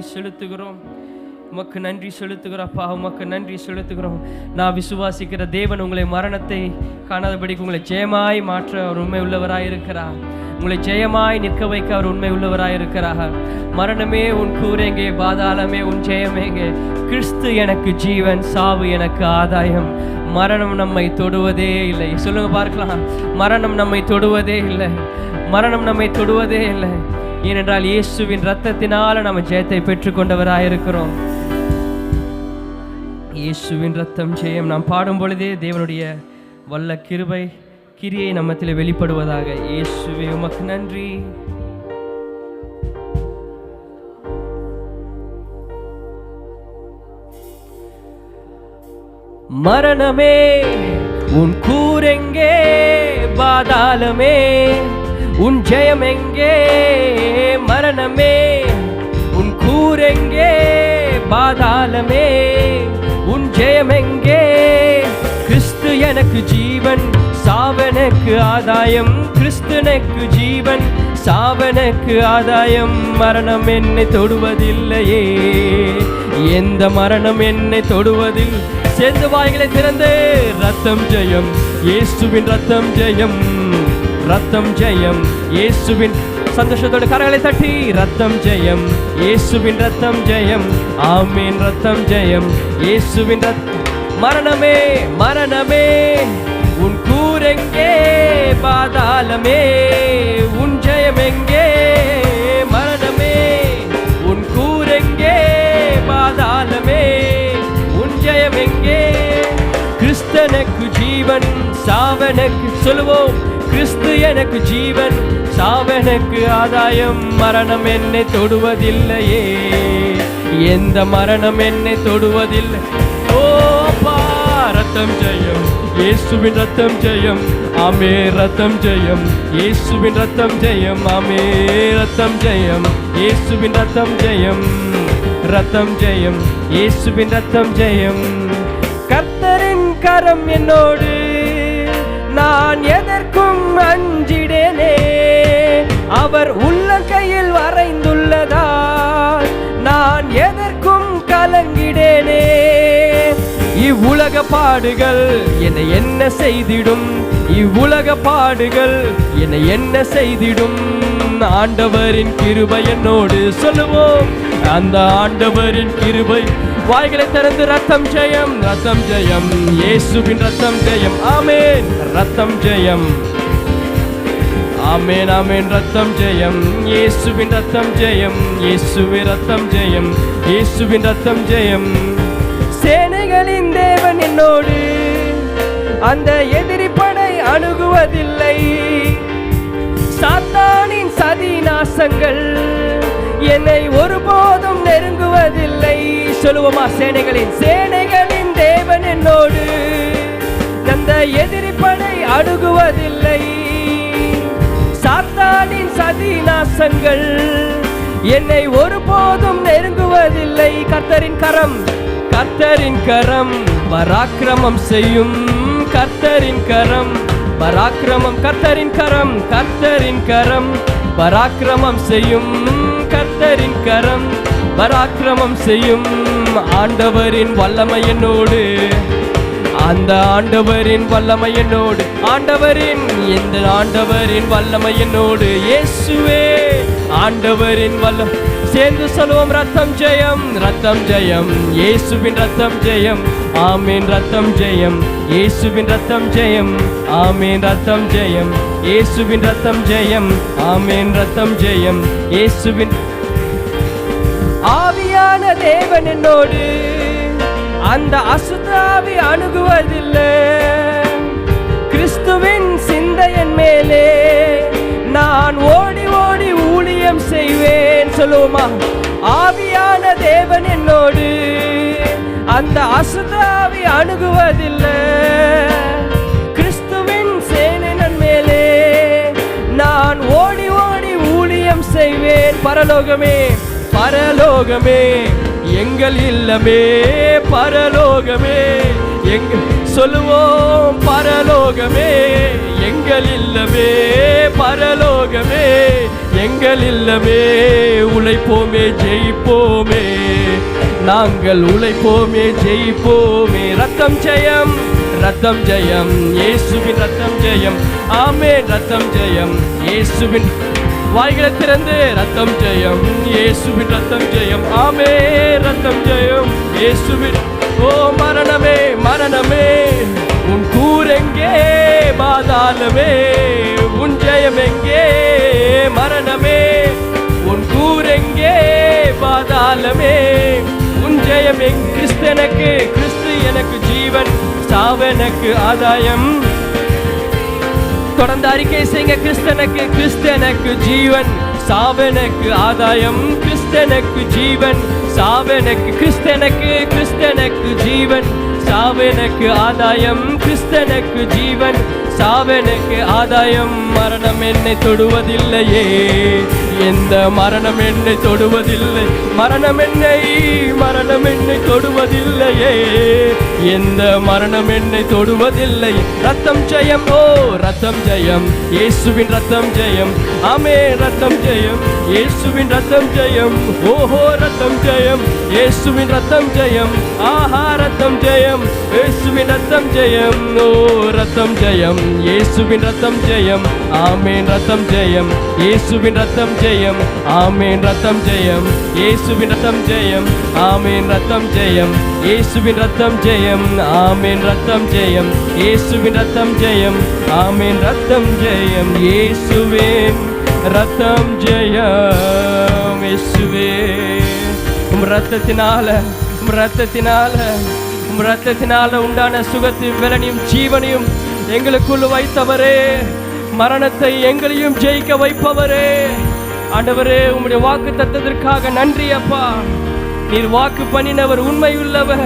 செலுத்துகிறோம்ப்பா, உமக்கு நன்றி செலுத்துகிறோம். நான் விசுவாசிக்கிற தேவன் உங்களை மரணத்தை காணாதபடிக்கு உங்களை ஜெயமாய் மாற்ற அவர் உண்மை உள்ளவராய் இருக்கிறார். உங்களை ஜெயமாய் நிற்க வைக்க அவர் உண்மை உள்ளவராய் இருக்கிறார். மரணமே உன் கூரெங்கே, பாதாளமே உன் ஜெயமேங்கே, கிறிஸ்து எனக்கு ஜீவன், சாவு எனக்கு ஆதாயம். மரணம் நம்மை தொடுவதே இல்லை. சொல்லுங்க பார்க்கலாம். மரணம் நம்மை தொடுவதே இல்லை. ஏனென்றால் இயேசுவின் இரத்தத்தினால நம்ம ஜெயத்தை பெற்றுக்கொண்டவராயிருக்கிறோம். இயேசுவின் இரத்தம் ஜெயம். நாம் பாடும் பொழுதே தேவனுடைய வல்ல கிரியை நம்மத்தில் வெளிப்படுவதாக. இயேசுவே, உமக்கு நன்றி. மரணமே உன் கூரெங்கே, பாதாளமே உன் ஜெயம் எங்கே? மரணமே உன் கூரெங்கே, பாதாளமே உன் ஜெயம் எங்கே? கிறிஸ்து எனக்கு ஜீவன், சாவனுக்கு ஆதாயம். கிறிஸ்துனுக்கு ஜீவன், சாவனுக்கு ஆதாயம். மரணம் என்னை தொடுவதில்லையே, எந்த மரணம் என்னை தொடுவதில். சேர்ந்து வாய்களை திறந்து ரத்தம் ஜெயம், இயேசுவின் ரத்தம் ஜெயம், ரத்தம் ஜெயம், இயேசுவின். சந்தோஷத்தோடு கரங்களை தட்டி ரத்தம் ஜெயம், இயேசுவின் ரத்தம் ஜெயம், ஆமீன். ரத்தம் ஜெயம், இயேசுவின் ரத்தம். மரணமே உன் கூரெங்கே, பாதாளமே உன் ஜெயம் எங்கே? மரணமே உன் கூரெங்கே, பாதாளமே உன் ஜெயம் எங்கே? கிறிஸ்தனுக்கு ஜீவன், சாவனுக்கு. சொல்லுவோம். கிறிஸ்து எனக்கு ஜீவன், சாவனுக்கு ஆதாயம். மரணம் என்னை தொடுவதில்லையே, எந்த மரணம் என்னை தொடுவதில்லை. ஓ அப்பா, ரத்தம் ஜெயம், இயேசுவின் ரத்தம் ஜெயம், ஆமே. ரத்தம் ஜெயம், இயேசுவின் ரத்தம் ஜெயம், ஆமே. ரத்தம் ஜெயம், இயேசுவின் ரத்தம் ஜெயம், ரத்தம் ஜெயம், இயேசுவின் ரத்தம் ஜெயம். கர்த்தரின் கரம் என்னோடு, நான் எதற்கும் அஞ்சிடேனே. அவர் உள்ளங்கையில் வரைந்துள்ளதால் நான் எதற்கும் கலங்கிடேனே. இவ்வுலக பாடுகள் என்னை என்ன செய்திடும், இவ்வுலக பாடுகள் என்னை என்ன செய்திடும். ஆண்டவரின் கிருபை என்னோடு. சொல்லுவோம். அந்த ஆண்டவரின் கிருபை. வாய்களை திறந்து ரத்தம் ஜெயம், ரத்தம் ஜெயம், இயேசுவின் ரத்தம் ஜெயம், ஆமேன். ரத்தம் ஜெயம், ஆமேன், ஆமேன். ரத்தம் ஜெயம், இயேசுவின் ரத்தம் ஜெயம், இயேசுவின் ரத்தம் ஜெயம், இயேசுவின் ரத்தம் ஜெயம். சேனைகளின் தேவன் என்னோடு, அந்த எதிரி படை அணுகுவதில்லை. சாத்தானின் சதி நாசங்கள் என்னை ஒருபோதும் நெருங்குவதில்லை. சொல்லுவோமா? சேனைகளின் தேவன் என்னோடு, அந்த எதிரி படை அணுகுவதில்லை. சாத்தானின் சதி நாசங்கள் என்னை ஒருபோதும் நெருங்குவதில்லை. கர்த்தரின் கரம், கர்த்தரின் கரம் பராக்கிரமம் செய்யும். கர்த்தரின் கரம் பராக்கிரமம், கர்த்தரின் கரம், கர்த்தரின் கரம் பராக்கிரமம் செய்யும். கர்த்தரின் கரம் பராக்கிரமம் செய்யும். ஆண்டவரின் வல்லமை என்னோடு, அந்த ஆண்டவரின் வல்லமை என்னோடு, ஆண்டவரின் இந்த ஆண்டவரின் வல்லமை என்னோடு. இயேசுவே ஆண்டவரின் வல்லம். சேர்ந்து சொல்லுவோம், ரத்தம் ஜெயம், ரத்தம் ஜெயம், இயேசுவின் ரத்தம் ஜெயம். ஆமீன், ரத்தம் ஜெயம், இயேசுவின் ரத்தம் ஜெயம். ஆமீன், ரத்தம் ஜெயம், இயேசுவின் ரத்தம் ஜெயம். ஆமீன், ரத்தம் ஜெயம், இயேசுவின். ஆவியான தேவன் என்னோடு, அந்த அசுத்தாவி அணுகுவதில்லை. கிறிஸ்துவின் சிந்தையின் மேலே நான் ஓடி ஓடி ஊழியம் செய்வேன். சொல்லுவோமா? ஆவியான தேவன் என்னோடு, அந்த அசுத்தாவி அணுகுவதில்லை. கிறிஸ்துவின் சேனையின் மேலே நான் ஓடி ஓடி ஊழியம் செய்வேன். பரலோகமே, பரலோகமே எங்கள் இல்லமே, பரலோகமே எங்கள். சொல்லுவோம், பரலோகமே எங்கள் இல்லமே, பரலோகமே எங்கள் இல்லமே. உழைப்போமே ஜெயிப்போமே, நாங்கள் உழைப்போமே ஜெயிப்போமே. ரத்தம் ஜெயம், ரத்தம் ஜெயம், இயேசுவின் ரத்தம் ஜெயம். ஆமென், ரத்தம் ஜெயம், இயேசுவின். வாய்களை திறந்து ரத்தம் ஜெயம், இயேசுவின் ரத்தம் ஜெயம். ஆமென், ரத்தம் ஜெயம், இயேசுவின். ஓ மரணமே, மரணமே உன் கூரெங்கே, பாதாளமே உன் ஜெயம் எங்கே. மரணமே உன் கூரெங்கே, பாதாளமே உன் ஜெயம் எங்கே. கிறிஸ்து எனக்கு, கிறிஸ்து எனக்கு ஜீவன், சாவெனக்கு ஆதாயம். தொடர்ந்து அறிக்கை செய்யுங்க. கிறிஸ்தனுக்கு, கிறிஸ்தனுக்கு ஜீவன், சாவெனக்கு ஆதாயம். கிறிஸ்தனுக்கு ஜீவன், சாவெனக்கு. கிறிஸ்தனுக்கு, கிறிஸ்தனுக்கு ஜீவன், சாவெனக்கு ஆதாயம். கிறிஸ்தனுக்கு ஜீவன், சாவெனக்கு ஆதாயம். மரணம் என்னை தொடுவதில்லையே, எந்த மரணம் என்னை தொடுவதில்லை. மரணம் என்னை தொடுவதில்லையே, எந்த மரணம் என்னை தொடுவதில்லை. ரத்தம் ஜெயம், ஓ ரத்தம் ஜெயம், இயேசுவின் ரத்தம் ஜெயம். ஆமே, ரத்தம் ஜெயம், இயேசுவின் ரத்தம் ஜெயம். ஓஹோ, ரத்தம் ஜெயம், இயேசுவின் ரத்தம் ஜெயம். ஆஹா, ரத்தம் ஜெயம், இயேசுவின் ரத்தம் ஜெயம். ஓ ரத்தம் ஜெயம், இயேசுவின் ரத்தம் ஜெயம். ஆமென், ரத்தம் ஜெயம், இயேசுவின் ரத்தம் ஜெயம். ஆமென், ரத்தம் ஜெயம், இயேசுவின் ரத்தம் ஜெயம். ஆமென், ரத்தம் ஜெயம், இயேசுவின் ரத்தம் ஜெயம். ஆமென், ரத்தம் ஜெயம், இயேசுவின் ரத்தம் ஜெயம். ஆமென், ரத்தம் ஜெயம், இயேசுவின் ரத்தம் ஜெயம். இயேசுவே உம் ரத்தத்தினால, உம் ரத்தத்தினால, உம் ரத்தத்தினால உண்டான சுகத்தையும் பலனையும் ஜீவனையும் எங்களுக்குள் வைத்தவரே, மரணத்தை எங்களையும் ஜெயிக்க வைப்பவரே. ஆண்டவரே, உம்முடைய வாக்கு தத்தத்திற்காக நன்றி அப்பா. நீர் வாக்கு பண்ணினவர், உண்மையுள்ளவர்,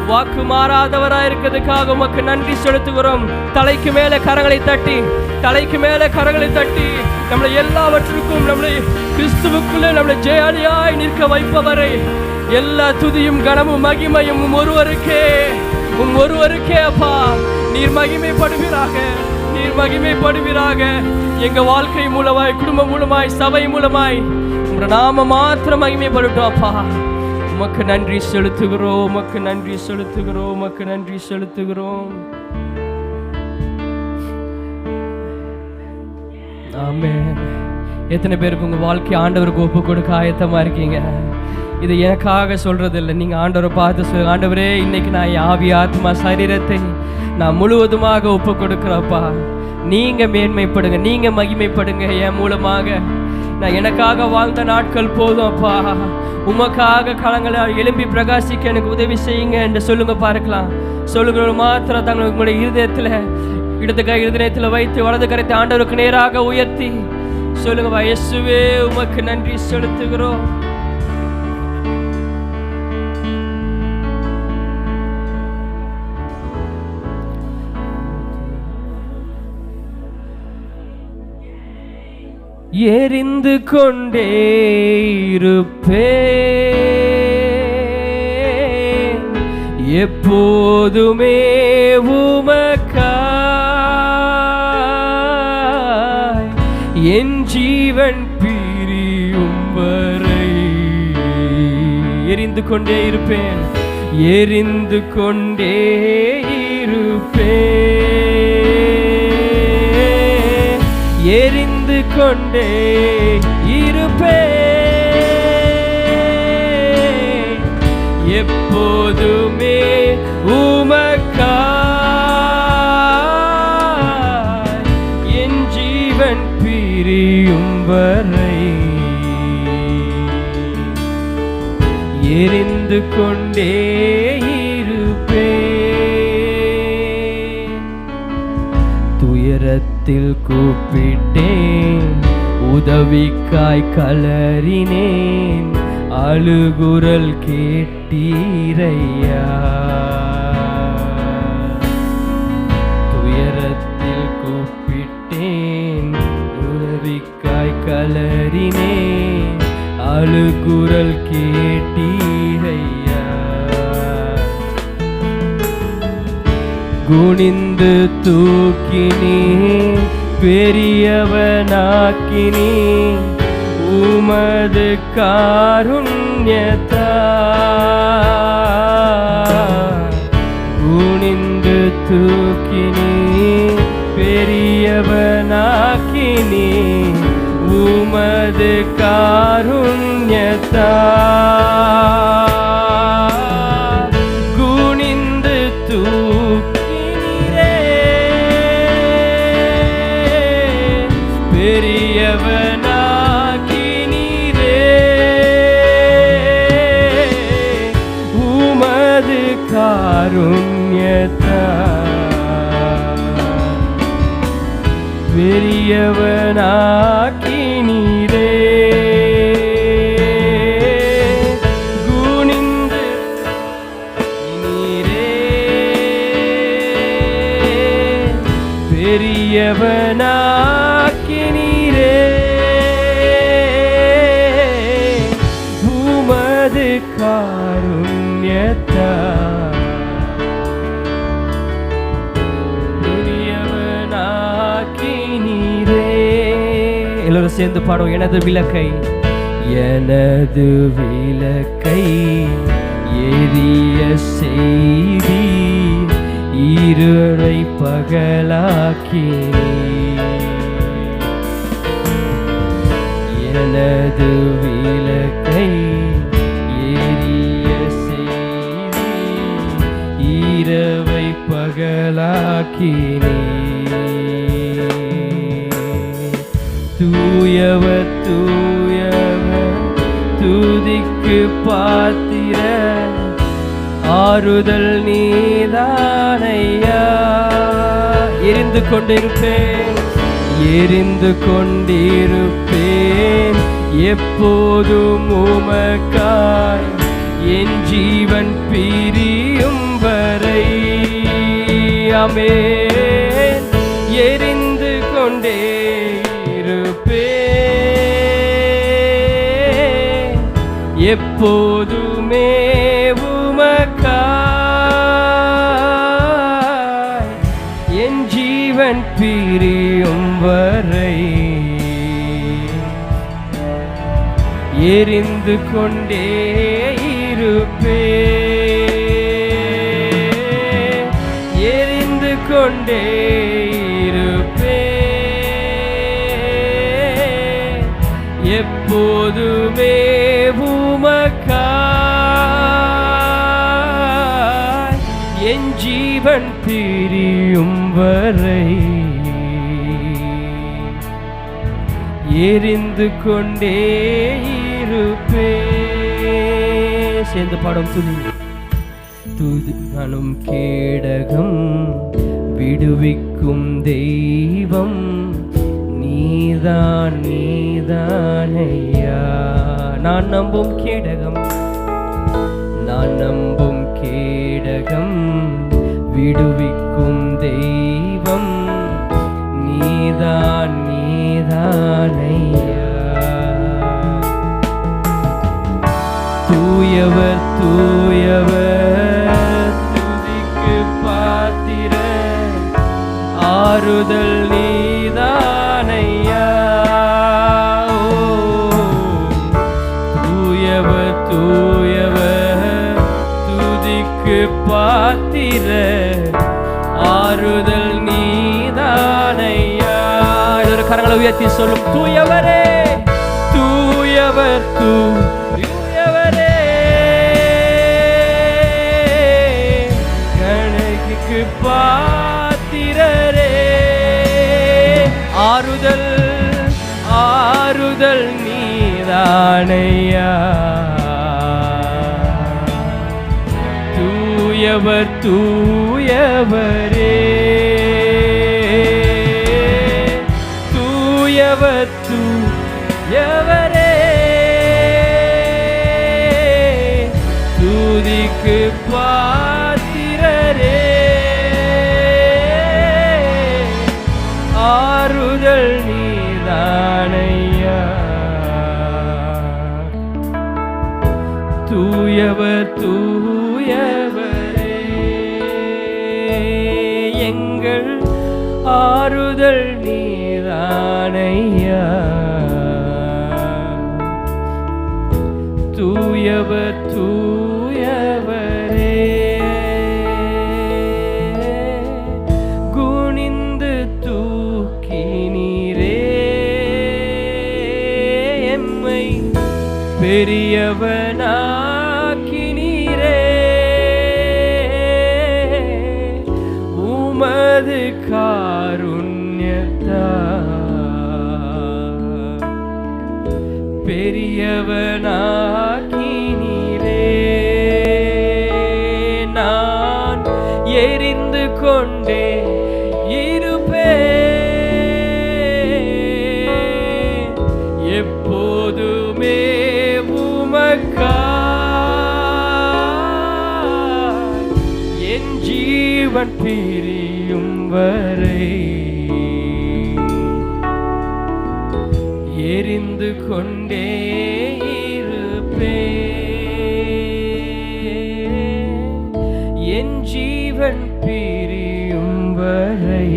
வாக்கு மாறாதவராக இருக்கிறதுக்காக உமக்கு நன்றி செலுத்துகிறோம். தலைக்கு மேலே கரங்களை தட்டி, தலைக்கு மேலே கரங்களை தட்டி, நம்மளை எல்லாவற்றுக்கும், நம்மளை கிறிஸ்துவுக்குள்ளே நம்மளை ஜெயாலியாய் நிற்க வைப்பவரை, எல்லா துதியும் கனமும் மகிமையும் ஒருவருக்கே, ஒருவருக்கே அப்பா. நீர் மகிமைப்படுவீராக, நீர் மகிமைப்படுவீராக. எங்க வாழ்க்கை மூலமாய், குடும்பம் மூலமாய், சபை மூலமாய் உங்க நாம மாத்திரம் மகிமைப்படட்டும் அப்பா. உமக்கு நன்றி செலுத்துகிறோம், உமக்கு நன்றி செலுத்துகிறோம், உமக்கு நன்றி செலுத்துகிறோம். ஆமென். எத்தனை பேருக்கு உங்க வாழ்க்கை ஆண்டவருக்கு ஒப்பு கொடுக்க ஆயத்தமா இருக்கீங்க? இது எனக்காக சொல்றது இல்லை, நீங்க ஆண்டவரை பார்த்து சொல்லுங்க, ஆண்டவரே இன்னைக்கு நான் ஆவி ஆத்மா சரீரத்தை நான் முழுவதுமாக ஒப்பு கொடுக்கிறப்பா. நீங்க மேன்மைப்படுங்க, நீங்க மகிமைப்படுங்க. என் மூலமாக நான் எனக்காக வாழ்ந்த நாட்கள் போதும் அப்பா. உமக்காக களங்களை எழும்பி பிரகாசிக்க எனக்கு உதவி செய்யுங்க என்று சொல்லுங்க. பார்க்கலாம், சொல்லுங்க மாத்திரம் தங்களுக்கு உங்களுடைய இருதயத்தில், இடது கை இருதயத்தில் வைத்து வலது கரத்தை ஆண்டவருக்கு நேராக உயர்த்தி சொல்லுங்க, இயேசுவே உமக்கு நன்றி செலுத்துகிறோம். எரிந்து கொண்டே இருப்பேன் எப்போதுமே உமக்காய், என் ஜீவன் பிரியும் வரை எரிந்து கொண்டே இருப்பேன், எரிந்து கொண்டே இருப்பேன், எரிந்து கொண்டே இருப்பேன், எப்போதுமே உமக்காய் என் ஜீவன் பிரியும் வரை எரிந்து கொண்டே இருப்பேன். துயரத்தில் கூப்பிட்டேன், உதவிக்காய் கலறினேன், அழுகுரல் கேட்டீரையா. துயரத்தில் கூப்பிட்டேன், உதவிக்காய் கலறினேன், அழுகுரல் கேட்டீரையா. குனிந்து தூக்கினேன், பெரியவனாக்கினேன், உமது காருண்யத்தால். குனிந்து தூக்கினேன், பெரியவனாக்கினேன், உமது காருண்யத்தால். குனிந்து தூக்கினீரே, பெரியவனாக்கினீரே, உமது காருண்யத்தால். பெரியவனாக்கினீரே, குனிந்து நீரே, பெரியவனாக்கினீரே, உமது காருண்யத்தால். எல்லாரும் சேர்ந்து பாடுவோம். எனது விளக்கை, எனது விளக்கை எரிய செய்தி, இருளை பகலாக்கினீர். எனது விளக்கை எரிய செய்தி, இரவை பகலாக்கினீர். தூயவர் தூயவர் துதிக்கு பாத்திர, ஆறுதல் நீதானையா. எரிந்து கொண்டிருப்பேன், எரிந்து கொண்டிருப்பேன், எப்போதும் உமக்காய் என் ஜீவன் பிரியும் வரை. ஆமென். எரிந்து கொண்டே எப்போதுமே உமக்காய் என் ஜீவன் பிரியும் வரை எரிந்து கொண்டே இருப்பேன், எரிந்து கொண்டே இருப்பேன், எப்போதுமே உமக்காய் என் ஜீவன் பிரியும் வரை எரிந்து கொண்டே இருப்பேன். சேர்ந்து பாடும் துதி. துதிகளும் கேடகம் விடுவிக்கும் தெய்வம் நீதான் நீதானையா. நான் நம்பும் கேடகம், நான் நம்பும் கேடகம் விடுவிக்கும் தெய்வம் நீதான் நீதானையா. தூயவர் தூயவர் துதிக்கு பாத்திர, ஆறுதல் நீதானையா. தூயவர் தூயவர் துதிக்கு பாத்திர, கரங்களை உயர்த்தி சொல்லும், தூயவரே தூயவர் தூயவரே, கணக்குக்கு பாத்திரரே, ஆறுதல் ஆறுதல் நீதானையா, தூயவர் தூயவரே, தூயவர் தூயவரே, துதிக்கு பாத்திரரே, ஆறுதல் நீதானையா, தூயவர் தூயவரே, எங்கள் ஆறுதல் நீதானையா, தூயவர் தூயவரே, குனிந்து தூக்கினீரே எம்மை, பெரியவனாக்கினீரே, உமது காருண்யத்தால் பெரியவனாக்கினீரே, நான் எரிந்து கொண்டே இருப்பேன், எப்போதுமே உமக்காய் என் ஜீவன் பிரியும் வரை எரிந்து கொண்டே இருப்பேன், என் ஜீவன் பிரியும் வரை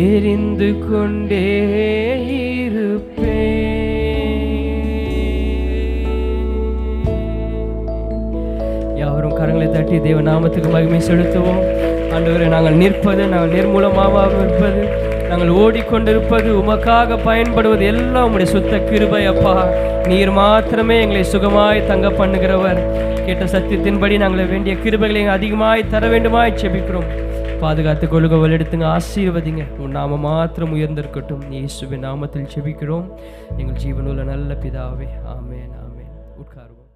எரிந்து கொண்டே யாவரும் கரங்களை தட்டி தேவ நாமத்துக்கு மகிமை செலுத்துவோம். ஆண்டவரே, நாங்கள் நிற்பது, நாங்கள் நிர்மூலமாக இருப்பது, நாங்கள் ஓடிக்கொண்டிருப்பது, உமக்காக பயன்படுவது எல்லாம் உம்முடைய சுத்த கிருபை அப்பா. நீர் மாத்திரமே எங்களை சுகமாய் தங்க பண்ணுகிறவர். கேட்ட சத்தியத்தின்படி நாங்கள் வேண்டிய கிருபைகளை அதிகமாய் தர வேண்டுமாய் செபிக்கிறோம். பாதுகாத்து கொள்ளுங்க, வழியெடுத்துங்க, ஆசீர்வதிங்க. உன் நாம மாத்திரம் உயர்ந்திருக்கட்டும். இயேசுவின் நாமத்தில் செபிக்கிறோம் எங்கள் ஜீவனுள்ள நல்ல பிதாவே. ஆமேன் ஆமேன். உட்காருவோம்.